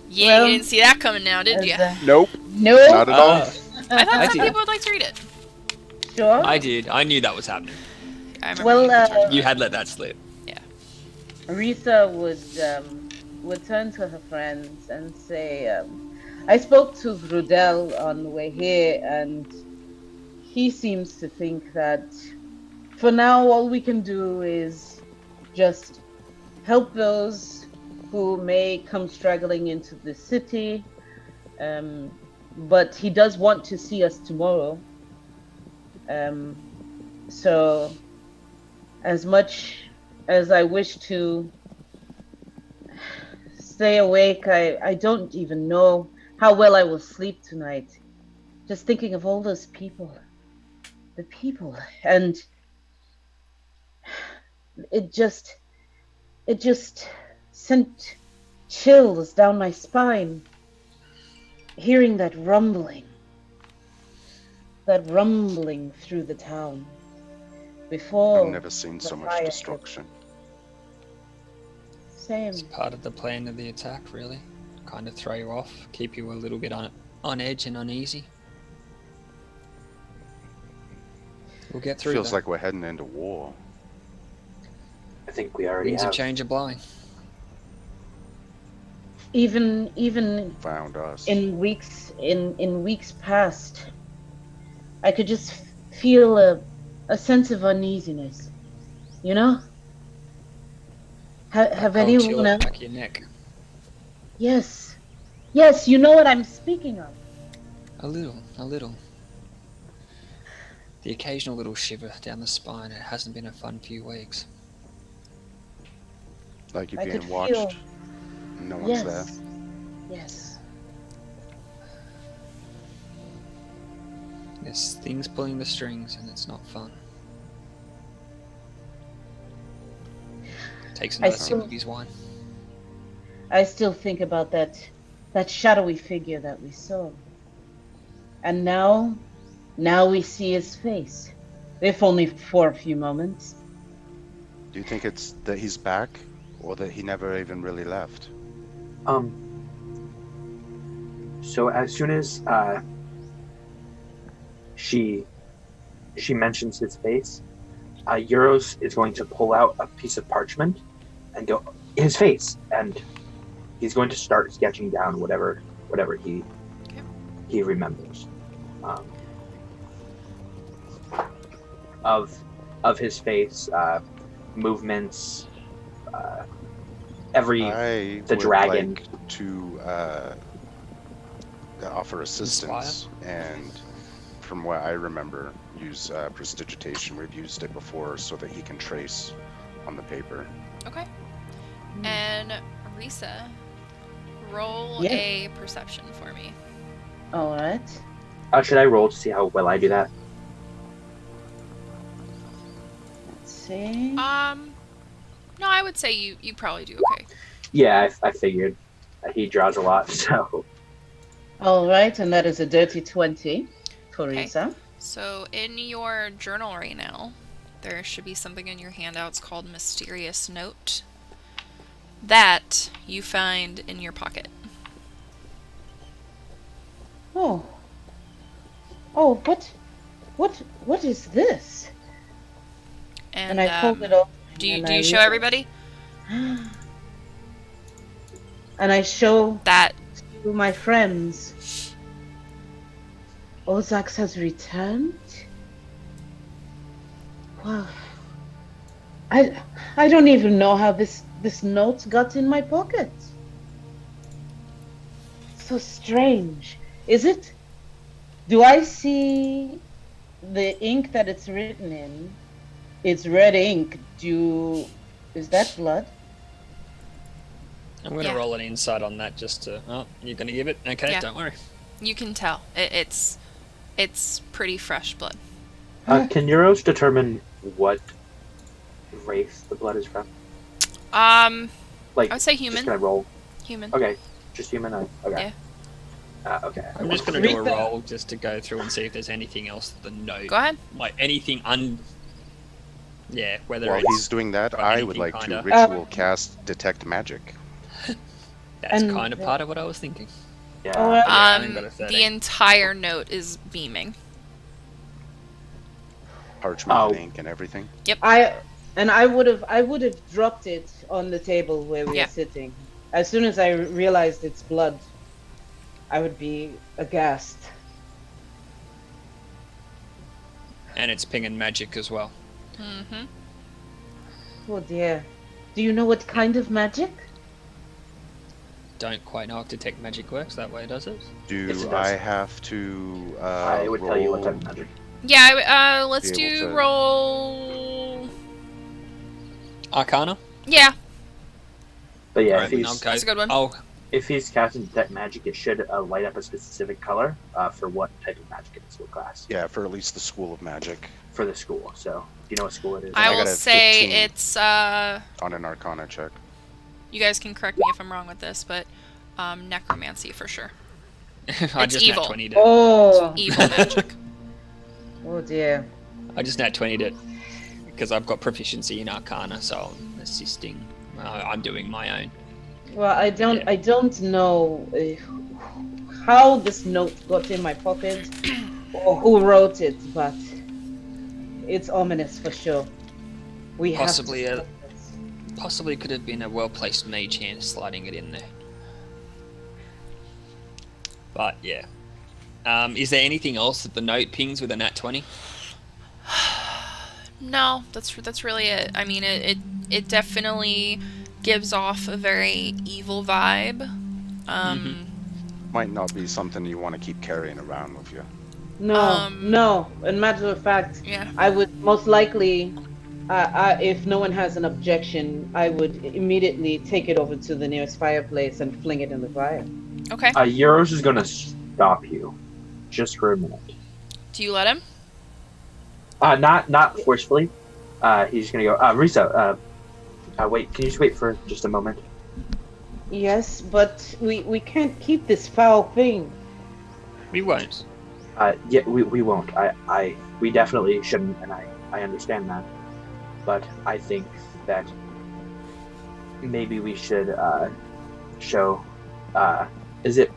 Yeah, Well, you didn't see that coming now, did you? Nope, No. not at all. I thought I some did. people would like to read it. Sure. I did. I knew that was happening. I remember Well, you talking You had let that slip. Risa would turn to her friends and say, I spoke to Rudel on the way here, and he seems to think that for now all we can do is just help those who may come struggling into the city. But he does want to see us tomorrow. So as much as I wish to stay awake, I don't even know how well I will sleep tonight. Just thinking of all those people. The people. And it just sent chills down my spine. Hearing that rumbling through the town before I've never seen so the much fire destruction. Same. It's part of the plan of the attack, really. Kind of throw you off, keep you a little bit on edge and uneasy. We'll get through Feels that. like we're heading into war. I think we already Winds have. of change are blowing. Even Found us. in weeks past, I could just feel a sense of uneasiness. You know? Have Cold chill anyone at else? the back of your neck. Yes, you know what I'm speaking of. A little. The occasional little shiver down the spine. It hasn't been a fun few weeks. Like you're I being could watched. feel. No one's there. Yes. There's things pulling the strings, and it's not fun. Takes another sip still- of his wine. I still think about that shadowy figure that we saw. And now we see his face. If only for a few moments. Do you think it's that he's back, or that he never even really left? So as soon as she mentions his face, Euros is going to pull out a piece of parchment and go, his face, and he's going to start sketching down whatever he remembers of his face, movements, I the would dragon. like to offer assistance, and from what I remember, use prestidigitation. We've used it before so that he can trace on the paper. Okay. And Risa, roll Yeah. a perception for me. All right. Should I roll to see how well I do that? Let's see. No, I would say you probably do okay. Yeah, I figured. He draws a lot, so. All right, and that is a dirty 20 for Risa. So in your journal right now, there should be something in your handouts called Mysterious Note. That you find in your pocket. Oh. Oh, what is this? And I pulled it off. Do you show everybody? And I show That to my friends. Ozax has returned? Wow. I don't even know how this note got in my pocket. So strange. Is it? Do I see the ink that it's written in? It's red ink. Is that blood? I'm gonna roll an insight on that just to. Oh, you're gonna give it? Okay, Yeah. don't worry. you can tell. It's pretty fresh blood. Can Euros determine what race the blood is from? Like, I would say just human. gonna roll. Human. Okay, just human. Okay. Okay. I'm just gonna do a roll just to go through and see if there's anything else that the note. Go ahead. Like anything Yeah, whether While it's. he's doing that, got I would anything like kinda- to ritual cast detect magic. That's And kind of part of what I was thinking. Yeah. I haven't got a 13. The entire note is beaming. Parchment ink and everything. I would have dropped it on the table where we Yeah. were sitting. As soon as I realized it's blood, I would be aghast. And it's pinging magic as well. Mm-hmm. Oh dear. Do you know what kind of magic? Don't quite know if detect magic works that way, does it? Do Yes, it does. I have to I would tell you what type of roll- magic. Yeah, let's Be able do to- roll. Arcana? Yeah, But yeah, Alright, then I'll go. That's a good one. if he's casting detect magic, it should light up a specific color for what type of magic it is, what class Yeah, for at least the School of Magic for the school. So, do you know what school it is? I I will got a say 15. it's on an Arcana check. you guys can correct me if I'm wrong with this, but necromancy for sure. I It's just evil. nat 20'd it. Oh, Evil magic. oh dear. I just nat 20'd it. Because I've got proficiency in Arcana, so I'm assisting. I'm doing my own. Well, I don't know how this note got in my pocket or who wrote it, but it's ominous for sure. We Possibly have a- to stop this. Possibly could have been a well-placed mage hand sliding it in there. But yeah. Is there anything else that the note pings with a nat 20? No, that's really it. I mean, it definitely gives off a very evil vibe. Might not be something you want to keep carrying around with you. No, no. In matter of fact, Yeah. I would most likely, if no one has an objection, I would immediately take it over to the nearest fireplace and fling it in the fire. Okay. Euros is going to stop you, just for a minute. Do you let him? Not forcefully. He's just going to go. Risa, wait. Can you just wait for just a moment? Yes, but we can't keep this foul thing. We won't. Yeah, we won't. We definitely shouldn't, and I understand that. But I think that maybe we should show. Is it?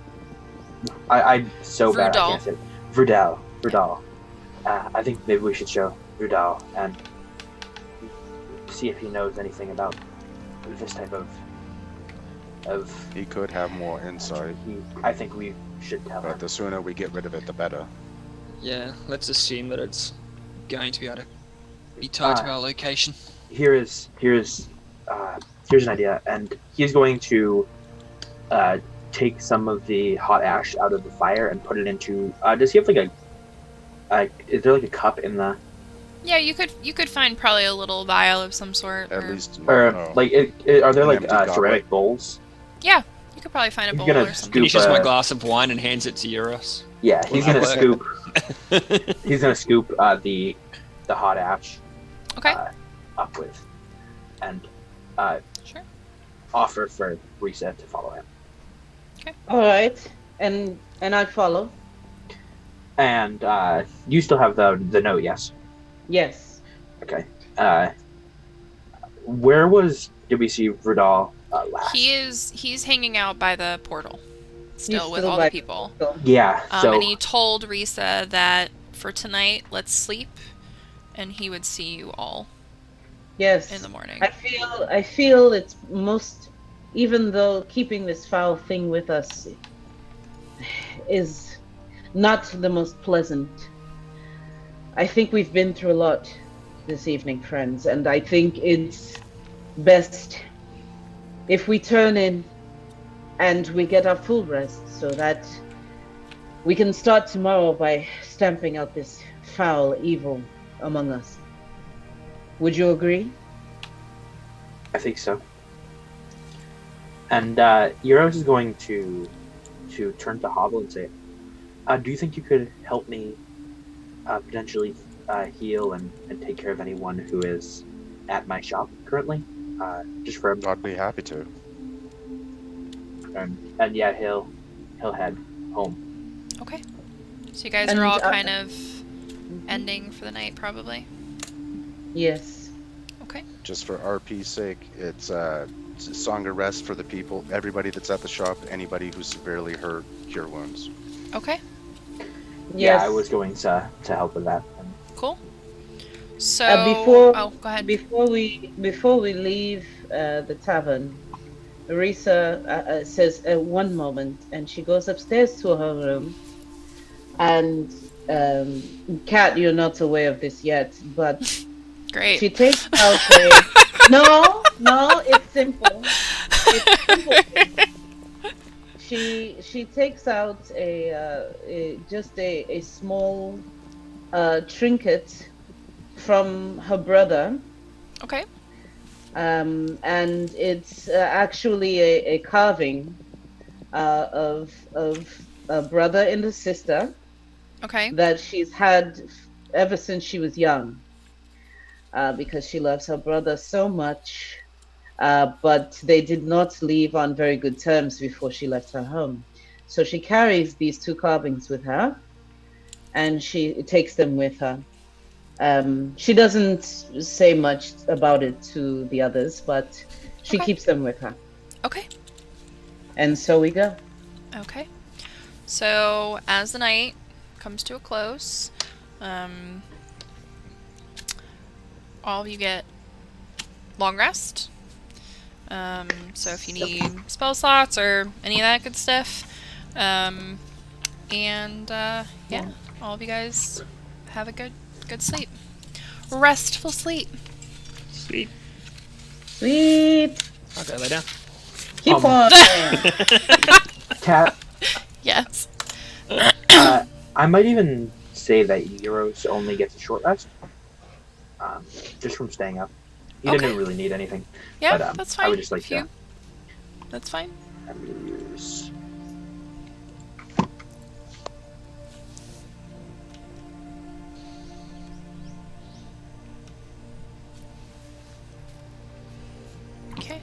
I'm so bad. I can't say it. Verdal. I think maybe we should show Verdal and see if he knows anything about this type of. He could have more insight, I think we should tell him. but the sooner we get rid of it, the better. Yeah, let's assume that it's going to be able to be tied to our location. Here's an idea, and he's going to take some of the hot ash out of the fire and put it into. Does he have like is there like a cup in the? Yeah, you could find probably a little vial of some sort. At or- least, Or no. like are there An like empty goblet. ceramic bowls? Yeah, you could probably find a He's bowl gonna or something. Finishes scoop, my glass of wine and hands it to Euros. Yeah, he's Will gonna that scoop. He's gonna scoop the hot ash. Okay. up with, and Sure. offer for Risa to follow him. All right, and I follow. And you still have the note, yes? Yes. Okay. Did we see Rudal last? He's hanging out by the portal still He's with still all by the the people. portal. Yeah. So And he told Risa that for tonight, let's sleep, and he would see you all Yes. in the morning. I feel it's most, even though keeping this foul thing with us is not the most pleasant. I think we've been through a lot this evening, friends, and I think it's best if we turn in and we get our full rest so that we can start tomorrow by stamping out this foul evil among us. Would you agree? I think so. And Euros is going to turn to Hobble and say, do you think you could help me potentially heal and take care of anyone who is at my shop currently? Just for I'd be happy to. and yeah, he'll head home. Okay. So you guys And, are all kind of ending for the night, probably? Yes. Okay. Just for RP's sake, it's a song of rest for the people, everybody that's at the shop, anybody who's severely hurt, cure wounds. Okay. Yes. Yeah, I was going to help with that. Cool. So Before go ahead. before we leave the tavern, Arisa says one moment, and she goes upstairs to her room. And Kat, you're not aware of this yet, but Great. she takes out a no, it's simple. It's simple. She takes out just a small trinket from her brother. Okay. And it's actually a carving of a brother and a sister Okay. that she's had ever since she was young, because she loves her brother so much. But they did not leave on very good terms before she left her home. So she carries these two carvings with her, and she takes them with her. She doesn't say much about it to the others, but she Okay. keeps them with her. Okay. And so we go. Okay. So as the night comes to a close, all of you get long rest. So if you need spell slots or any of that good stuff, yeah, all of you guys have a good sleep, restful sleep. Sweet. Sweet. I'll go lay down. Keep on. Kat, Yes. I might even say that Euros only gets a short rest, just from staying up. He Okay. didn't really need anything. Yeah, But, that's fine. I would just like If to you- That's fine. use. Okay.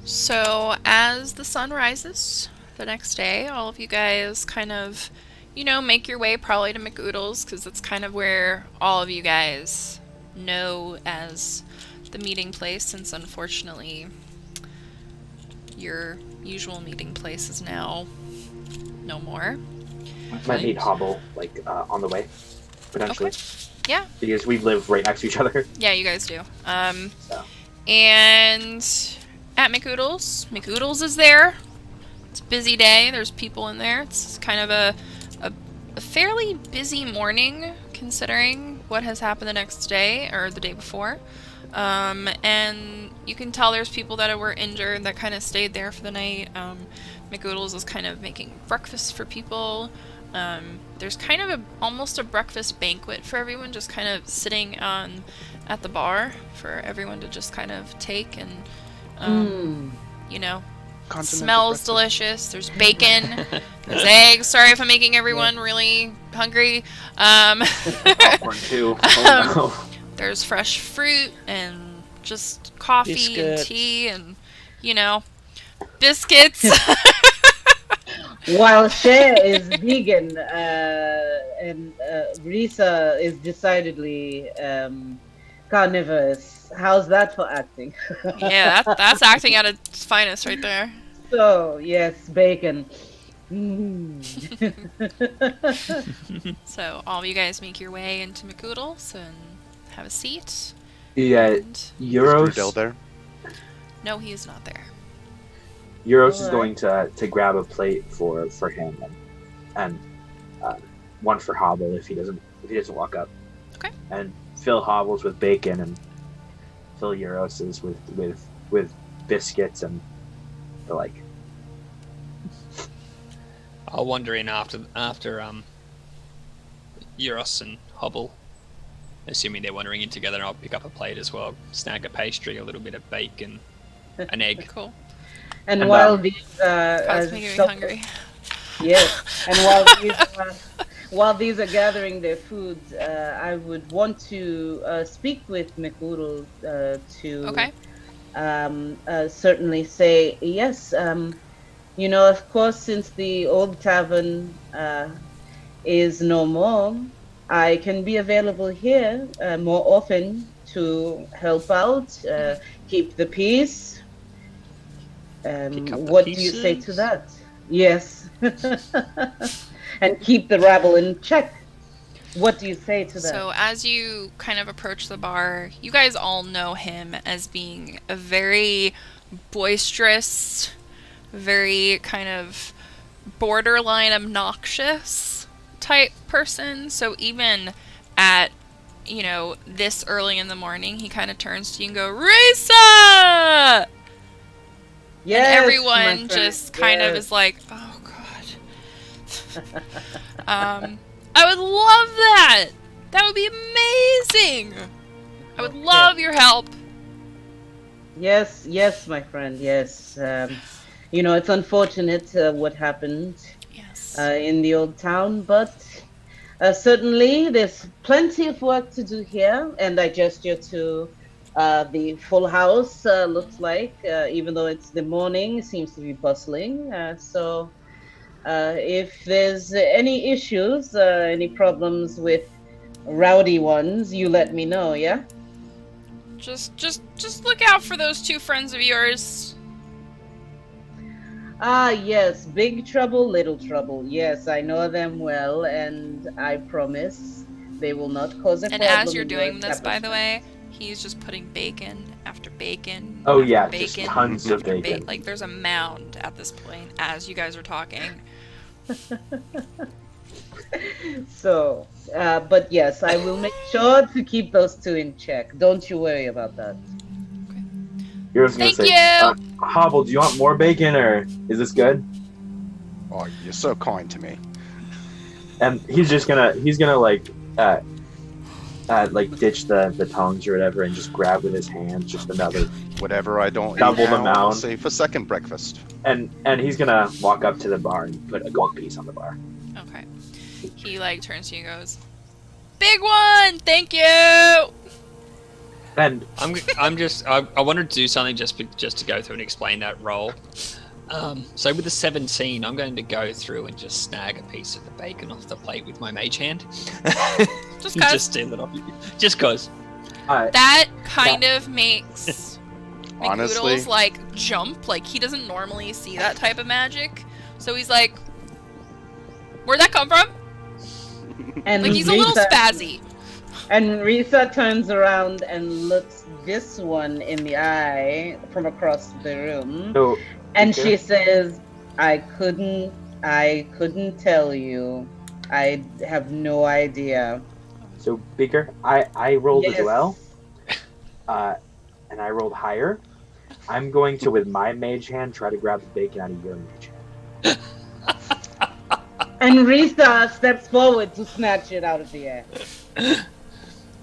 So as the sun rises the next day, all of you guys kind of, make your way probably to McOodle's, because that's kind of where all of you guys know as the meeting place, since unfortunately your usual meeting place is now no more. Might meet Hobble on the way, potentially. Okay. Yeah. Because we live right next to each other. Yeah, you guys do. So. And at McOodle's is there. It's a busy day. There's people in there. It's kind of a fairly busy morning considering what has happened the next day or the day before. And you can tell there's people that were injured that kind of stayed there for the night. McOodle's is kind of making breakfast for people. There's kind of almost a breakfast banquet for everyone, just kind of sitting at the bar for everyone to just kind of take and, Continental smells breakfast. delicious. There's bacon. There's eggs. Sorry if I'm making everyone really hungry. Popcorn too. Oh, no. There's fresh fruit and just coffee Biscuits. and tea and, biscuits. While Cher is vegan, and Risa is decidedly carnivorous. How's that for acting? Yeah, that's acting at its finest right there. So, yes, bacon. Mm. So all of you guys make your way into McCoodles and have a seat. Yeah, And Is Drudel Euros. there? no, he is not there. Euros is Alright. going to grab a plate for him and one for Hobble if he doesn't walk up. Okay. And fill Hobble's with bacon and fill Euros's with biscuits and the like. I'll wander in after Euros and Hobble, assuming they're wandering in together, and I'll pick up a plate as well, snag a pastry, a little bit of bacon, an egg. Cool. And And, while um, these That's making me shop- hungry. yes, and while these are gathering their food, I would want to speak with McWoodle to Okay. certainly say yes. Of course, since the old tavern is no more, I can be available here more often to help out, keep the peace. Pick up the What do you say to pieces? that? Yes. And keep the rabble in check. What do you say to that? So as you kind of approach the bar, you guys all know him as being a very boisterous, very kind of borderline obnoxious type person. So even at, this early in the morning, he kind of turns to you and go, Risa! Yes, And my everyone friend, just kind of yes. is like, oh god. I would love that! That would be amazing! I would Okay. love your help. Yes, my friend, yes. It's unfortunate what happened Yes. in the old town, but certainly there's plenty of work to do here, and I gesture to the full house, looks like, even though it's the morning, it seems to be bustling. So if there's any issues, any problems with rowdy ones, you let me know, yeah? Just look out for those two friends of yours. Ah, yes, big trouble, little trouble. Yes, I know them well, and I promise they will not cause a And problem. as you're in your doing this, by the way, establishment. he's just putting bacon after bacon. Oh, after yeah, just bacon tons of after bacon. Like there's a mound at this point as you guys are talking. So, but yes, I will make sure to keep those two in check. Don't you worry about that. Euros is gonna Thank say, you! Hobble, do you want more bacon or is this good? Oh, you're so kind to me. And he's gonna like ditch the tongs or whatever and just grab with his hands just another, Whatever I don't Double eat the now, I'll amount. save for second breakfast. and he's gonna walk up to the bar and put a gold piece on the bar. Okay. He turns to you and goes, Big one! Thank you! And I wanted to do something just to go through and explain that roll. So with the 17, I'm going to go through and just snag a piece of the bacon off the plate with my mage hand. Just 'cause. Just steal it off you. Just cause. That kind of makes Honestly, McGoodles jump. He doesn't normally see that type of magic. So he's like, where'd that come from? And He's a little spazzy. And Risa turns around and looks this one in the eye from across the room. so And Okay. she says, I couldn't tell you. I have no idea. So Beaker, I rolled Yes. as well, and I rolled higher. I'm going to, with my mage hand, try to grab the bacon out of your mage hand. And Risa steps forward to snatch it out of the air.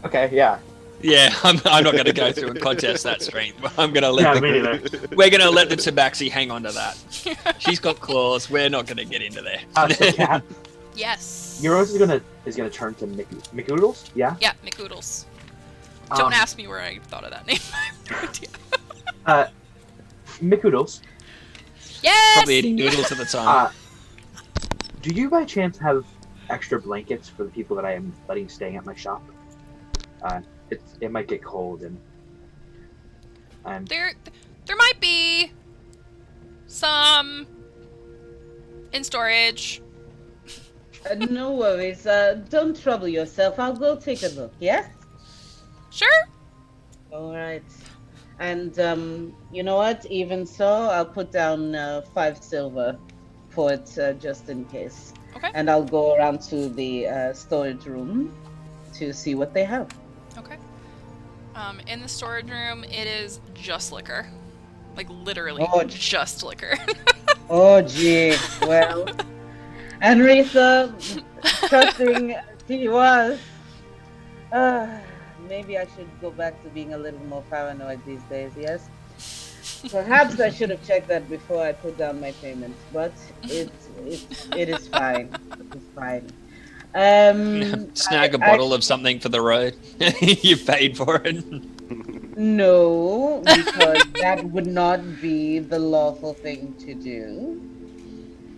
Okay, yeah. Yeah, I'm not going to go through and contest that strength. I'm going to let Yeah, me neither. we're going to let the tabaxi hang on to that. She's got claws. We're not going to get into there. So Kat, Yes. Euros is gonna turn to McOodles. Yeah. Yeah, McGoodles. Don't ask me where I thought of that name. I have no idea. McOodles, Yes! Probably eating noodles at the time. do you by chance have extra blankets for the people that I am letting staying at my shop? It might get cold and There might be some in storage. No worries. Don't trouble yourself. I'll go take a look. Yes. Sure. All right. And you know what? Even so, I'll put down 5 silver for it, just in case. Okay. And I'll go around to the storage room to see what they have. Okay. In the storage room, it is just liquor. Like, literally, just liquor. Oh, gee. Well, and Risa, trusting as he was, maybe I should go back to being a little more paranoid these days, yes? Perhaps I should have checked that before I put down my payments, but it is fine. It's fine. Snag a bottle of something for the road. You paid for it. No, because that would not be the lawful thing to do.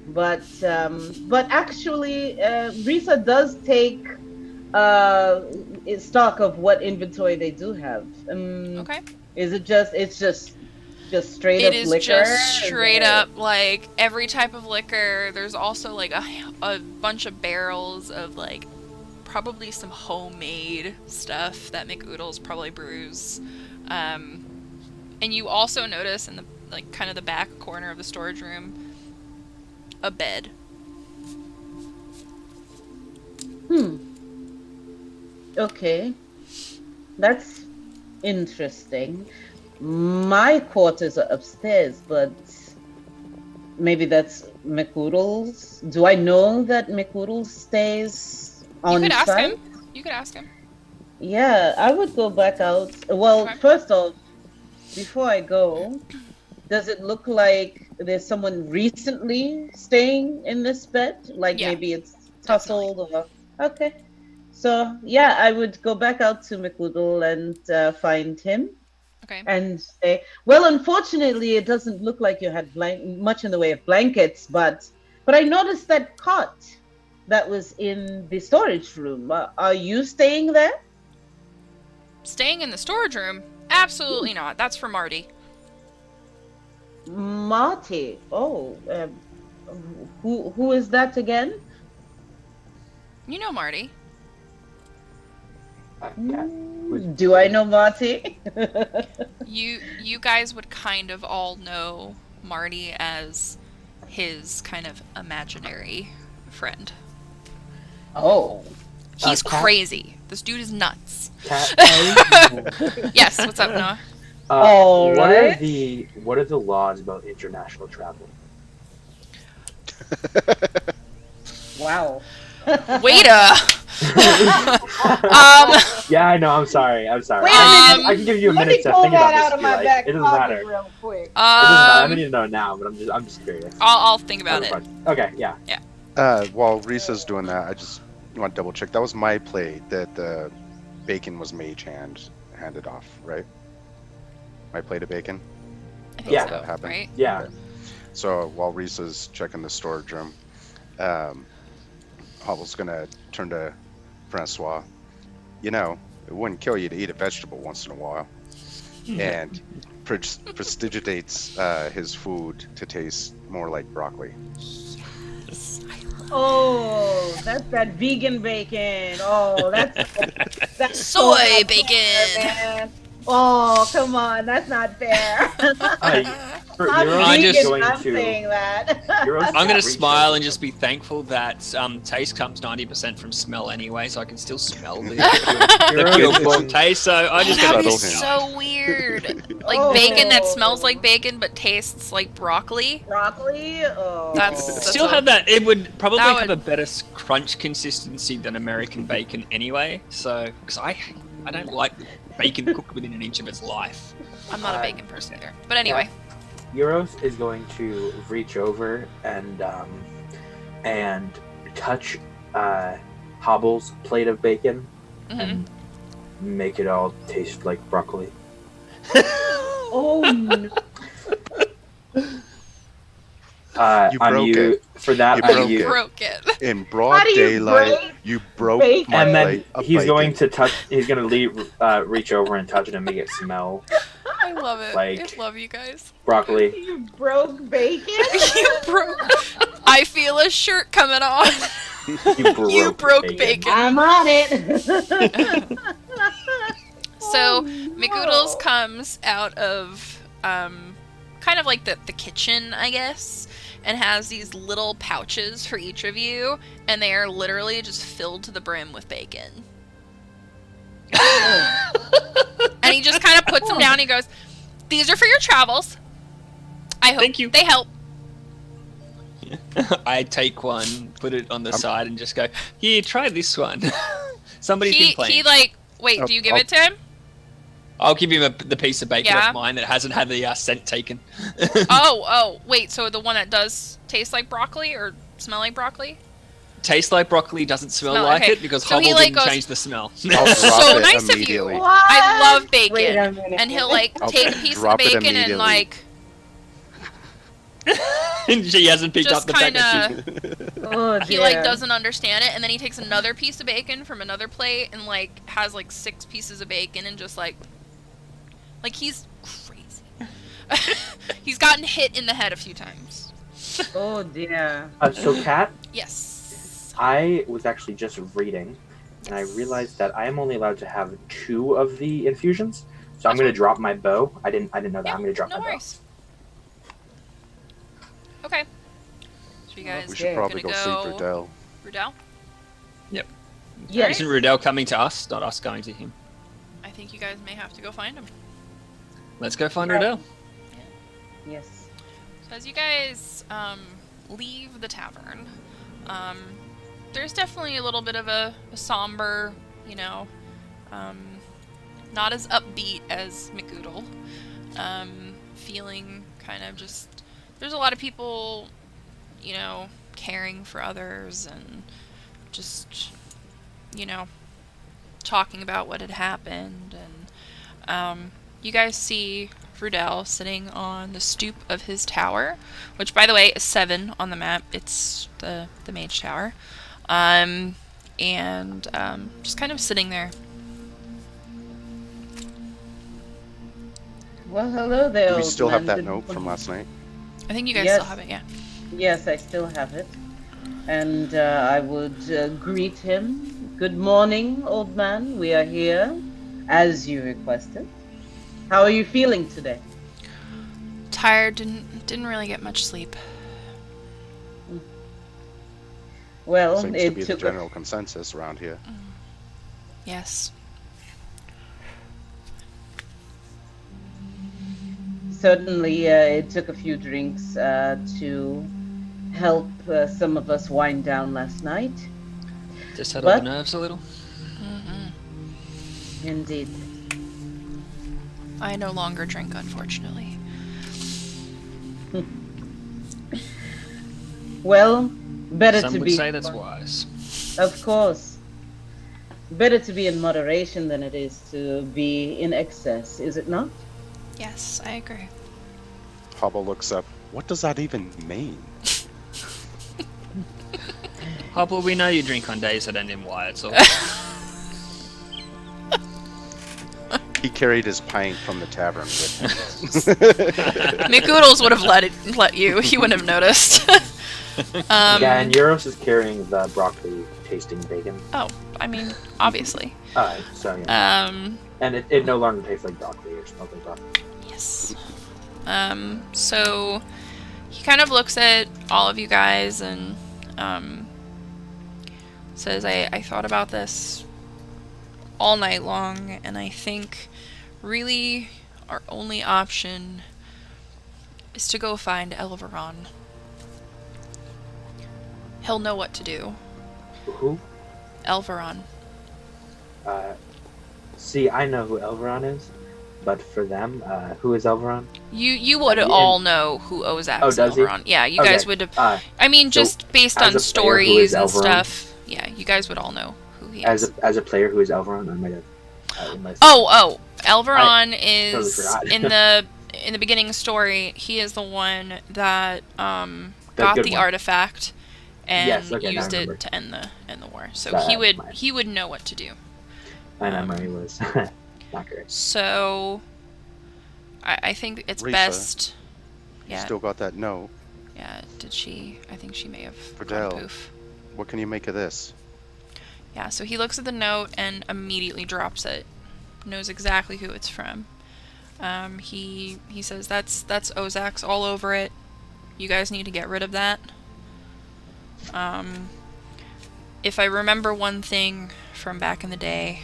But actually, Risa does take stock of what inventory they do have. Okay. Is it just straight up liquor? It is just straight up, like, every type of liquor. There's also, like, a bunch of barrels of, like, probably some homemade stuff that McOodles probably brews. And you also notice in the, like, kind of the back corner of the storage room, a bed. Okay. That's interesting. My quarters are upstairs, but maybe that's McOodles. Do I know that McOodles stays on You could ask site? him. You could ask him. Yeah, I would go back out. Well, Okay. first off, before I go, does it look like there's someone recently staying in this bed? Like Yeah, maybe it's tussled or... Okay. So, yeah, I would go back out to McOodle and find him. Okay. And say, well, unfortunately, it doesn't look like you had much in the way of blankets, but I noticed that cot that was in the storage room. Are you staying there? Staying in the storage room? Absolutely not. That's for Marty. Marty. Oh, who is that again? You know Marty. yeah. Do I know Marty? You guys would kind of all know Marty as his kind of imaginary friend. Oh. He's Cat? crazy. This dude is nuts. Cat, Yes, what's up, Noah? All what right. are the laws about international travel? Wow. Waiter! Yeah, I know. I'm sorry. Wait a I minute. can give you a Let minute me to pull think that about this. out of if you my like. back It doesn't pocket matter. real quick. It doesn't matter. I don't Um, need to know now, but I'm just curious. I'll think about it. Okay, yeah. While Risa's doing that, I just want to double check. That was my plate that the bacon was handed off, right? My plate of bacon. I think Yeah. so, That happened. right? Yeah. Okay. So while Risa's checking the storage room, Hobble's gonna turn to Francois. You know, it wouldn't kill you to eat a vegetable once in a while, and prestidigitates his food to taste more like broccoli. Oh, that's that vegan bacon. Oh, that's Soy so not bacon. fair, man. Oh, come on, that's not fair. For I'm Euros, I vegan, just- going I'm to saying that. Euros I'm gonna reach smile over- and just be thankful that taste comes 90% from smell anyway, so I can still smell the pure Euros pork is- taste. So I just That'd gotta be Subtle hint. so weird. Like Oh. bacon that smells like bacon but tastes like broccoli. Broccoli? Oh. That's still a- have that. It would probably that have would- a better crunch consistency than American bacon anyway. So because I don't like bacon cooked within an inch of its life. I'm not a bacon person either. But anyway. Euros is going to reach over and touch Hobble's plate of bacon Mhm. and make it all taste like broccoli. Oh no. You broke it. For that, You I'm broke you. it. Broke it. In broad How do you daylight, break you broke bacon? my And then plate of he's going bacon. to touch. He's going to reach over and touch it and make it smell I love it. Like- I love you guys. broccoli. You broke bacon? You broke. I feel a shirt coming on. You broke bacon. I'm on it. So, Oh, McGoodles no. comes out of kind of like the kitchen, I guess, and has these little pouches for each of you, and they are literally just filled to the brim with bacon. And he just kind of puts them down and he goes, "These are for your travels. I hope Thank you." they help." I take one, put it on the side, and just go, "Here, try this one." Somebody's been playing. He like, wait, do you give it to him? I'll give him the piece of bacon Yeah. of mine that hasn't had the scent taken. Oh, wait, so the one that does taste like broccoli or smell like broccoli? Tastes like broccoli, doesn't smell Smell- like okay. it because So he, Hubble like, didn't goes- change the smell. I'll drop So it nice of you. immediately. What? I love bacon. Wait a minute. And he'll like I'll take a piece of the drop it bacon and immediately. like And she hasn't picked just up the fact that kinda Oh, he like dear. doesn't understand it, and then he takes another piece of bacon from another plate and like has like 6 pieces of bacon and just like he's crazy. He's gotten hit in the head a few times. Oh dear. So, Kat, Yes. I was actually just reading, and I realized that I am only allowed to have 2 of the infusions. So I'm going to drop my bow. I didn't know that. Yeah, I'm going to drop no my bow. worries. Okay. So you guys We should probably go gonna see go Brudel. Rudel? Yes. Isn't Rudel coming to us, not us going to him? I think you guys may have to go find him. Let's go find Right. Rudel. Yes. So as you guys leave the tavern, there's definitely a little bit of a somber, you know, not as upbeat as McGoodle. Feeling kind of just, there's a lot of people, you know, caring for others and just, you know, talking about what had happened. And you guys see Rudel sitting on the stoop of his tower, which, by the way, is 7 on the map. It's the mage tower. And just kind of sitting there. Well, hello there. Do we old still have man. that Good note from morning. last night? I think you guys Yes. still have it, yeah. Yes, I still have it. And I would greet him. Good morning, old man. We are here, as you requested. How are you feeling today? Tired, didn't really get much sleep. Well, Seems to it be the took general consensus around here. Yes. certainly it took a few drinks to help some of us wind down last night. Just settle the But- nerves a little. Indeed. I no longer drink, unfortunately. Well, better Some to would be. say that's wise. Of course. Better to be in moderation than it is to be in excess, is it not? Yes, I agree. Hubble looks up. What does that even mean? Hubble, we know you drink on days that end in Y, it's all. He carried his pint from the tavern with him. McGoodles would have let you. He wouldn't have noticed. Yeah, and Euros is carrying the broccoli tasting bacon. Oh, I mean, obviously. So yeah. And it no longer tastes like broccoli or smells like broccoli. Yes. So he kind of looks at all of you guys and says, I thought about this all night long, and I think really our only option is to go find Elveron. He'll know what to do. Who? Elveron. See, I know who Elveron is, but for them, who is Elveron? You would Yeah. all know who Ozak's Oh, does he? Elveron. Yeah, you guys Okay, would have. I mean, so just based as on a player who stories is and Elveron- stuff. Yeah, you guys would all know who he is. as a player who is Elveron, I might have. Elveron totally is forgot. in the beginning story. He is the one that The got good the one. artifact and Yes, okay, now I used remember. it to end the war. So That- he would know what to do. My memory was not great. So I think it's Risa, best. You Yeah. still got that note. Yeah. Did she? I think she may have gone Fidel. poof. What can you make of this? Yeah. So he looks at the note and immediately drops it. Knows exactly who it's from. He says that's Ozak's all over it. You guys need to get rid of that. If I remember one thing from back in the day,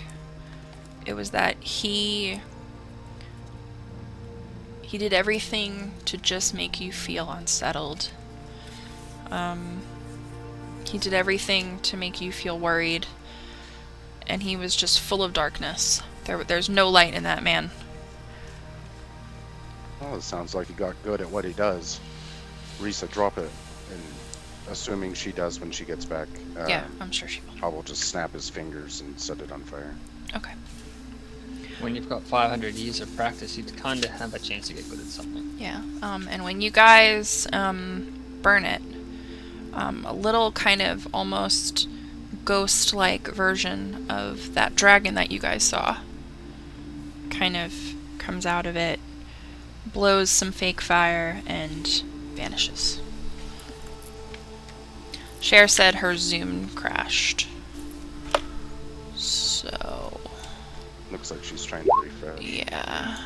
it was that he did everything to just make you feel unsettled. He did everything to make you feel worried, and he was just full of darkness. There's no light in that man. Well, it sounds like he got good at what he does. Risa, drop it. And assuming she does when she gets back, Yeah, I'm sure she will. I will just snap his fingers and set it on fire. Okay. When you've got 500 years of practice, you'd kind of have a chance to get good at something. Yeah. And when you guys burn it, a little kind of almost ghost-like version of that dragon that you guys saw kind of comes out of it, blows some fake fire, and vanishes. Cher said her Zoom crashed. So, Looks like she's trying to refresh. yeah.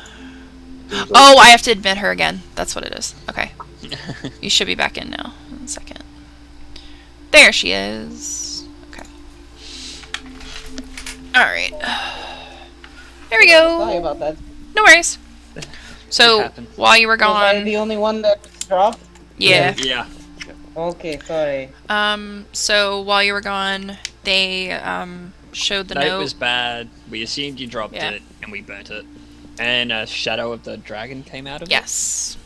Seems like- Oh, I have to admit her again. That's what it is. Okay. You should be back in now. In a second. There she is. Okay. Alright. There we Sorry go. about that. No worries. So, happens. while you were Was I gone... the only one that dropped? Yeah. Yeah. Okay, sorry. So, while you were gone, they, showed the Note note. was bad. We assumed you dropped Yeah. it, and we burnt it. And a shadow of the dragon came out of Yes.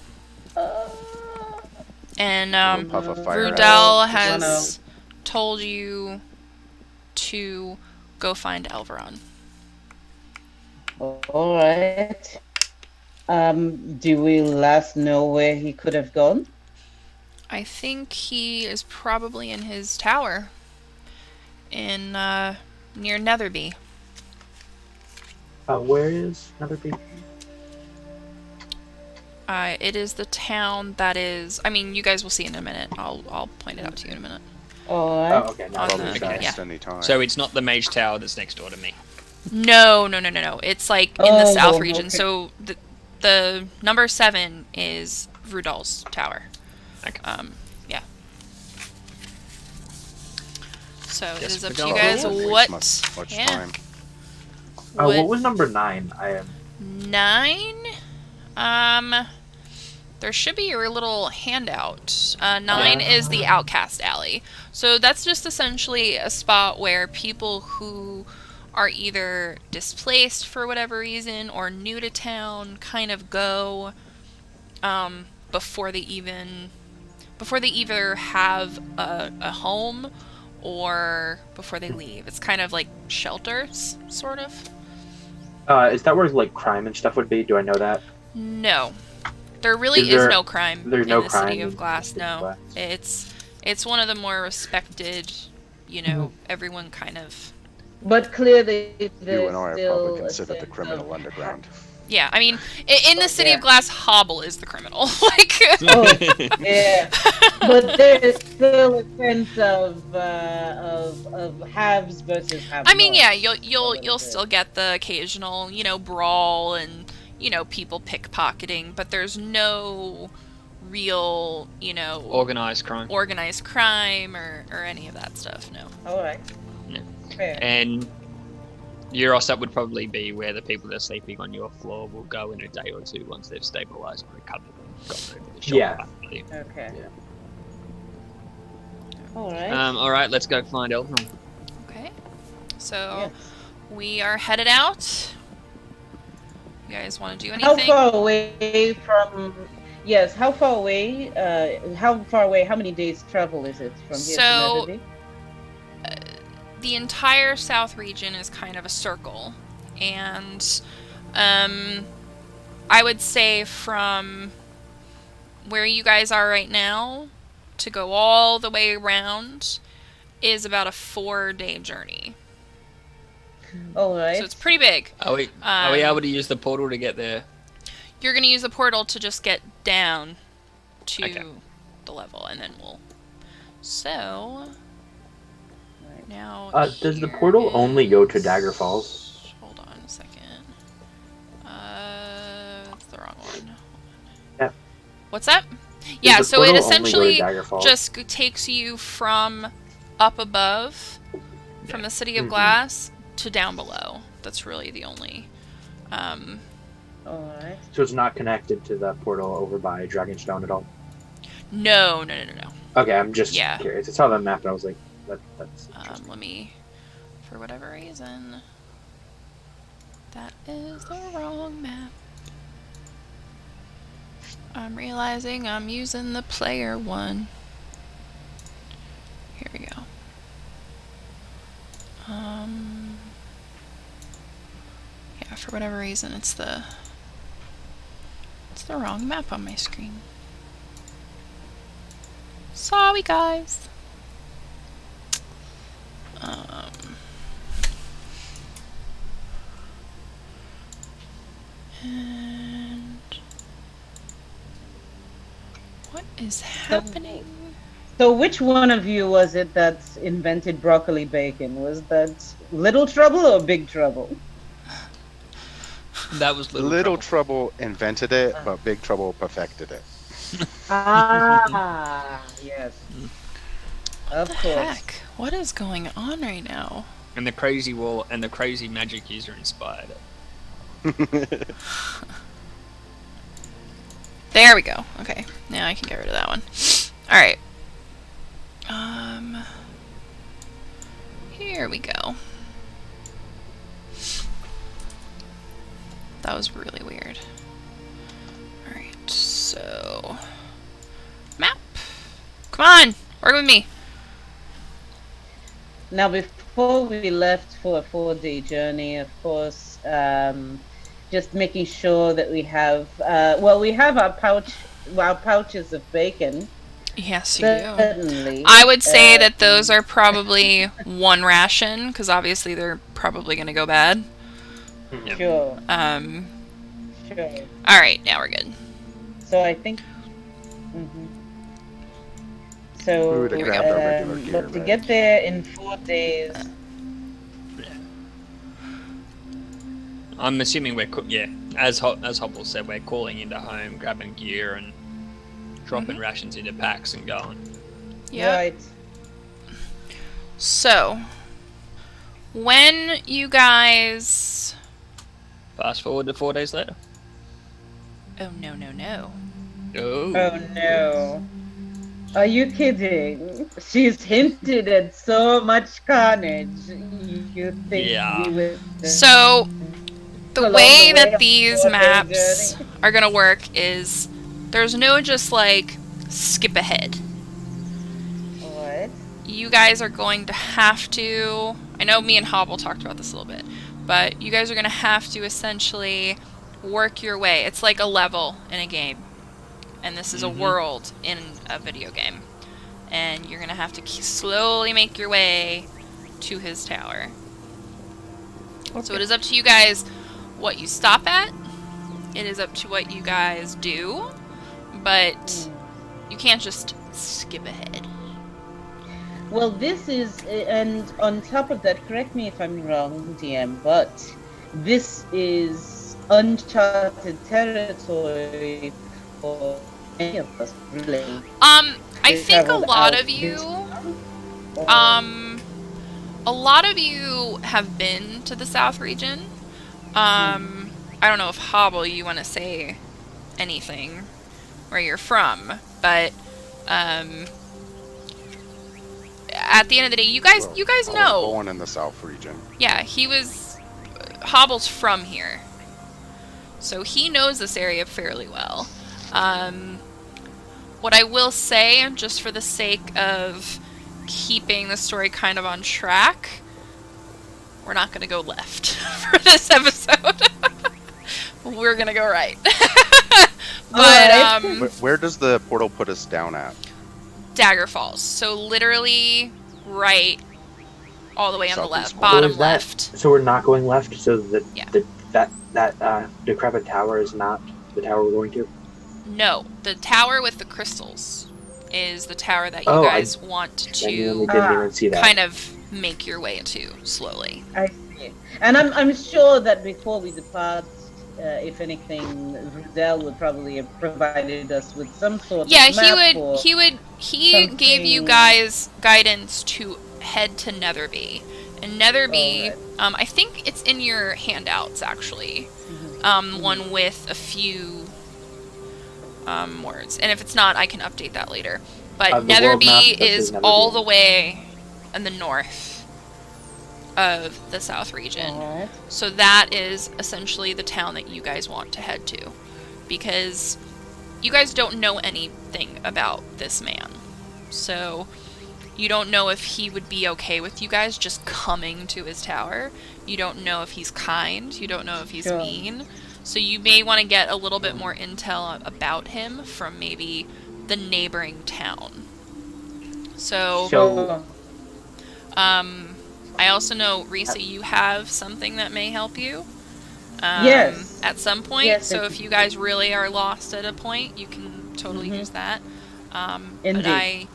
And, Puff of fire out. Rudel Oh, has told you to go find Elveron. Alright. Do we last know where he could have gone? I think he is probably in his tower in near Netherby. Where is Netherby? It is the town that is. I mean, you guys will see in a minute. I'll point it out to you in a minute. Alright. Oh, okay. Now On it's the- Probably inside. okay, next any time. So it's not the mage tower that's next door to me. No. It's like in the Oh, south region. okay. So the number 7 is Rudol's tower. Okay. Yeah. So it Guess is up we to you go. guys. Won't waste What? much Yeah. time. What was number 9? I am. 9? There should be your little handout. 9 is the Outcast Alley. So that's just essentially a spot where people who are either displaced for whatever reason or new to town kind of go before they either have a home or before they leave. It's kind of like shelters, sort of. Is that where like crime and stuff would be? Do I know that? No. There really Is is there- no crime there's in no the crime City of in Glass. City of No. Glass. It's one of the more respected, everyone kind of. But clearly, You there's and I are still probably a considered the sense criminal of- underground. Yeah, I mean, in the City of Yeah. Glass, Hobble is the criminal. Like, Oh, yeah. But there is still a sense of haves versus have. I mean, yeah, you'll little you'll bit. still get the occasional, brawl and people pickpocketing, but there's no real, Organized crime. organized crime or any of that stuff. No. All right. Yeah. Fair. And Euros, that would probably be where the people that are sleeping on your floor will go in a day or two once they've stabilized and recovered and got over the shock Yeah. factor. Okay. Yeah. All right. All right, let's go find Elveron. Okay. So Yes. we are headed out. You guys want to do How anything? far away from? Yes. How far away? How far away? How many days travel is it from here So- to Netherby? The entire south region is kind of a circle, and I would say from where you guys are right now to go all the way around is about a 4-day journey. All right. So it's pretty big. Are we able to use the portal to get there? You're going to use the portal to just get down to Okay. the level, and then we'll... So... Now Does the here portal only go to is- Daggerfalls? Hold on a second. That's the wrong one. Yeah. What's that? Does Yeah, the so it portal only go to essentially Daggerfalls? just takes you from up above, from the City of Glass, to down below. That's really the only... All right. So it's not connected to the portal over by Dragonstone at all? No. Okay, I'm just Yeah. curious. I saw that map and I was like, that's interesting. Let me... For whatever reason... That is the wrong map. I'm realizing I'm using the player one. Here we go. Yeah, for whatever reason, it's the wrong map on my screen. Sorry, guys. And what is happening? So which one of you was it that invented broccoli bacon? Was that Little Trouble or Big Trouble? That was Little Trouble invented it, but Big Trouble perfected it. Ah, yes. Of What course. the heck? What is going on right now? And the crazy wall and the crazy magic user inspired it. There we go. Okay, now I can get rid of that one. Alright. Here we go. That was really weird. Alright, so... Map! Come on! Work with me! Now, before we left for a 4-day journey, of course, just making sure that we have, we have our pouches of bacon. Yes, you do. Certainly. I would say that those are probably one ration, because obviously they're probably going to go bad. Sure. Sure. Alright, now we're good. So I think. So, We would've grabbed our regular gear, but to right? get there in 4 days. I'm assuming we're as Hobble said, we're calling into home, grabbing gear, and dropping rations into packs and going. Yep. Right. So, when you guys... Fast forward to 4 days later. Oh, no. Oh. Oh no. Are you kidding? She's hinted at so much carnage. You think Yeah. we would... So, the Along way the way that of these 4-day maps journey. are gonna work is there's no just like skip ahead. What? You guys are going to have to, I know me and Hobble talked about this a little bit, but you guys are gonna have to essentially work your way. It's like a level in a game, and this is a world in a video game, and you're gonna have to slowly make your way to his tower. So it is up to you guys what you stop at. It is up to what you guys do, but you can't just skip ahead. Well, this is, and on top of that, correct me if I'm wrong, DM, but this is uncharted territory for any of us, really. I They think a traveled lot out of you, this- a lot of you have been to the South region. I don't know if Hobble, you want to say anything where you're from, but at the end of the day, you guys I was know. born in the South region. Yeah, Hobble's from here, so he knows this area fairly well. What I will say, just for the sake of keeping the story kind of on track, we're not going to go left for this episode. We're going to go right. But, Where does the portal put us down at? Daggerfalls. So literally right all the way on the Southeast left, corner. bottom So is that- left. So we're not going left. So Yeah. that decrepit tower is not the tower we're going to. No, the tower with the crystals is the tower that you Oh, guys want Genuinely to didn't even see that. kind of make your way into slowly. I see. And I'm sure that before we depart, if anything, Rudel would probably have provided us with some sort Yeah, of map he gave you something. guys guidance to head to Netherby. And Netherby, I think it's in your handouts actually. One with a few words. And if it's not, I can update that later. But The world Netherby map that is says Netherby. all the way in the north of the south region. Alright. So that is essentially the town that you guys want to head to. Because you guys don't know anything about this man. So you don't know if he would be okay with you guys just coming to his tower. You don't know if he's kind. You don't know if he's Sure. mean. So you may want to get a little bit more intel about him from maybe the neighboring town. So, Sure. I also know, Risa, you have something that may help you. Yes. At some point. Yes, So I if do. you guys really are lost at a point, you can totally use that. But Indeed.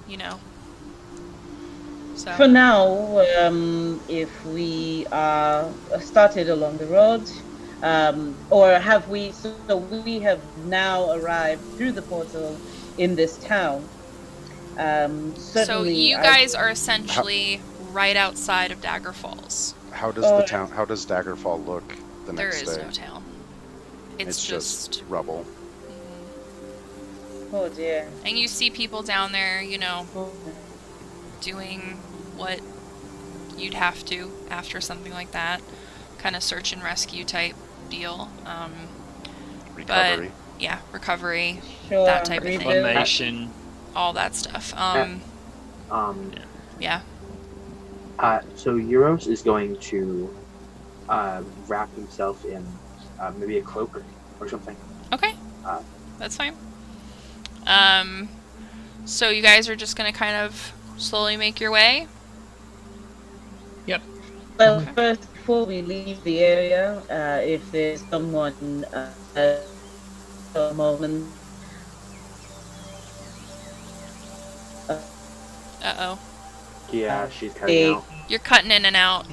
So. For now, if we are started along the road, or have we? So we have now arrived through the portal in this town. So Certainly, you guys are essentially right outside of Daggerfalls. How does Oh, the town? How does Daggerfall look the There next is day? no town. It's just rubble. Oh dear. And you see people down there, doing what you'd have to after something like that. Kind of search and rescue type deal. Recovery. Yeah, recovery, Sure. that type of thing. rebuild. Formation. all that stuff. Yeah. So Euros is going to wrap himself in maybe a cloak or something. Okay. Uh, That's fine. So you guys are just gonna kind of slowly make your way? Yep. Well, first, before we leave the area, if there's someone a moment. Uh-oh. Yeah, she's cutting out. You're cutting in and out.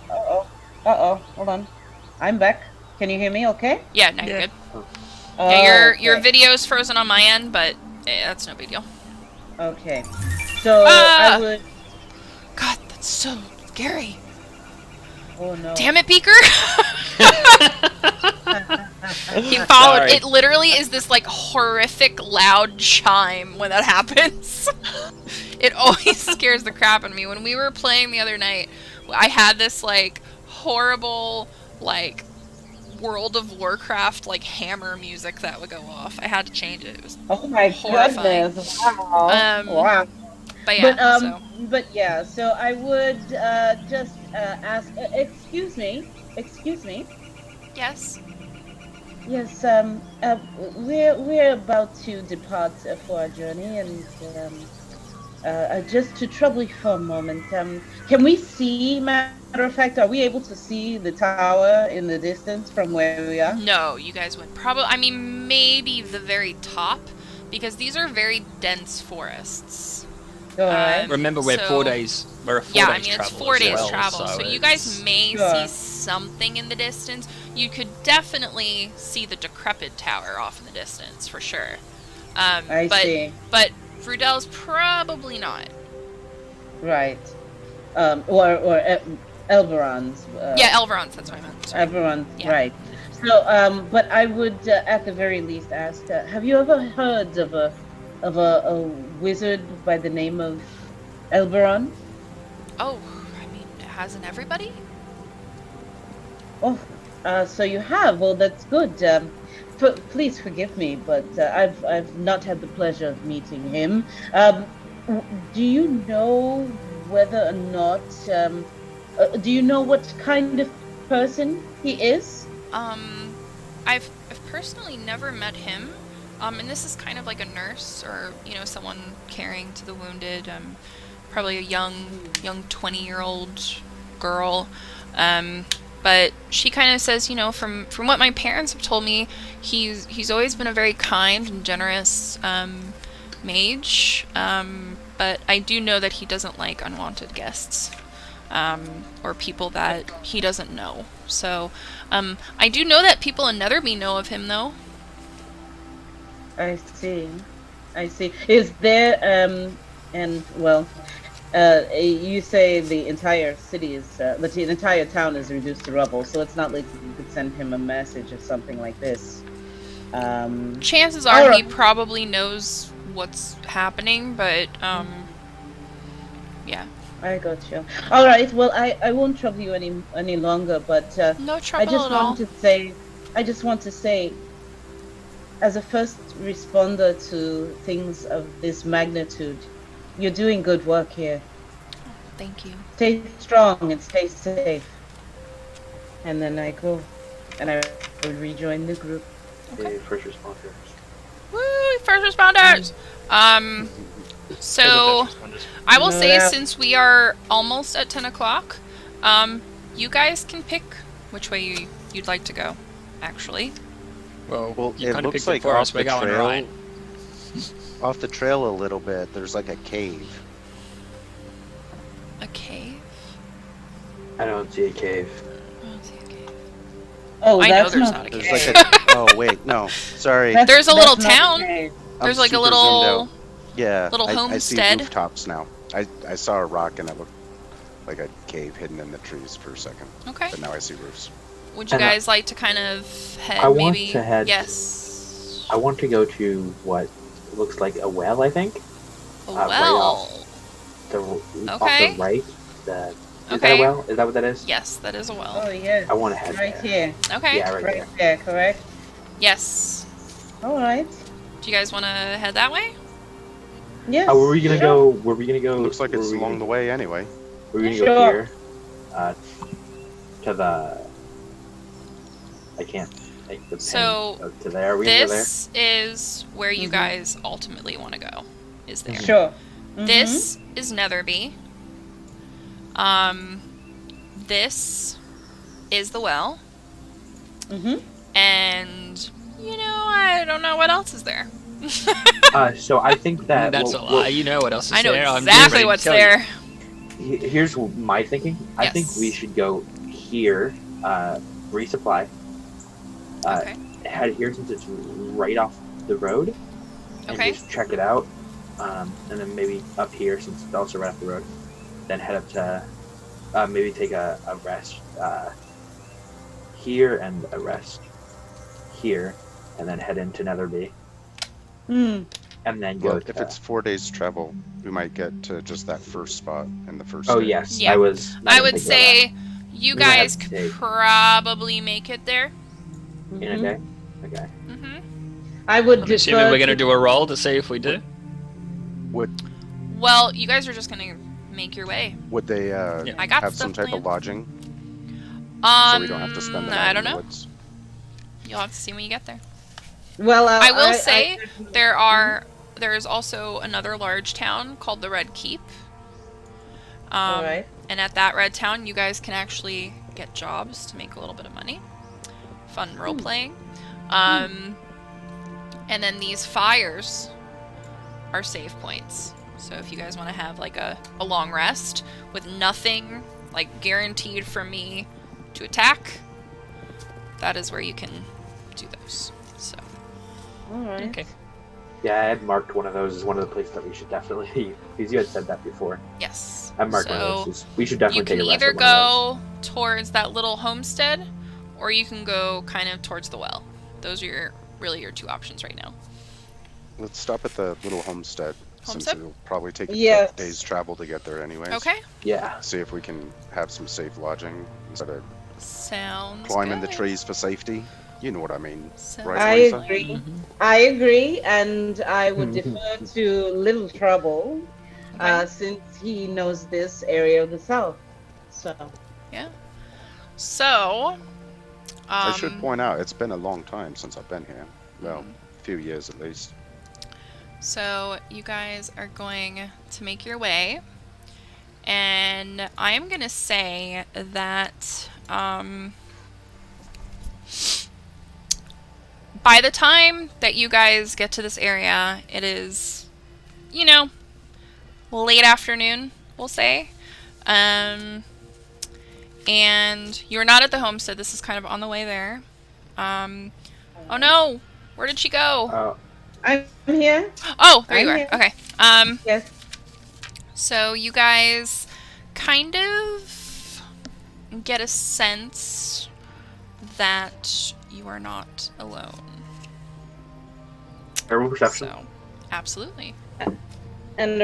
Hold on. I'm back. Can you hear me? Okay. Yeah, now you're Yeah. good. Yeah, your Okay. video's frozen on my end, but that's no big deal. Okay. So Ah! I would. God, that's so scary. Oh no. Damn it, Beaker! He followed. Sorry. It literally is this like horrific loud chime when that happens. It always scares the crap out of me. When we were playing the other night, I had this like horrible like World of Warcraft like hammer music that would go off. I had to change it. It was, Oh my horrifying. goodness! Wow. Wow. but yeah. But but yeah. So I would just ask. Excuse me. Yes. Yes. We're about to depart for our journey, and just to trouble you for a moment. Can we see? Matter of fact, are we able to see the tower in the distance from where we are? No, you guys would probably. I mean, maybe the very top, because these are very dense forests. All right. Remember, we're So- 4 days. We're a 4 Yeah, days I mean, it's travel 4 as days well, travel, so you guys it's- may Sure. see something in the distance. You could definitely see the decrepit tower off in the distance, for sure. I see. But Frudel's probably not. Right. Or Elveron's. Yeah, Elveron's, that's what I meant. Sorry. Elveron, Yeah. right. So, but I would, at the very least, ask: have you ever heard of a wizard by the name of Elveron? Oh, I mean, hasn't everybody? Oh, so you have. Well, that's good. Please forgive me, but I've not had the pleasure of meeting him. Do you know whether or not Do you know what kind of person he is? I've personally never met him. And this is kind of like a nurse or, someone caring to the wounded. Probably a young 20-year-old girl. But she kind of says, from what my parents have told me, he's always been a very kind and generous mage. But I do know that he doesn't like unwanted guests. Or people that he doesn't know. So, I do know that people in Netherby know of him, though. I see. Is there, you say the entire city is, the entire town is reduced to rubble, so it's not like you could send him a message or something like this. Chances are he probably knows what's happening, but, yeah. I got you. All right. Well, I won't trouble you any longer. But no trouble at all. I just want to say, as a first responder to things of this magnitude, you're doing good work here. Thank you. Stay strong and stay safe. And then I go, and I will rejoin the group. Okay. First responders. Woo! First responders. So, I will say, since we are almost at 10 o'clock, you guys can pick which way you'd like to go, actually. Well, you it kind of looks picked like it for off us. We're the going trail, right. off the trail a little bit, there's like a cave. A cave? I don't see a cave. I don't see a cave. Oh, I know that's there's not not a the cave. There's cave. like a, oh wait, no, sorry. There's a little That's not town. the cave. There's I'm like a super little... zoomed out. Yeah, little I see homestead. rooftops now. I saw a rock and it looked like a cave hidden in the trees for a second. Okay. But now I see roofs. Would you And, guys like to kind of head, I want maybe? to head- Yes. I want to go to what looks like a well, I think. A right well. off off Okay. the right. Is that Okay. a well? Is that what that is? Yes, that is a well. Oh yes. I want to head Right there. here. Okay. Yeah, Right there. there. Correct. Yes. All right. Do you guys want to head that way? Yes. Were we gonna sure. go? Were we gonna go? Looks like it's along the way anyway. We're gonna Sure. go here. To the. I can't. Like the pin. So, To there. Are we gonna go there? This is where you Mhm. guys ultimately want to go. Is there? Sure. This is Netherby. This is the well. Mhm. And, I don't know what else is there. So I think that That's a lie. You know what else is I know there. I'm exactly ready to what's tell you. there. here's my thinking. I think Yes. we should go here, resupply. Okay. Head here since it's right off the road, and Okay. just check it out. And then maybe up here since it's also right off the road. Then head up to maybe take a rest here and a rest here, and then head into Netherby, Hmm. and then go. Well, to, if it's 4 days travel, we might get to just that first spot in the first oh day. yes, Yeah. I was. I would say you We might have guys to could take- probably make it there. in a day. Okay. Mm-hmm. I would I'm assuming defer we're gonna to- do a roll to see if we do. Well, you guys are just gonna make your way. Would they I got have stuff some type planned. of lodging so we don't have to spend the night I don't in the know. woods? You'll have to see when you get there. Well, I will say there is also another large town called the Red Keep. All right. And at that red town, you guys can actually get jobs to make a little bit of money. Fun role playing. And then these fires are save points. So if you guys want to have like a long rest with nothing like guaranteed from me to attack, that is where you can do those. So All right. Okay. Yeah, I had marked one of those as one of the places that we should definitely. Because you had said that before. yes. I marked one of those. We should definitely You can take a rest either at one of go towards that little homestead, or you can go kind of towards the well. Those are really your two options right now. Let's stop at the little homestead, Homestead? since it'll probably take Yes. a day's travel to get there anyways. Okay. those. Yeah. See if we can have some safe lodging instead of Sounds climbing the good. trees for safety. You know what I mean. Sounds Right, I Lisa? agree. Mhm. I agree, and I would defer to Little Trouble, Okay. since he knows this area of the South. So, Yeah. So, I should point out, it's been a long time since I've been here. Well, a few years at least. so you guys are going to make your way, and I am gonna say that by the time that you guys get to this area, it is, you know, late afternoon, we'll say. And you're not at the homestead. This is kind of on the way there. Oh no! Where did she go? I'm here. Oh, there you I'm are. here. Okay. Yes. So you guys kind of get a sense that you are not alone. Herbal perception. So, absolutely. And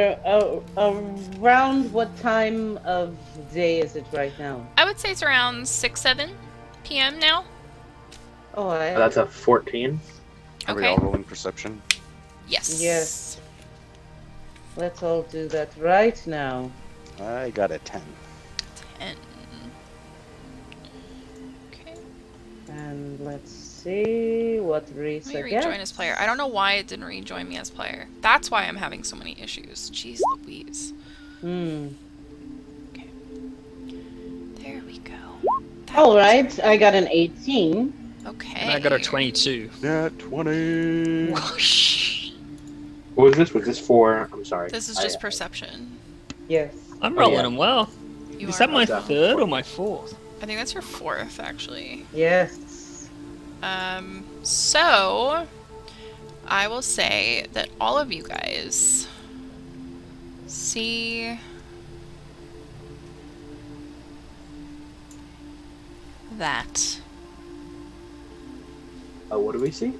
around what time of day is it right now? I would say it's around 6, 7 p.m. now. Oh, That's a 14. Are we Okay. all rolling perception? Yes. Yes. Let's all do that right now. I got a 10. 10. Okay. And let's see what Reese Let me again. rejoin as player. I don't know why it didn't rejoin me as player. That's why I'm having so many issues. Jeez Louise. Hmm. Okay. There we go. All right, I got an 18. Okay. And I got a 22. Yeah, 20. What was this? Was this for? I'm sorry. This is just perception. Yes. I'm Oh, rolling yeah. them well. You Is are that my welcome. third or my fourth? I think that's your 4th, actually. Yes. So I will say that all of you guys see that. Oh, what do we see?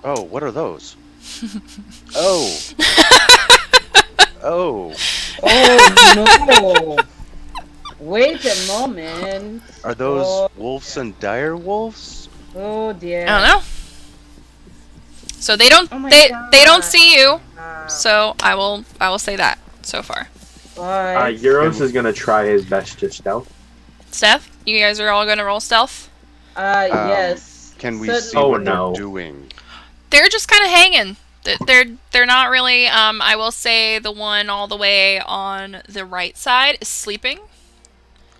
Oh, what are those? Oh. Oh. Oh no! Wait a moment. Are those Oh, wolves and dire wolves? oh dear. I don't know. So they don't Oh my they don't God. see you. Ah, So I will say that so far. right. Euros is gonna try his best to stealth. Steph, you guys are all gonna roll stealth. Yes. Can we Certainly. see Oh, what no. they're doing? They're just kind of hanging. They're not really. I will say the one all the way on the right side is sleeping,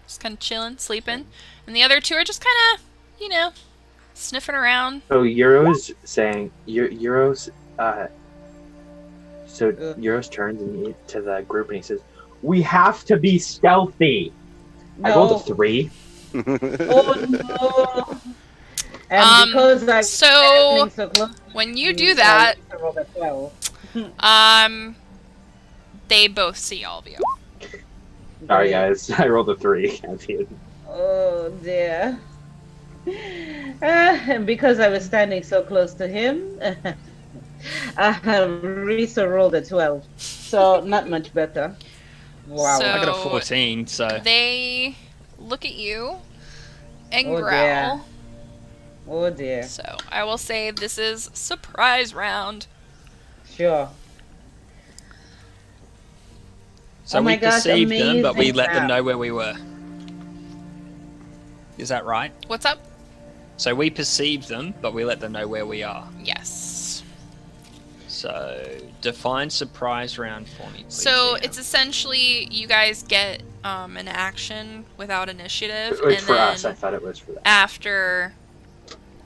just kind of chilling, sleeping, and the other two are just kind of, sniffing around. So Euros saying Euros. So Yeah. Euros turns to the group and he says, "We have to be stealthy." I No. rolled a 3. Oh no! And because I'm so standing so close, When you do that, I rolled a 12. they both see all of you. Sorry Great. guys, I rolled a 3. I feel- Oh dear. And because I was standing so close to him, Risa rolled a 12. So not much better. Wow. So- I got a 14, so They look at you and Oh, growl. dear. Oh dear. So I will say this is surprise round. Sure. so Oh we my gosh, perceived them, but we amazing let them crap. know where we were. Is that right? What's up? So we perceived them, but we let them know where we are. Yes. So define surprise round for me, please. So DM. it's essentially you guys get an action without initiative, It was and for then us. I thought it was for them. after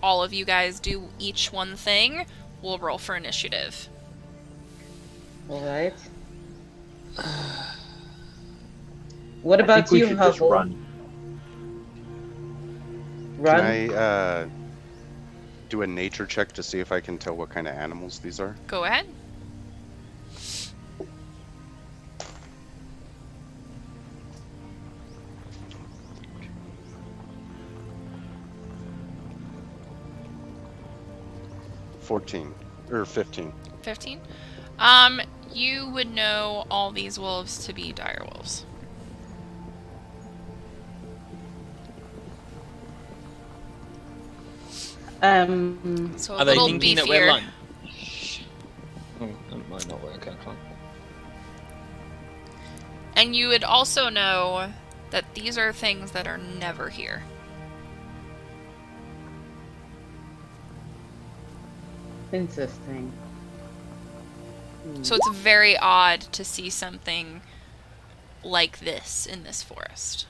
all of you guys do each one thing, we'll roll for initiative. All right. What I about think we you, should just Hubble? run. Run? Can I do a nature check to see if I can tell what kind of animals these are? Go ahead. Or 15. 15. You would know all these wolves to be dire wolves. So a Are they little thinking that beefier. we're like? Oh, that might not work. Okay, fine. And you would also know that these are things that are never here. Interesting. So it's very odd to see something like this in this forest.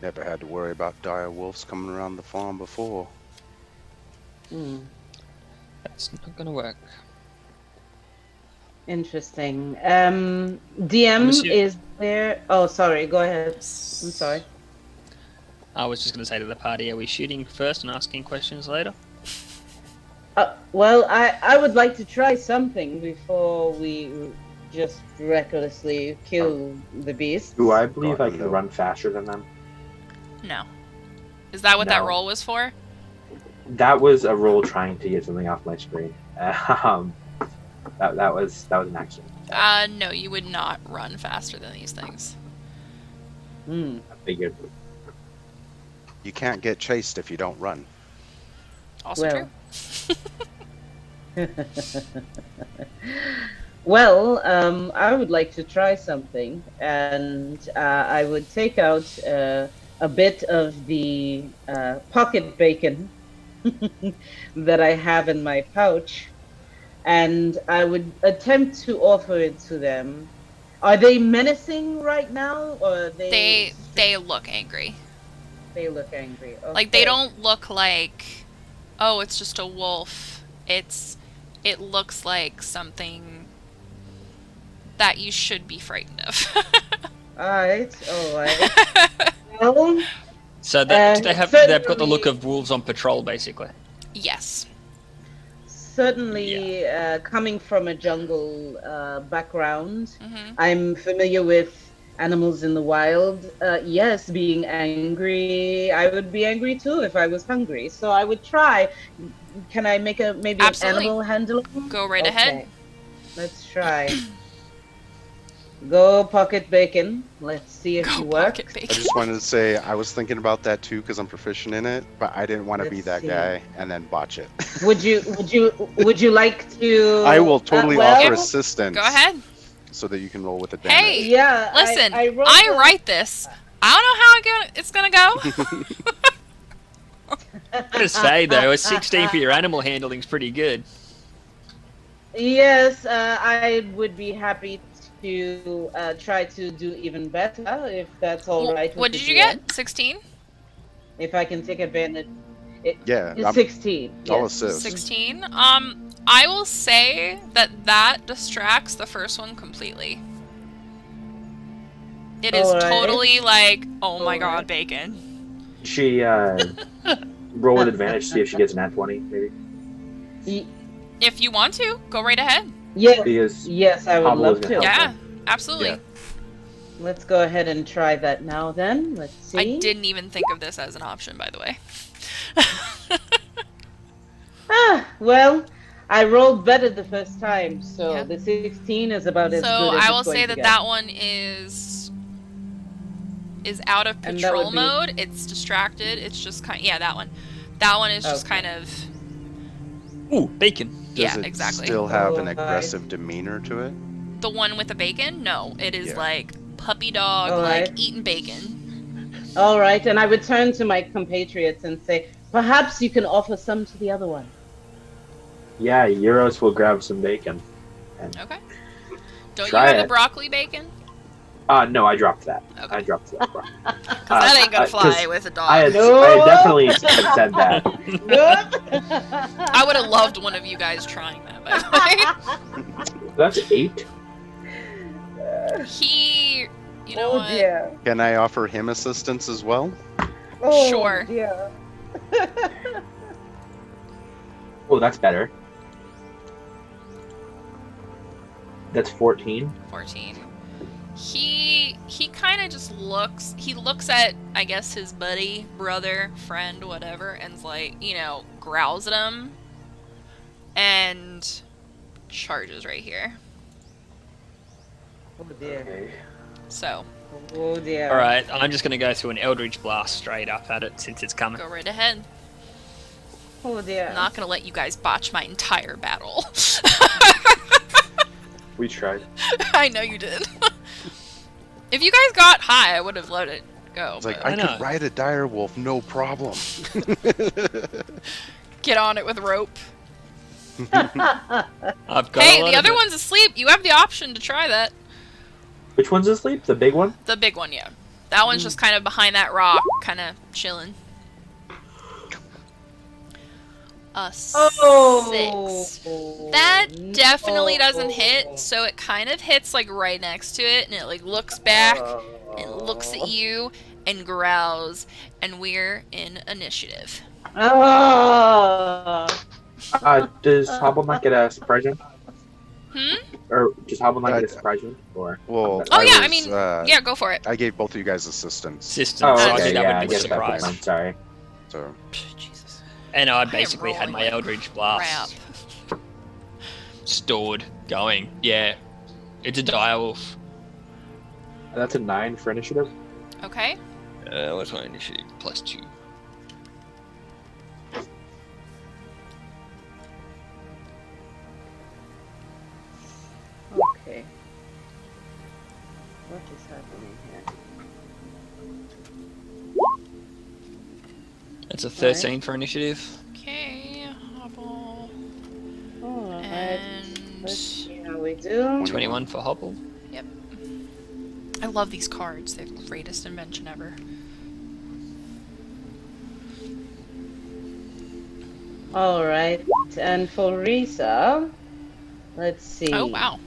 Never had to worry about dire wolves coming around the farm before. That's not gonna work. Interesting. DM, is there... Oh, sorry, go ahead. I'm sorry. I was just gonna say to the party, are we shooting first and asking questions later? Well, I would like to try something before we just recklessly kill the beast. Do I believe God, I can no. run faster than them? No. Is that what that No. roll was for? That was a roll trying to get something off my screen. That was an accident. No, you would not run faster than these things. Hmm. I figured. You can't get chased if you don't run. Also Well. true. Well, I would like to try something, and I would take out a bit of the pocket bacon that I have in my pouch, and I would attempt to offer it to them. Are they menacing right now, or are they? They look angry. They look angry. Okay. Like, they don't look like, oh, it's just a wolf. It looks like something that you should be frightened of. Alright. Well, So they've got the certainly- look of wolves on patrol, basically. Yes. certainly, coming from a jungle background, Hmm. I'm familiar with animals in the wild. Yes, being angry, I would be angry too if I was hungry. So I would try. Can I make maybe Absolutely. an animal handling? Go right ahead. Let's try. Go pocket bacon. Let's see if Go you work. pocket I bacon. just wanted to say I was thinking about that too because I'm proficient in it, but I didn't want to be Let's that see. guy and then botch it. Would you like to? I will totally well, offer assistance. Go ahead. So that you can roll with advantage. Hey, Yeah. listen, I wrote I the- write this. I don't know how it's gonna go. I'm gonna say though, a 16 for your animal handling's pretty good. Yes, I would be happy to try to do even better if that's all right. What with did the you DM. get? 16? If I can take advantage. Yeah, It's I'm- 16. I'll Yes. assist. 16? I will say that distracts the first one completely. It is Alright. totally like, oh my Alright. god, bacon. She roll with advantage, see if she gets an nat 20, maybe. Y- If you want to, go right ahead. Yes, Because yes, I would Pablo love is to. gonna help. Yeah, absolutely. Yeah. Let's go ahead and try that now then. Let's see. I didn't even think of this as an option, by the way. Well, I rolled better the first time, so Yeah. the 16 is about as So good as I it's will going say to that get. that one is out of And that patrol would be- mode. It's distracted. It's just kind. Yeah, that one. That one is just Okay. kind of. Ooh, bacon. Does Yeah, it exactly. still have an Alright. aggressive demeanor to it? The one with the bacon? No, it is Yeah. like puppy dog, Alright. like eating bacon. All right, and I would turn to my compatriots and say, perhaps you can offer some to the other one. yeah, Euros will grab some bacon. Okay. Don't Try you have it. the broccoli bacon? No, I dropped that. Okay. I dropped that. Because that ain't gonna fly 'cause with a dog. I had No. definitely had said that. I would have loved one of you guys trying that, by the That's 8. way. He, you know Oh what? dear. Can I offer him assistance as well? Oh, Sure. dear. Oh, that's better. That's 14. 14. He kind of just looks. He looks at, I guess, his buddy, brother, friend, whatever, and's like, growls at him, and charges right here. Oh dear. Okay. So Oh dear. Alright, I'm just gonna go through an Eldritch Blast straight up at it since it's coming. go right ahead. Oh dear. I'm not gonna let you guys botch my entire battle. We tried. I know you did. If you guys got high, I would have let it go. It's like but I know. could ride a dire wolf, no problem. get on it with rope. I've got Hey, a lot the of other it. one's asleep. You have the option to try that. Which one's asleep? The big one? The big one, yeah. That one's just kind of behind that rock, kind of chilling. A 6. That definitely doesn't hit, so it kind of hits like right next to it, and it like looks back, and looks at you, and growls, and we're in initiative. Does Hobble not get a surprise round? Or does Hobble not get a surprise round? Or Well, Oh yeah, I was, mean, yeah, go for it. I gave both of you guys assistance, Systems. oh, so I okay, think yeah, that I would be a guess that's surprise. fine. Sorry. so Jesus. And I I am basically had rolling my like Eldritch Crap. Blast stored, going. Yeah, it's a direwolf. That's a 9 for initiative. Okay. What's my initiative? +2. Okay. What is happening here? It's a 13 for initiative. Okay, hobble. Alright. And Let's see how we do. 21 for Hobble. I love these cards. They're the greatest invention ever. Alright. And for Risa, let's see. Oh wow.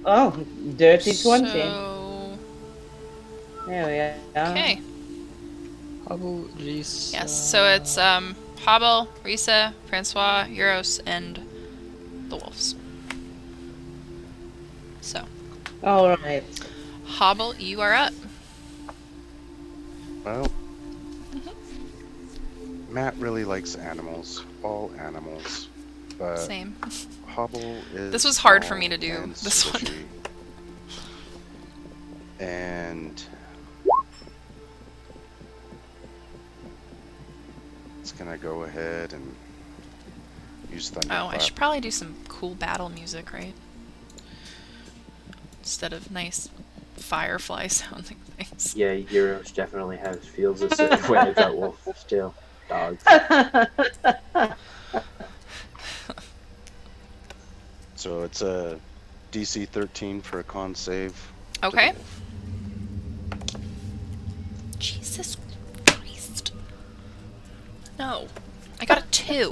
Oh, dirty 20. So, There we go. okay. Hobble, Reese. Yes, so it's Hobble, Risa, Francois, Euros, and the wolves. So, Alright. Hobble, you are up. well, Matt really likes animals, all animals, but Same. Hobble is. This was hard for me small to do, and this one. squishy. And it's gonna go ahead and use thunderclap. Oh, I should probably do some cool battle music, right? Instead of nice firefly sounding things. Yeah, Euros definitely feels a certain way about wolves too. Dogs. So it's a DC 13 for a con save. to the Okay. wolf. Jesus Christ. No. I got a 2.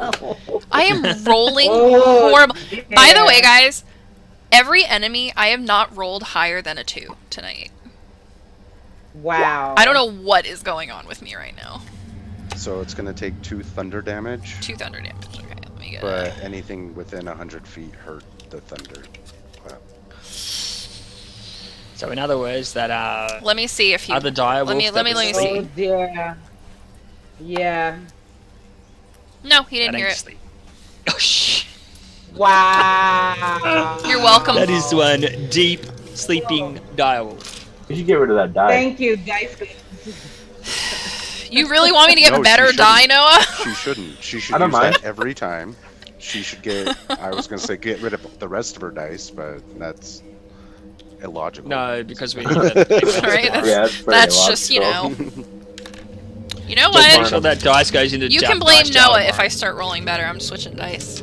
I am rolling Oh, horrible. By the way, yeah. guys, every enemy I have not rolled higher than a 2 tonight. Wow. I don't know what is going on with me right now. So it's gonna take 2 thunder damage, 2 thunder damage. Okay, let me get but anything within 100 feet hurt the thunder. So in other words, that Let me see if he. other direwolf. Let me that was see. Oh asleep, dear. Yeah. No, he that didn't hear ain't it. asleep. Oh shh. Wow. You're welcome. That is one deep sleeping direwolf. You should get rid of that die. Thank you, guys. You really want me to get No, a better she die, Noah? She shouldn't. She should I don't use that mind. every time. She should get. I was gonna say get rid of the rest of her dice, but that's illogical. No, because we need that. Right, Yeah, that's pretty That's just, you know. illogical. You know Just make what? sure that dice goes into. You can blame Noah if I start rolling better. I'm switching dice.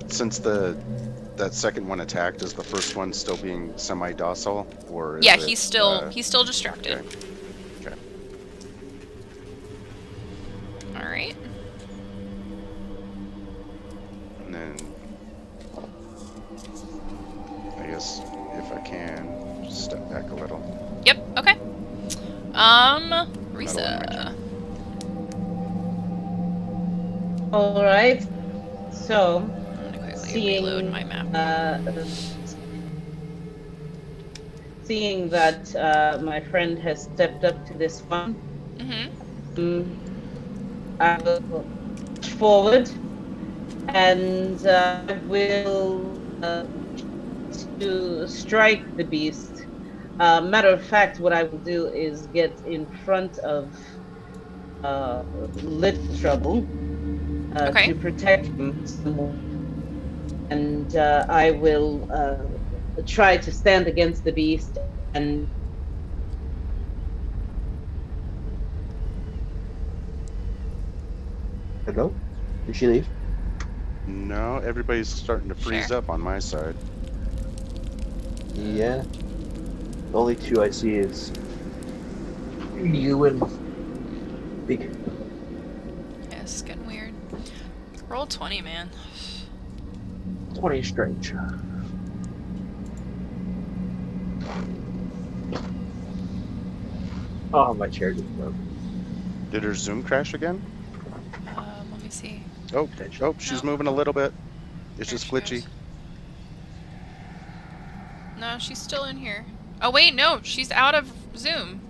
Since that second one attacked, is the first one still being semi-docile, or is Yeah, it, he's still distracted. okay. Okay. All right. And then I guess if I can just step back a little. Yep. Okay. Risa. Alright. So, I'm gonna quickly seeing reload my map. Seeing that my friend has stepped up to this one, Mm-hmm. I will push forward and will to strike the beast. Matter of fact, what I will do is get in front of Little Trouble Okay. to protect him, and I will try to stand against the beast and Hello? Did she leave? No, everybody's starting to freeze Sure. up on my side. Yeah. The only two I see is you and Big. Yeah, it's getting weird. Roll 20, man. 20 is strange. Oh, my chair just broke. Did her Zoom crash again? Let me see. Oh, Potentially. oh, she's No. moving a little bit. It's There just she glitchy. goes. No, she's still in here. Oh, wait, no, she's out of Zoom.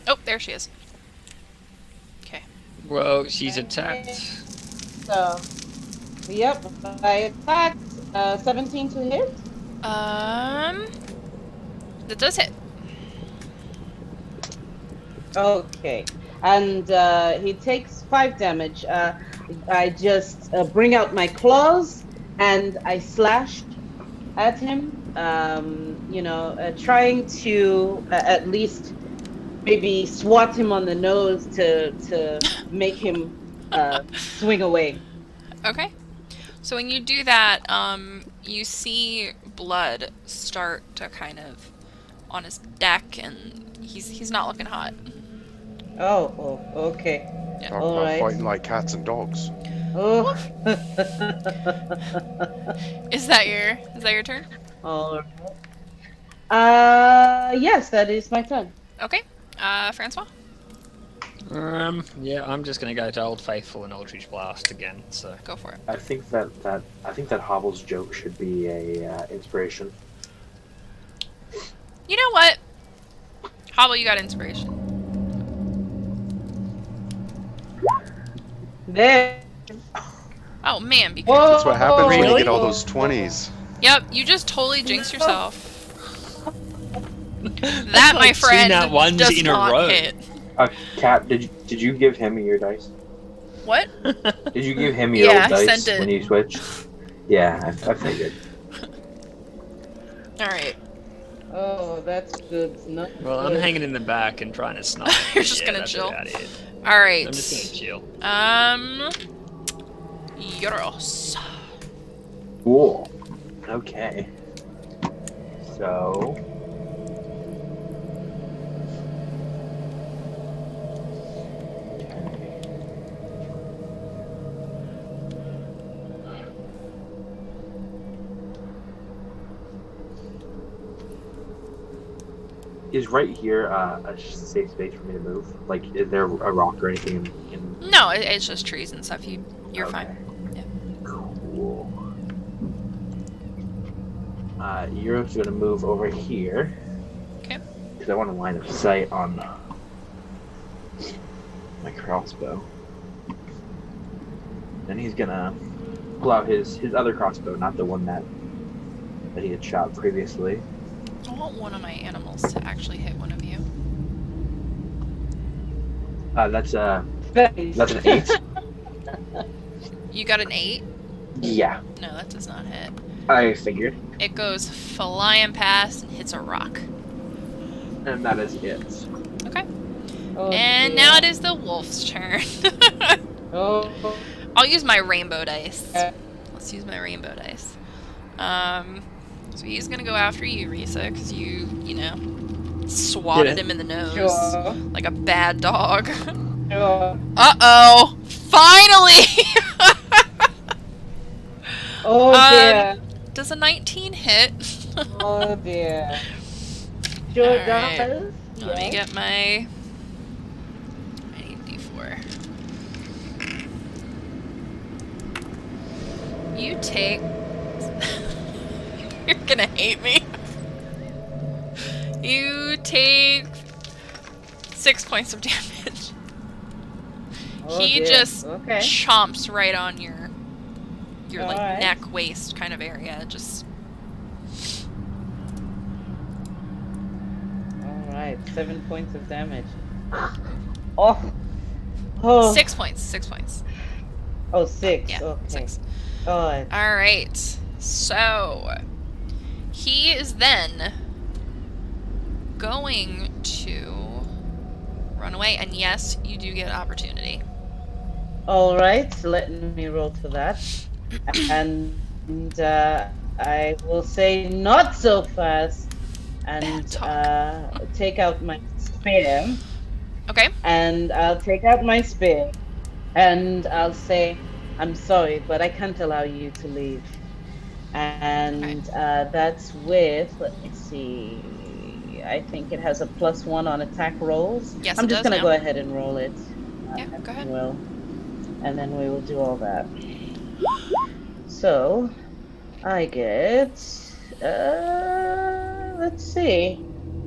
Oh, there she is. Okay. Well, she's attacked. so, yep, I attacked 17 to hit. That does hit. Okay, and he takes 5 damage. I just bring out my claws and I slash at him. Trying to at least maybe swat him on the nose to make him swing away. Okay. So when you do that, you see blood start to kind of on his deck, and he's not looking hot. Oh, okay. Talk All about right. fighting like cats and dogs. Oh. Is that your turn? All right. Yes, that is my turn. Okay. Francois? Yeah, I'm just gonna go to Old Faithful and Eldritch Blast again. So Go for it. I think that Hobble's joke should be a inspiration. You know what? Hobble, you got inspiration. There. Oh man, be Whoa. careful. That's what happens when you Really? get all those 20s. Yep, you just totally jinxed yourself. I've, That, my like, seen friend, that ones does in a not row. hit. Cat, did you give him your dice? What? Did you give him your Yeah, old I dice sent it. when you switched? Yeah, I figured. Alright. Oh, that's good. Not Well, I'm good. hanging in the back and trying to snipe. You're just gonna that's chill? about it. Alright. I'm just gonna chill. Yoros. Cool. Okay. So. Is right here a safe space for me to move? Like, is there a rock or anything in No, it's just trees and stuff. You're Okay. fine. Yeah. Cool. Europe's gonna move over here. Okay. Because I want to line of sight on my crossbow. Then he's gonna pull out his other crossbow, not the one that he had shot previously. I want one of my animals to actually hit one of you. That's an 8. You got an 8? Yeah, No, that does not hit. I figured, It goes flying past and hits a rock. and that is it. Okay. Oh, And dear. now it is the wolf's turn. Oh. I'll use my rainbow dice. Okay. Let's use my rainbow dice. So he's gonna go after you, Risa, because you swatted him in the nose Sure. like a bad dog. Sure. Uh-oh! Finally! Oh dear. Does a 19 hit? Oh dear. Sure Alright. does. Let me Yes. get my... I need D4. You take... You're gonna hate me. You take 6 points of damage. Oh, He dear. just Okay. chomps right on your like Alright. neck, waist kind of area. Just All right. 7 points of damage. Oh. Oh. 6 points. 6 points. Oh, 6. Yeah, Okay. 6. God. All right. So he is then going to run away, and yes, you do get opportunity. All right. Let me roll for that. And I will say not so fast and Talk. take out my spear. Okay. And I'll take out my spear and I'll say, I'm sorry, but I can't allow you to leave. And that's with, let me see, I think it has a +1 on attack rolls. Yes, I'm it just does going to now. go ahead and roll it. Yeah, go ahead. Will. And then we will do all that. So I get, let's see.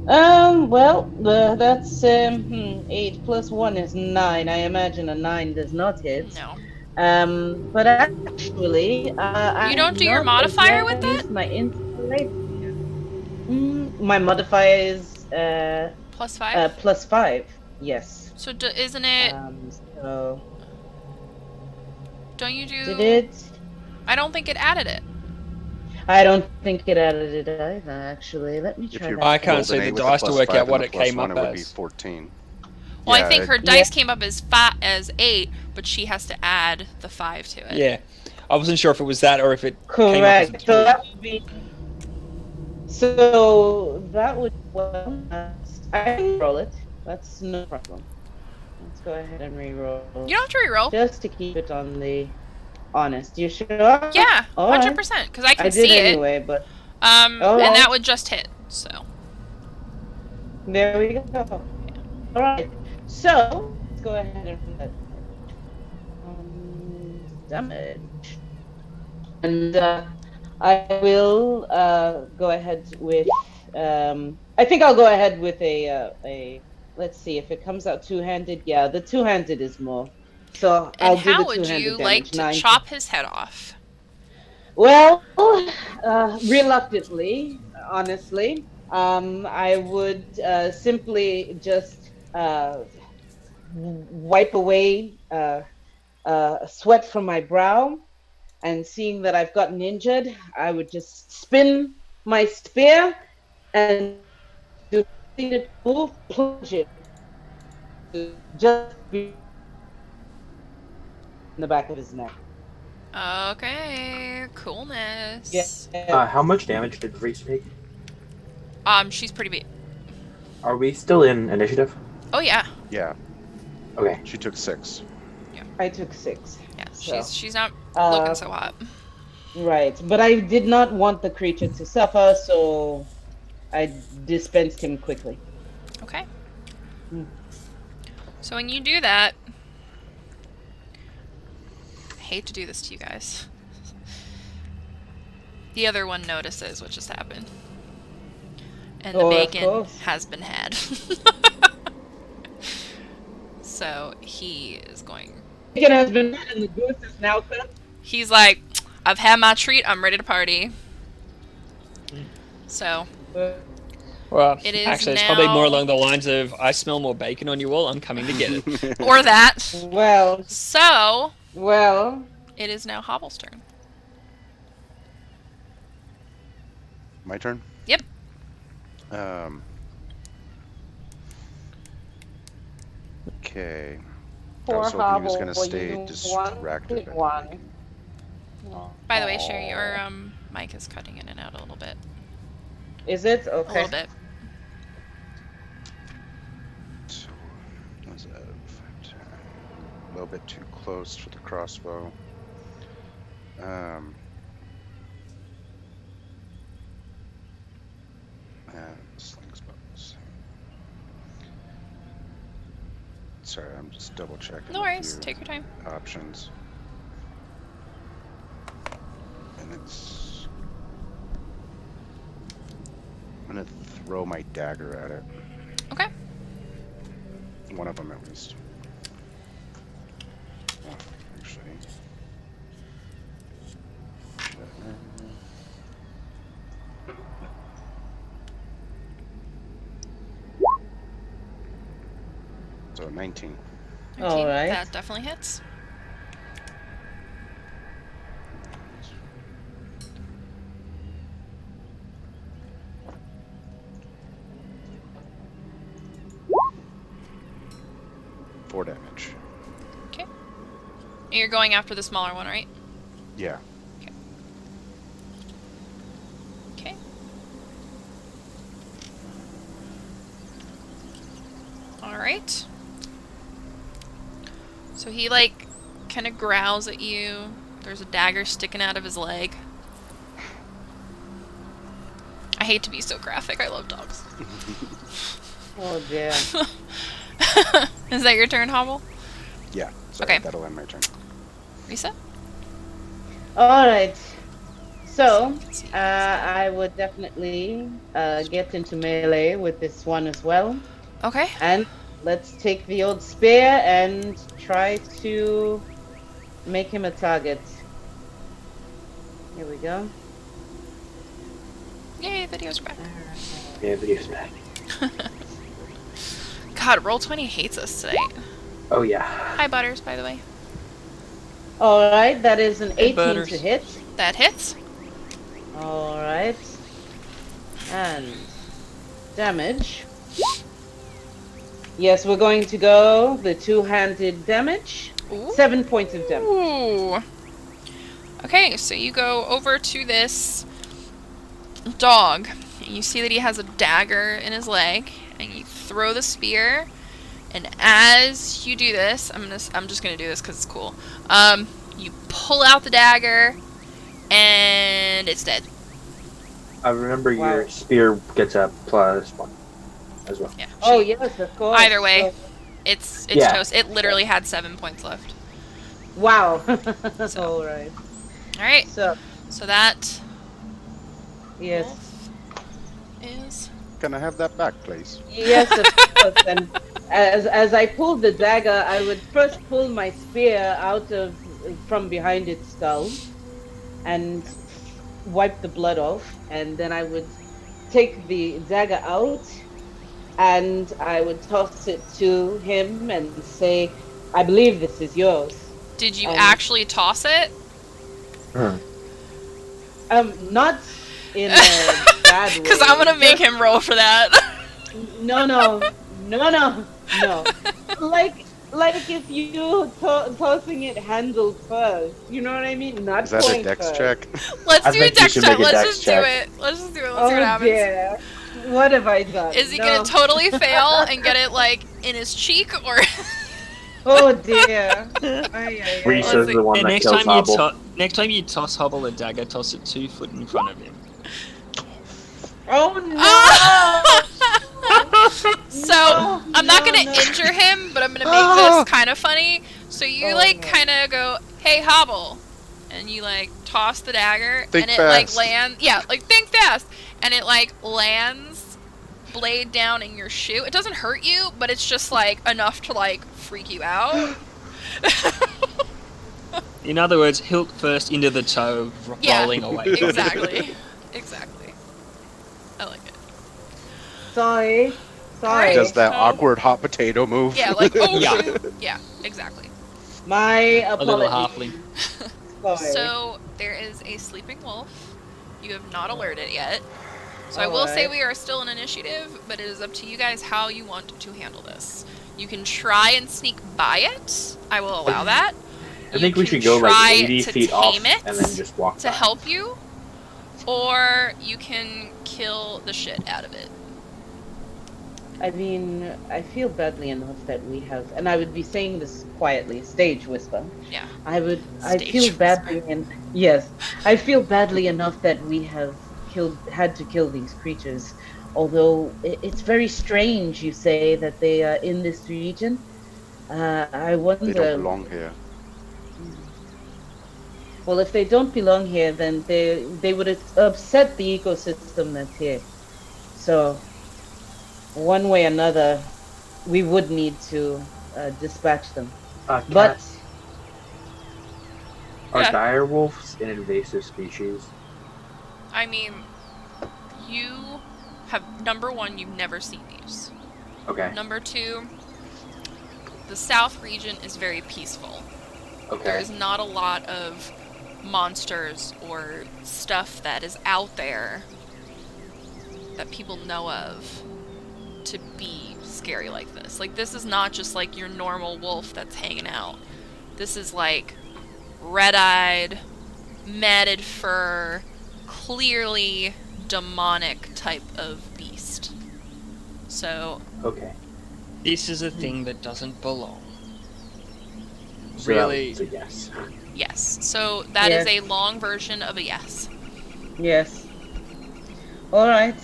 Well, that's 8 plus 1 is 9. I imagine a 9 does not hit. No. But actually, I You don't have do your not as modifier with yet that? used my inspiration. My modifier is +5? +5. Yes. So isn't it... So Don't you did do... it? I don't think it added it. I don't think it added it either. Actually, let me If try you that. I can't rolled see an the 8 with a dice to work +5 out and what the it came +1, up it would be as. 14. Well, Yeah, I think her it- dice came up as 8, but she has to add the 5 to it. Yeah. I wasn't sure if it was that or if it came up as a Correct. 3. So that would be. So that would I can roll it. That's no problem. Let's go ahead and re-roll You don't have to reroll. just to keep it on the honest. You sure? Yeah, All right. 100%, because I can I did see it. anyway, but And right. that would just hit, so. There we go. All right. So let's go ahead and roll that damage. And I will go ahead with. I think I'll go ahead with a. Let's see if it comes out two-handed. Yeah, the two-handed is more. So And I'll do the how would you two-handed like damage. to 9. chop his head off? Well, reluctantly, honestly, I would simply just wipe away sweat from my brow, and seeing that I've gotten injured, I would just spin my spear and do the move, plunge it just in the back of his neck. Okay, Yeah. coolness. How much damage did Reese take? She's pretty big. Are we still in initiative? Oh yeah, yeah, Okay. she took 6. I took 6. yeah. So, She's not looking so hot. right, but I did not want the creature to suffer, so I dispensed him quickly. Okay. Mm. So when you do that, I hate to do this to you guys. The other one notices what just happened. And the Oh, of bacon course. has been had. So he is going... Bacon has been had and the goose is now cooked. He's like, I've had my treat, I'm ready to party. So, Well, It is actually, it's probably more now- along the lines of, I smell more bacon on you all, I'm coming to get it. or that. Well, So, well, it is now Hobble's turn. My turn? Yep. Okay. I poor was hoping he was Hobble, going to stay you distracted. one. By the way, Sherry, your mic is cutting in and out a little bit. Is it? A Okay. little bit. So, was that a little bit too close for the crossbow? And slings bows. Sorry, I'm just double checking. No a worries. few Take your time. options. And it's. I'm gonna throw my dagger at it. Okay. One of them at least. Oh, actually. so 19. 13, All right. that definitely hits. Four damage. Okay. And you're going after the smaller one, right? Yeah. Okay. Alright. So he, like, kind of growls at you. There's a dagger sticking out of his leg. I hate to be so graphic. I love dogs. Oh dear. Is that your turn, Hobble? Yeah. So Okay. that'll end my turn. Risa? All right. So, Let's see. I would definitely get into melee with this one as well. Okay. And let's take the old spear and try to make him a target. Here we go. Yay, videos are back. Yeah, video's back. God, Roll20 hates us today. Oh yeah. Hi, Butters, by the way. All right, that is an 18 Butters. to hit. That hits. All right. And damage. Yes, we're going to go the two-handed damage. Ooh. 7 points of damage. Ooh. Okay, so you go over to this dog, and you see that he has a dagger in his leg, and you throw the spear, and as you do this, I'm just gonna do this because it's cool. You pull out the dagger, and it's dead. I remember Wow. your spear gets a +1 as well. Yeah. Oh she- yes, of course. Either way, So- it's Yeah. toast. It literally had 7 points left. wow. So- All right. All right. So So that yes, is Can I have that back, please? yes, of course. And as I pulled the dagger, I would first pull my spear out of from behind its skull, and wipe the blood off, and then I would take the dagger out, and I would toss it to him and say, "I believe this is yours." Did you Um, actually toss it? Not in a bad way. Because I'm gonna make him roll for that. No. Like if you tossing it handled first, you know what I mean? Not Is that a point dex first. check? Let's I do a think you dex should check. make a Let's dex just check. do it. Let's just do it. Let's Oh see what happens. dear, what have I done? Is he No. gonna totally fail and get it like in his cheek, or Oh dear. Ay, ay, ay. Risa's the one And that kills Hobble. next time you toss Hobble a dagger, toss it 2 foot in front of him. Oh no! So No, I'm not gonna no. injure him, but I'm gonna make this kind of funny. So you Oh, like no. kind of go, "Hey, Hobble," and you like toss the dagger, Think and it fast. like lands. Yeah, like think fast, and it like lands blade down in your shoe. It doesn't hurt you, but it's just like enough to like freak you out. In other words, hilt first into the toe, Yeah. rolling away. Exactly. I like it. Sorry. Alright. Does that so- awkward hot potato move? Yeah, like oh Yeah. shoot. Yeah, exactly. My A little apologies. halfling. Sorry. So there is a sleeping wolf. You have not alerted yet. So I will say Alright. we are still in initiative, but it is up to you guys how you want to handle this. You can try and sneak by it. I will allow that. I think You we can should go try like 80 to feet off tame it and then just walk to by. help you, or you can kill the shit out of it. I mean, I feel badly enough that we have, and I would be saying this quietly, stage whisper. Yeah. I Stage feel whisper. badly, and yes, I feel badly enough that we have had to kill these creatures. Although it's very strange, you say that they are in this region. I wonder. They don't belong here. Well, if they don't belong here, then they would upset the ecosystem that's here. So, one way or another, we would need to dispatch them. Cat, But are Yeah. direwolves an invasive species? I mean, you have, number one, you've never seen these. Okay. Number two, the south region is very peaceful. Okay. There's not a lot of monsters or stuff that is out there that people know of to be scary like this. Like, this is not just like your normal wolf that's hanging out. This is like red-eyed, matted fur, clearly demonic type of beast. So, Okay. This is a thing that doesn't belong. So Really? That was a yes. yes. So, that is Yes. a long version of a yes. Yes. Alright.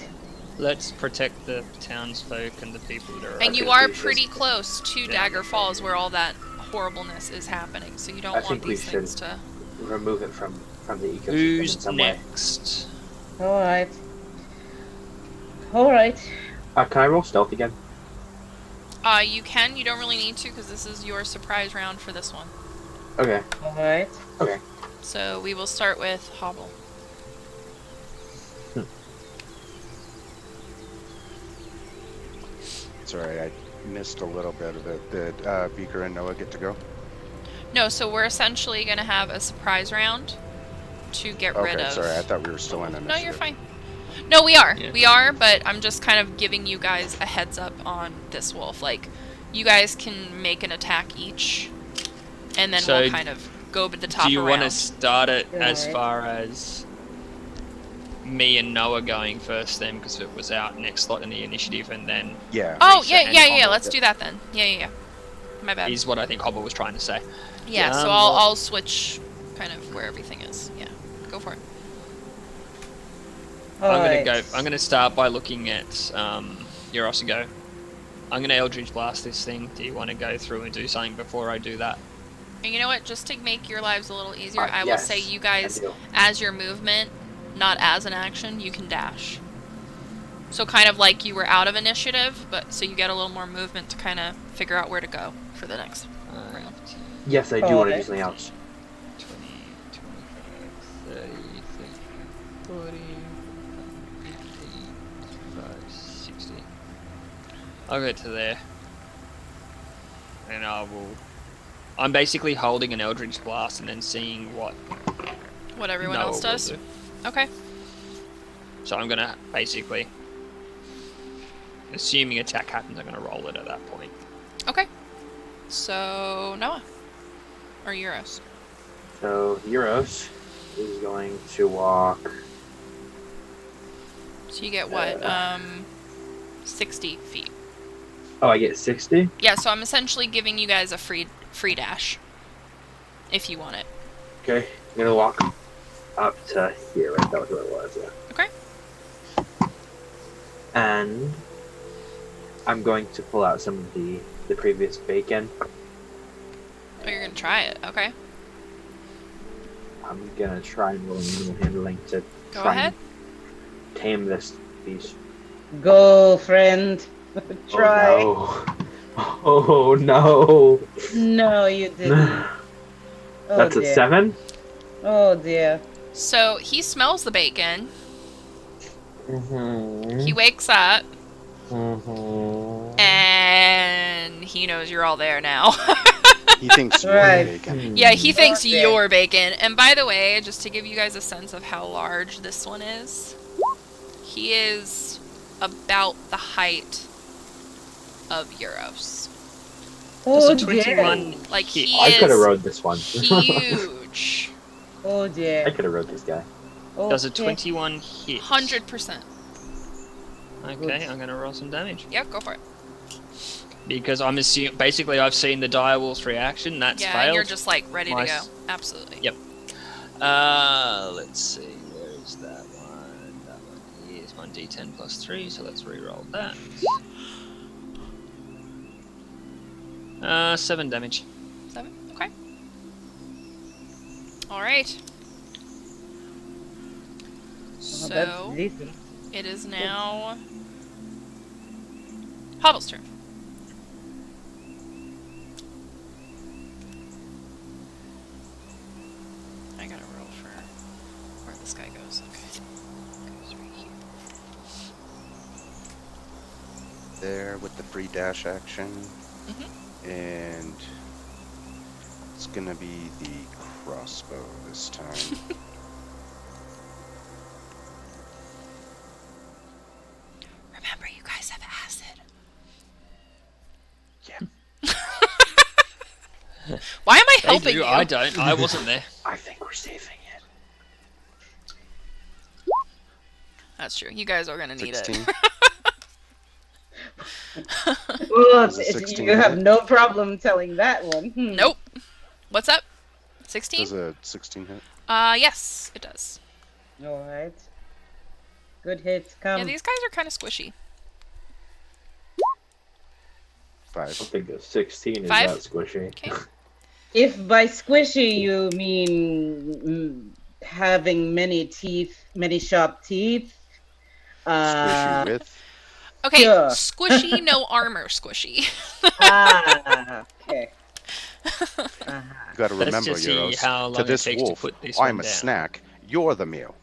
Let's protect the townsfolk and the people that are. And you think are we should- pretty close to Daggerfalls where all that horribleness is happening, so you don't I want think we these things should- to... Remove it from the ecosystem in Who's some way. next? Alright. Alright. Can I roll stealth again? You can, you don't really need to, because this is your surprise round for this one. Okay. Alright. Okay. So we will start with Hobble. Sorry, I missed a little bit of it. Did Beaker and Noah get to go? No, so we're essentially going to have a surprise round to get rid Okay, of... sorry, I thought we were still in initiative. No, you're fine. No, we are. Yeah. We are, but I'm just kind of giving you guys a heads up on this wolf. Like, you guys can make an attack each, and then So, we'll kind of go to the top Do you of want to round. start it as Alright. far as me and Noah going first then, because it was our next slot in the initiative, and then Yeah. Oh, Reset yeah, and yeah, yeah, Hobble. let's do that then. Yeah. My bad. is what I think Hobble was trying to say. Yeah, so well- I'll switch kind of where everything is. Yeah, go for it. I'm gonna start by looking at Euros go. I'm gonna Eldritch Blast this thing. Do you want to go through and do something before I do that? And you know what? Just to make your lives a little easier, I will Yes, say you I guys, do. as your movement, not as an action, you can dash. So kind of like you were out of initiative, but so you get a little more movement to kind of figure out where to go for the next round. Yes, I do want to do Okay. something else. 20, 25, 30, 40, 50, 60. I'll go to there. And I'm basically holding an Eldritch Blast and then seeing what What everyone Noah else will does. do. Okay. So I'm gonna basically, assuming attack happens, I'm gonna roll it at that point. Okay. So Noah or Euros. So Euros is going to walk. So you get what? 60 feet. Oh, I get 60. Yeah. So I'm essentially giving you guys a free dash, if you want it. Okay, I'm gonna walk up to here. Right, that was what it was. Yeah. Okay. And I'm going to pull out some of the previous bacon. Oh, you're gonna try it. Okay. I'm gonna try and roll a little handling to Go try ahead. and tame this beast. Go, friend. Try. Oh no! No, you didn't. Oh, That's a dear. 7. Oh dear. So he smells the bacon. Mm-hmm. He wakes up Mm-hmm. and he knows you're all there now. He thinks you're Right. bacon. Yeah, he thinks Okay. you're bacon. And by the way, just to give you guys a sense of how large this one is, he is about the height of Euros. Does Oh a dear. 21 Like, hit? he I could have is rode this one. huge. Oh I dear. could have rode this guy. Does a Okay. 21 hit? 100%. Okay, I'm gonna roll some damage. Yeah, go for it. Because I'm assuming, basically I've seen the direwolf's reaction, that's Yeah, failed. and you're just like ready to Nice. go. Absolutely. Yep. Let's see, where is that one? That one is 1d10 plus 3, so let's re-roll that. 7 damage. 7? Okay. Alright. Oh, that's So, decent. it is now Hobble's turn. I gotta roll for where this guy goes. Okay. Goes right here. There with the free dash action. And it's gonna be the crossbow this time. Remember, you guys have acid. Yeah. Why am I They helping do, you? I don't. I wasn't there. I think we're saving it. That's true. You guys are gonna need 16. Well, Does a 16 you have hit? no problem telling that one. Nope. What's up? 16? Does a 16 hit? Yes, it does. All right. Good hit. Come. Yeah, these guys are kind of squishy. 5. I think a 16 is 5? that squishy. Okay. If by squishy you mean having many teeth, many sharp teeth, Squishy with. Okay, Sure. squishy, no armor squishy. Okay. You gotta Let's remember, just see Euros. how long To it this takes to wolf, put this I'm one a down. snack. You're the meal.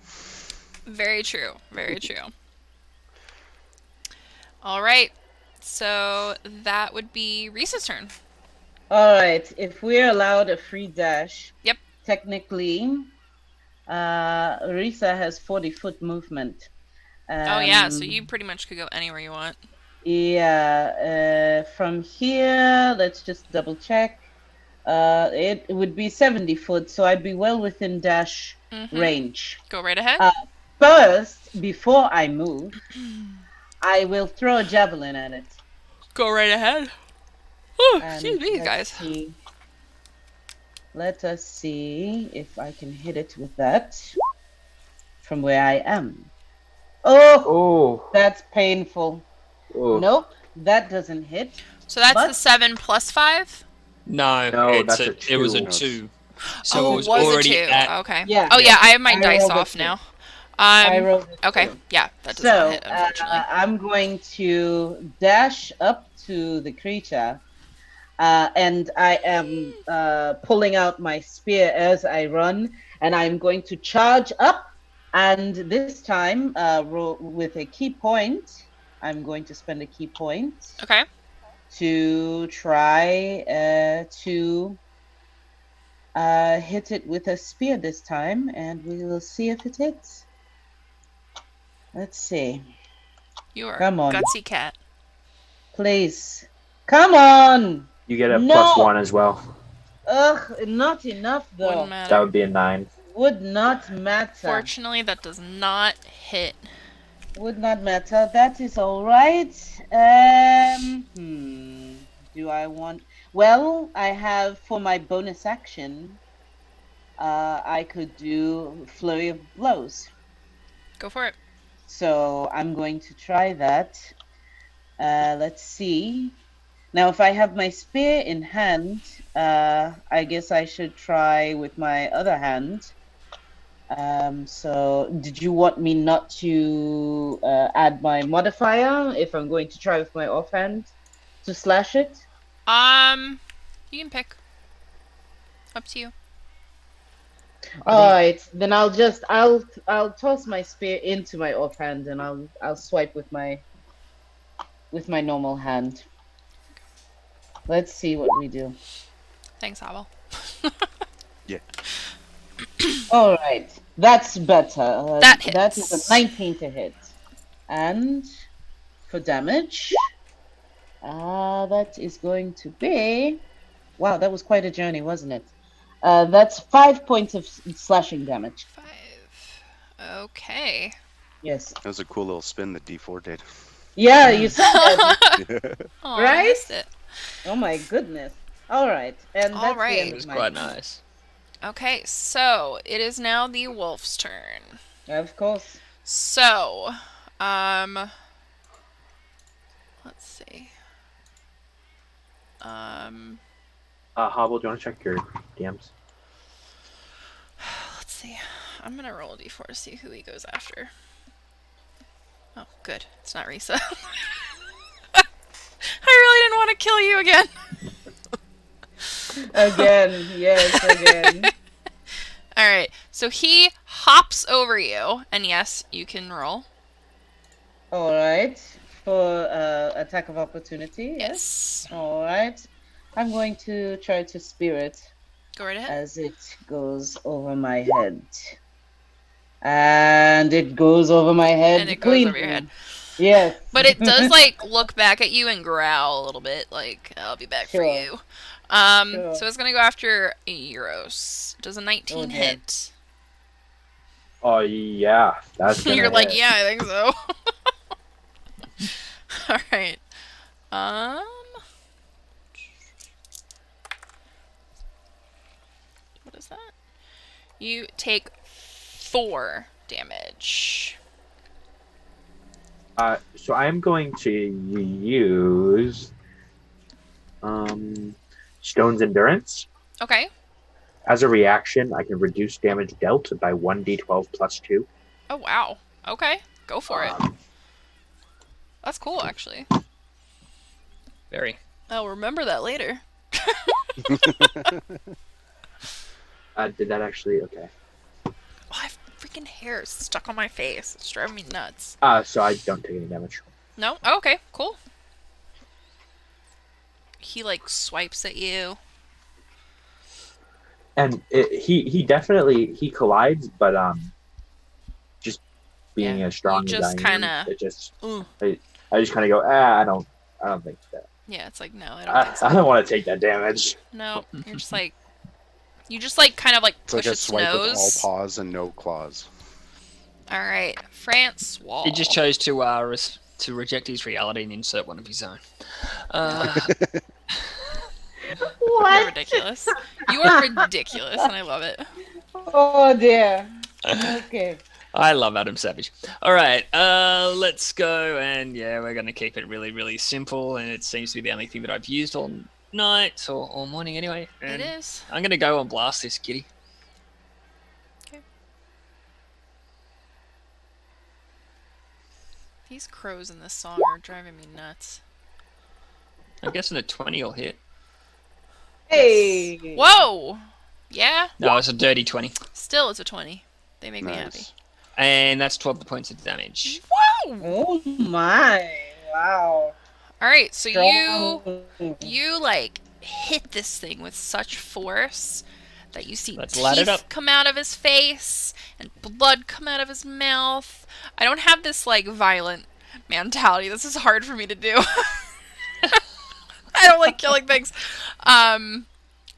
Very true. Very true. All right. So that would be Reese's turn. All right. If we're allowed a free dash, Yep. technically, Risa has 40-foot movement. Oh yeah, so you pretty much could go anywhere you want. Yeah. From here, let's just double check. It would be 70 foot, so I'd be well within dash range. Go right ahead. First, before I move, I will throw a javelin at it. Go right ahead. Oh, And excuse me, let's guys. see. Let us see if I can hit it with that from where I am. Oh, Oh. that's painful. Oh. Nope, that doesn't hit. So that's But- the 7 plus 5? No, No, it's that's a it was a 2. 2. So Oh, it was already a 2. at. Okay. Yeah. Oh yeah, I have my I dice rolled a off 2. now. I rolled a Okay, 2. yeah, that does So not hit, unfortunately. I'm going to dash up to the creature, and I am pulling out my spear as I run, and I'm going to charge up. And this time, with a key point, I'm going to spend a key point Okay. to try to hit it with a spear this time, and we will see if it hits. Let's see. You are Come a on. gutsy cat. Please. Come on! You get a No! +1 as well. Ugh, not enough though. Wouldn't matter. That would be a 9. Would not matter. Fortunately, that does not hit. Would not matter. That is alright. Do I want... Well, I have, for my bonus action, I could do Flurry of Blows. Go for it. So I'm going to try that. Let's see. Now, if I have my spear in hand, I guess I should try with my other hand. So did you want me not to add my modifier if I'm going to try with my offhand to slash it? You can pick. Up to you. All right, then I'll toss my spear into my offhand and I'll swipe with my normal hand. Let's see what we do. Thanks, Abel. Yeah. All right, that's better. That That hits. is a 19 to hit, and for damage, that is going to be. Wow, that was quite a journey, wasn't it? That's 5 points of slashing damage. 5. Okay. Yes. That was a cool little spin that D4 did. Yeah, you said that. Aw, I Right? missed it. Oh my goodness. All right, and All that's the right. end It of was my quite turn. nice. Okay, so it is now the wolf's turn. Of course. So, let's see. Hobble, do you want to check your DMs? Let's see. I'm gonna roll a d4 to see who he goes after. Oh, good. It's not Risa. I really didn't want to kill you again. Again, yes, again. All right. So he hops over you, and yes, you can roll. All right, for attack of opportunity. Yes. Yes. All right. I'm going to try to spirit Go right ahead. as it goes over my head. And it goes over my head And it goes over your cleanly. head. Yes. But it does like look back at you and growl a little bit, like I'll be back for Sure. you. Sure. So it's gonna go after Euros. Does a 19 Oh, dear. hit? Oh yeah, that's gonna You're like, hit. yeah, I think so. All right. What is that? You take 4 damage. So I'm going to use Stone's Endurance. Okay. As a reaction, I can reduce damage dealt by 1d12 plus 2. Oh wow. Okay. Go for it. Um, That's cool, actually. Very. I'll remember that later. Did that actually? Okay. Oh, I have freaking hair stuck on my face. It's driving me nuts. So I don't take any damage. No? Oh, okay, cool. He, like, swipes at you. And he definitely collides, but just being Yeah, as strong you as I just am, kinda- it just Ooh. I just kind of go, I don't think that. Yeah, it's like, no, I don't think so. I don't want to take that damage. No, you're just like... You just, like, kind of, like, It's like push a its swipe with all nose. paws and no claws. Alright, Francois. He just chose to reject his reality and insert one of his own. You're What? ridiculous. You are ridiculous, and I love it. Oh dear. Okay. I love Adam Savage. All right, let's go, and yeah, we're gonna keep it really, really simple, and it seems to be the only thing that I've used all night or all morning anyway. And It is. I'm gonna go and blast this kitty. Okay. These crows in this song are driving me nuts. I'm guessing a 20 will hit. Hey. Whoa! Yeah? No, it's a dirty 20, Still, it's a 20. They make me happy. Nice. and that's 12 points of damage. Whoa! Oh my! Wow. Alright, so Strong. you like hit this thing with such force that you see Let's light it teeth up. come out of his face and blood come out of his mouth. I don't have this like violent mentality. This is hard for me to do. I don't like killing things.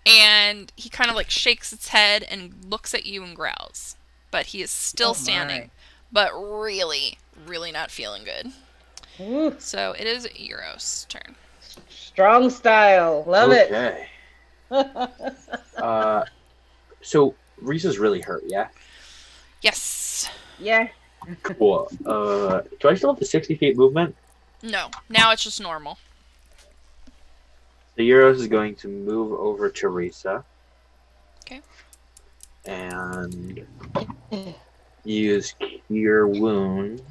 And he kind of like shakes its head and looks at you and growls. But he is still standing. But really, really not feeling good. Ooh, So it is Euros' turn. strong style. Love Okay. it. So Reese is really hurt, yeah? Yes. Yeah. Cool. Do I still have the 60 feet movement? No. Now it's just normal. The Euros is going to move over to Risa. Okay. And use Cure Wound.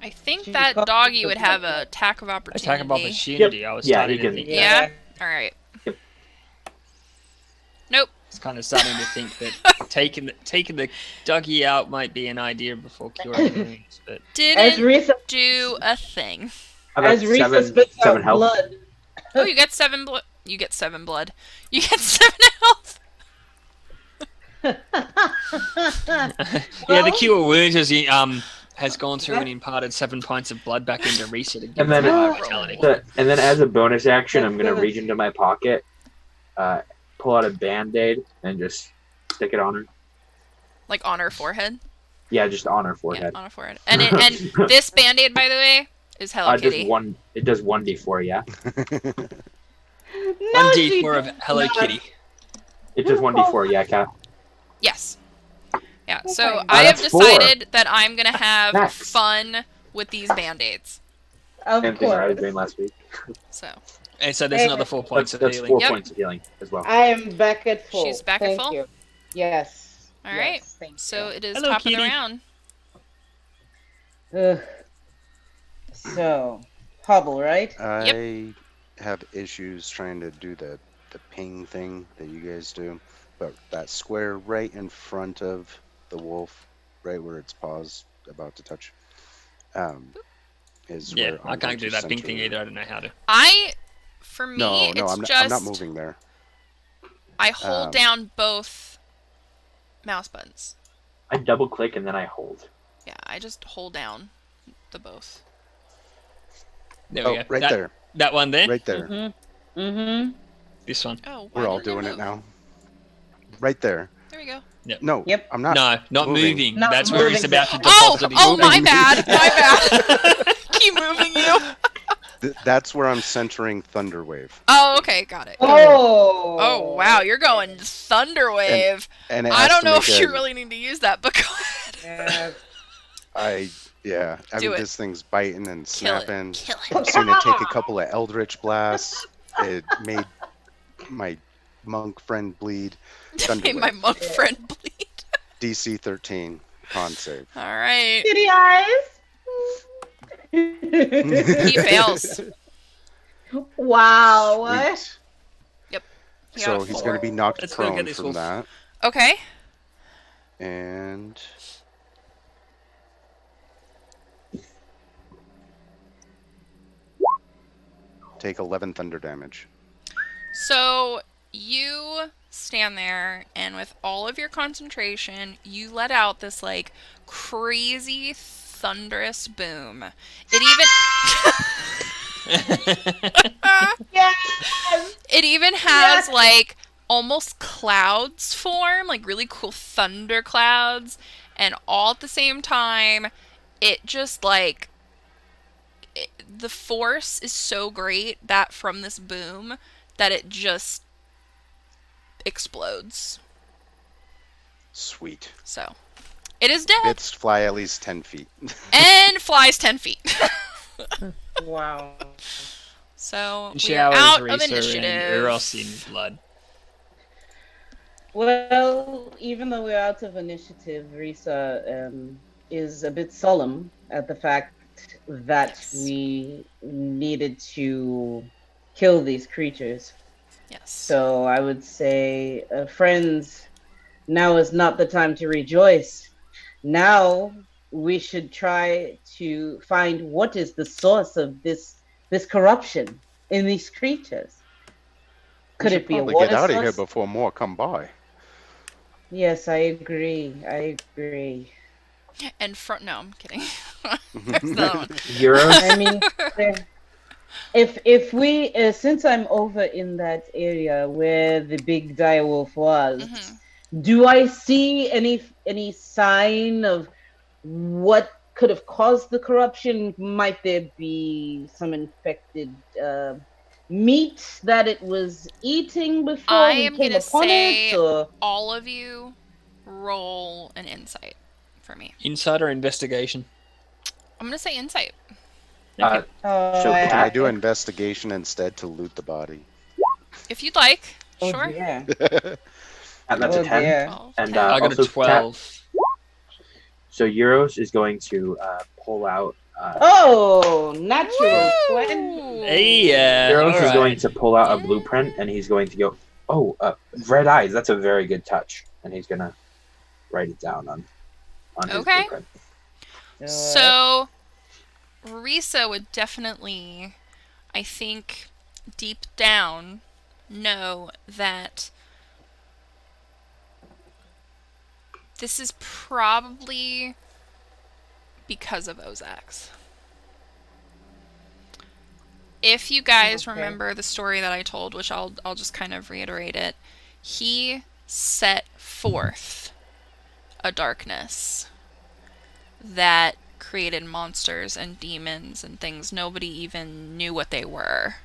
I think She's that got- doggy would have an attack of opportunity. Attack of opportunity. I was Yeah, starting he to can- think. Yeah? Alright. Yep. Nope. I was kind of starting to think that taking the doggy out might be an idea before curing wounds, but As Didn't Risa, do a thing. How about as Risa spits out seven health? blood. Oh, you get 7 blood. You get 7 blood. You get 7 health. yeah, the cure wounds has gone through and imparted 7 pints of blood back into Risa to give And then- her vitality. And then as a bonus action, I'm going to reach into my pocket, pull out a Band-Aid, and just stick it on her. Like on her forehead. Yeah, just on her Yeah, forehead. on her forehead. And this band-aid, by the way, is Hello Kitty. It does 1d4, yeah? No, 1d4 of Hello not. Kitty. It does 1d4, yeah, Kat? Yes. Yeah, so Okay. I have that's 4. decided that I'm going to have Max. fun with these band-aids. Of Same thing I was course. doing last week. So, And so there's Hey, another 4 points of That's healing. 4 Yep. points of healing as well. I am back at full. She's back at Thank full? You. Yes. all right. Yes, thank So you. it is Hello, top of the Kitty. round. Ugh. So, Hubble, right? I have issues trying to do the ping thing that you guys do, but that square right in front of the wolf, right where its paws about to touch, is Yeah, where I I'm going can't to do that ping center- thing either. I don't know how to. I For me, No, it's I'm just not moving there. I hold down both mouse buttons. I double click and then I hold. Yeah, I just hold down the both. There we Oh, go. right that, there. That one there? Right there. Mm-hmm. This one. Oh, why We're all didn't it doing it move? now. Right there. There we go. No, Yep. I'm not. No, not moving. Not That's where he's moving. about to Oh, deposit his oh, my moving. bad, my bad. Keep moving you. That's where I'm centering Thunderwave. Oh, okay, got it. Oh. Oh, wow, you're going Thunderwave. And it I has don't to know make if a- you really need to use that, but go ahead. Yeah. Yeah. I Do mean, it. this thing's biting and Kill it. snapping. Kill it. I've seen it take a couple of Eldritch blasts. It made my monk friend bleed. Made my Thunderwave. monk friend bleed. DC 13. Con save. All right. Kitty eyes. He fails. Wow. What? Sweet. Yep. He got So a he's 4. going to be knocked Let's go get prone this from wolf. that. Okay. And take 11 thunder damage. So you stand there, and with all of your concentration, you let out this like crazy thunderous boom. It even Yes. it even has like almost clouds form, like really cool thunder clouds, and all at the same time, it just like the force is so great that from this boom that it just explodes. Sweet. So it is dead Bits fly at least 10 feet. and flies 10 feet. Wow. So we are Showers out of Risa and initiative. Eros in blood. Well, even though we're out of initiative, Risa is a bit solemn at the fact that Yes. we needed to kill these creatures. Yes. So I would say, friends, now is not the time to rejoice. Now we should try to find what is the source of this corruption in these creatures. Could We it should be a probably water get out of source? here before more come by. Yes, I agree. And front. No, I'm kidding. There's the other one. Euros? I mean, if we, since I'm over in that area where the big direwolf was, Mhm. do I see any sign of what could have caused the corruption? Might there be some infected meat that it was eating before I we am came gonna upon say it? Or all of you roll an insight for me. Insider investigation. I'm gonna say insight. Uh, So I Can I have do to- investigation instead to loot the body? If you'd like. Oh, Sure. dear. and that's Oh, a 10. dear. 12, And 10. I got also a 12. So Euros is going to pull out. Oh, natural Woo! 20. Hey, yeah. Euros is alright. going to pull out a blueprint, and he's going to go, "Oh, red eyes. That's a very good touch." And he's gonna write it down on his Okay. blueprint. So, Risa would definitely, I think, deep down, know that this is probably because of Ozax. If you guys Okay. remember the story that I told, which I'll just kind of reiterate it, he set forth a darkness that created monsters and demons and things nobody even knew what they were.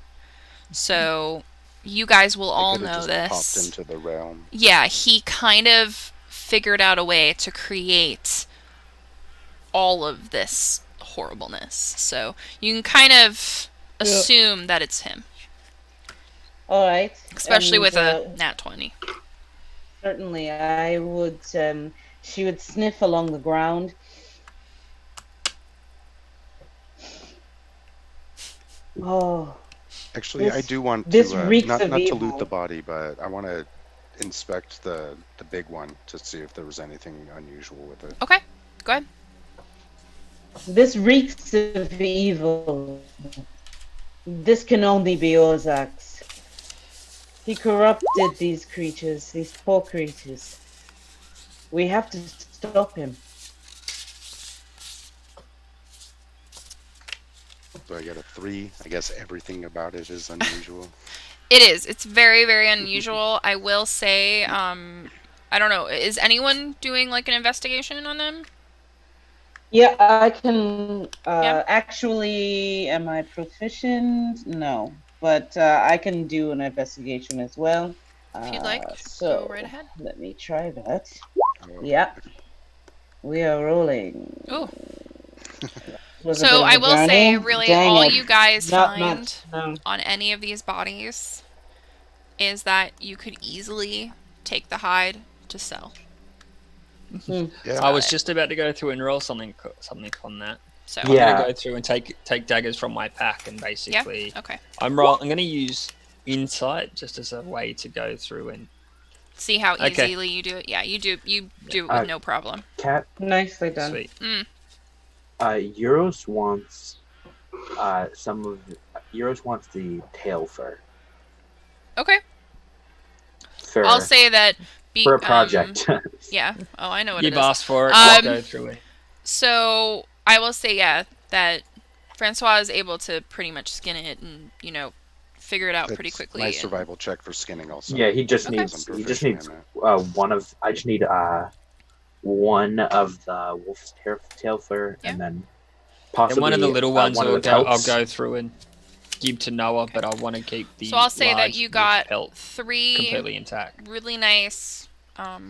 So you guys will all They could've know just popped this. into the realm. Yeah, he kind of figured out a way to create all of this horribleness. So you can kind of assume that it's him, All right. especially And, with a nat 20. Certainly, I would. She would sniff along the ground. Oh, Actually, I This- do want this to reeks not of to loot evil. the body, but I want to inspect the big one to see if there was anything unusual with it. Okay, go ahead. this reeks of evil. This can only be Ozak's. He corrupted these creatures, these poor creatures. We have to stop him. So I get a 3. I guess everything about it is unusual. It is. It's very, very unusual. I will say, I don't know. Is anyone doing like an investigation on them? Yeah, I can. Yeah. Actually, am I proficient? No, but I can do an investigation as well. If you'd like, So go right ahead. let me try that. Oh, Yep, we are rolling. Ooh. Was a So bit of I a will say, journey. really, Dang all it. you guys Not find much. No. on any of these bodies is that you could easily take the hide to sell. yeah. I was just about to go through and roll something on that. So I'm Yeah. gonna go through and take daggers from my pack and basically okay. I'm gonna use insight just as a way to go through and See how Okay. easily you do it. Yeah, you do it with no problem. Cat, Nicely done. sweet. Euros wants Euros wants the tail fur. Okay. For, I'll say that for a project. Yeah. Oh, I know what You've it is. asked for it, I'll go through it. So I will say, yeah, that Francois is able to pretty much skin it and, figure it out pretty It's quickly. my and- survival check for skinning also. Yeah, he just Okay. needs I'm he just proficient needs in it. I just need one of the wolf's tail fur Yeah. and then And possibly one of the little ones one of the I'll pelts. go through and give to Noah, but I want to keep the So I'll say that large you wolf got pelt 3 completely intact. really nice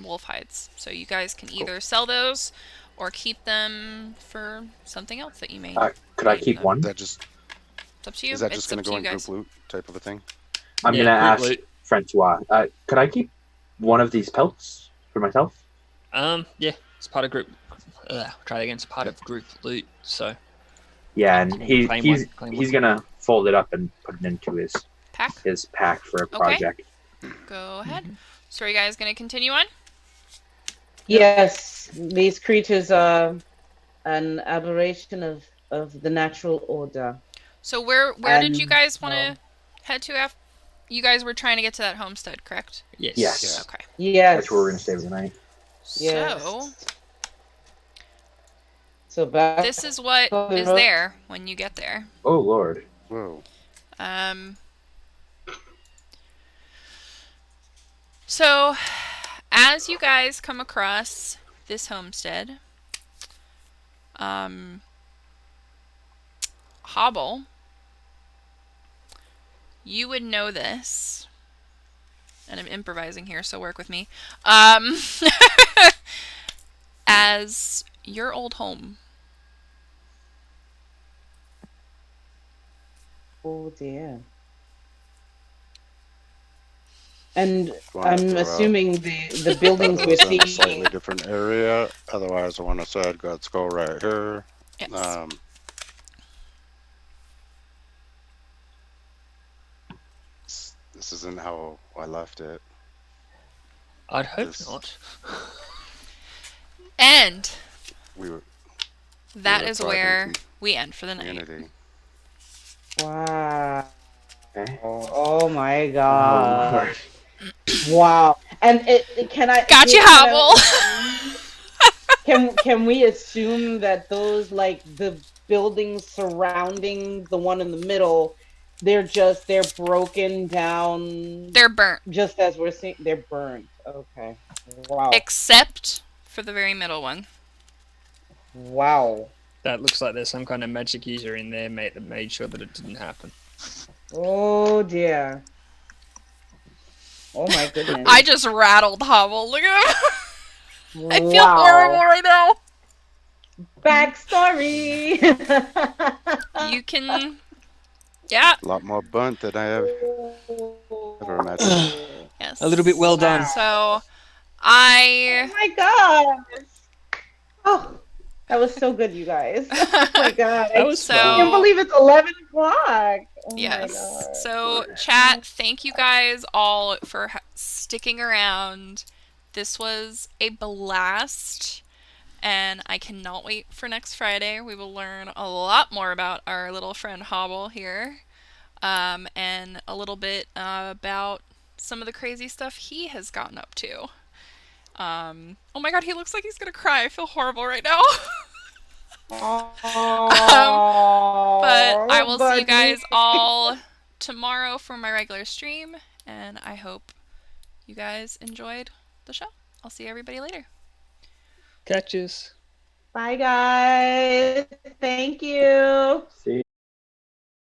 wolf hides. So you guys can either sell those or keep them for something else that you may. Could I need keep them. one? That just It's up to you. is that It's just going up to go to you in guys. group loot type of a thing? I'm Yeah, gonna group ask loot. Francois. Could I keep one of these pelts for myself? Yeah, it's part of group. Try it again. It's part of group loot. So Yeah, and Claim he's gonna fold it up and put it into his Pack. for a project. Go ahead. So are you guys going to continue on? Yes, these creatures are an aberration of the natural order. So where did you guys want to head to after? You guys were trying to get to that homestead, correct? yes. Yes. Okay. Yes. That's where we're gonna stay for the night. Yes. So back. this is what is there when you get there. Oh Lord. Whoa. So as you guys come across this homestead, Hobble, you would know this, and I'm improvising here, so work with me, as your old home. Oh dear. And Wanna I'm throw out- assuming the buildings we're It's in a seeing. slightly different area. Otherwise, I want to say let's go right here. Yes. This isn't how I left it. I'd hope This- not. And We were that were is thriving where we end for the night. community. Wow. Okay. Oh my Oh, god. Lord. Wow. And can I Got you, can I- Hobble. Can we assume that those, like, the buildings surrounding the one in the middle, they're broken down They're burnt, just as we're seeing? They're burned. Okay. Wow. except for the very middle one. Wow. That looks like there's some kind of magic user in there, mate, that made sure that it didn't happen. Oh dear. Oh my goodness. I just rattled Hobble. Look at him. I feel Wow. horrible right now. Backstory. You can, yeah. A lot more burnt than I have ever imagined. Yes. A little bit well done. So, Oh I. my god. Oh, that was so good, you guys. Oh my god. That was So- I can't believe it's 11 o'clock. Oh my Yes. god. So, chat, thank you guys all for sticking around. This was a blast, and I cannot wait for next Friday. We will learn a lot more about our little friend Hobble here. and a little bit about some of the crazy stuff he has gotten up to. Oh my god, he looks like he's gonna cry. I feel horrible right now. But I will see you guys all tomorrow for my regular stream, and I hope you guys enjoyed the show. I'll see everybody later. Catches. Bye, guys. Thank you. See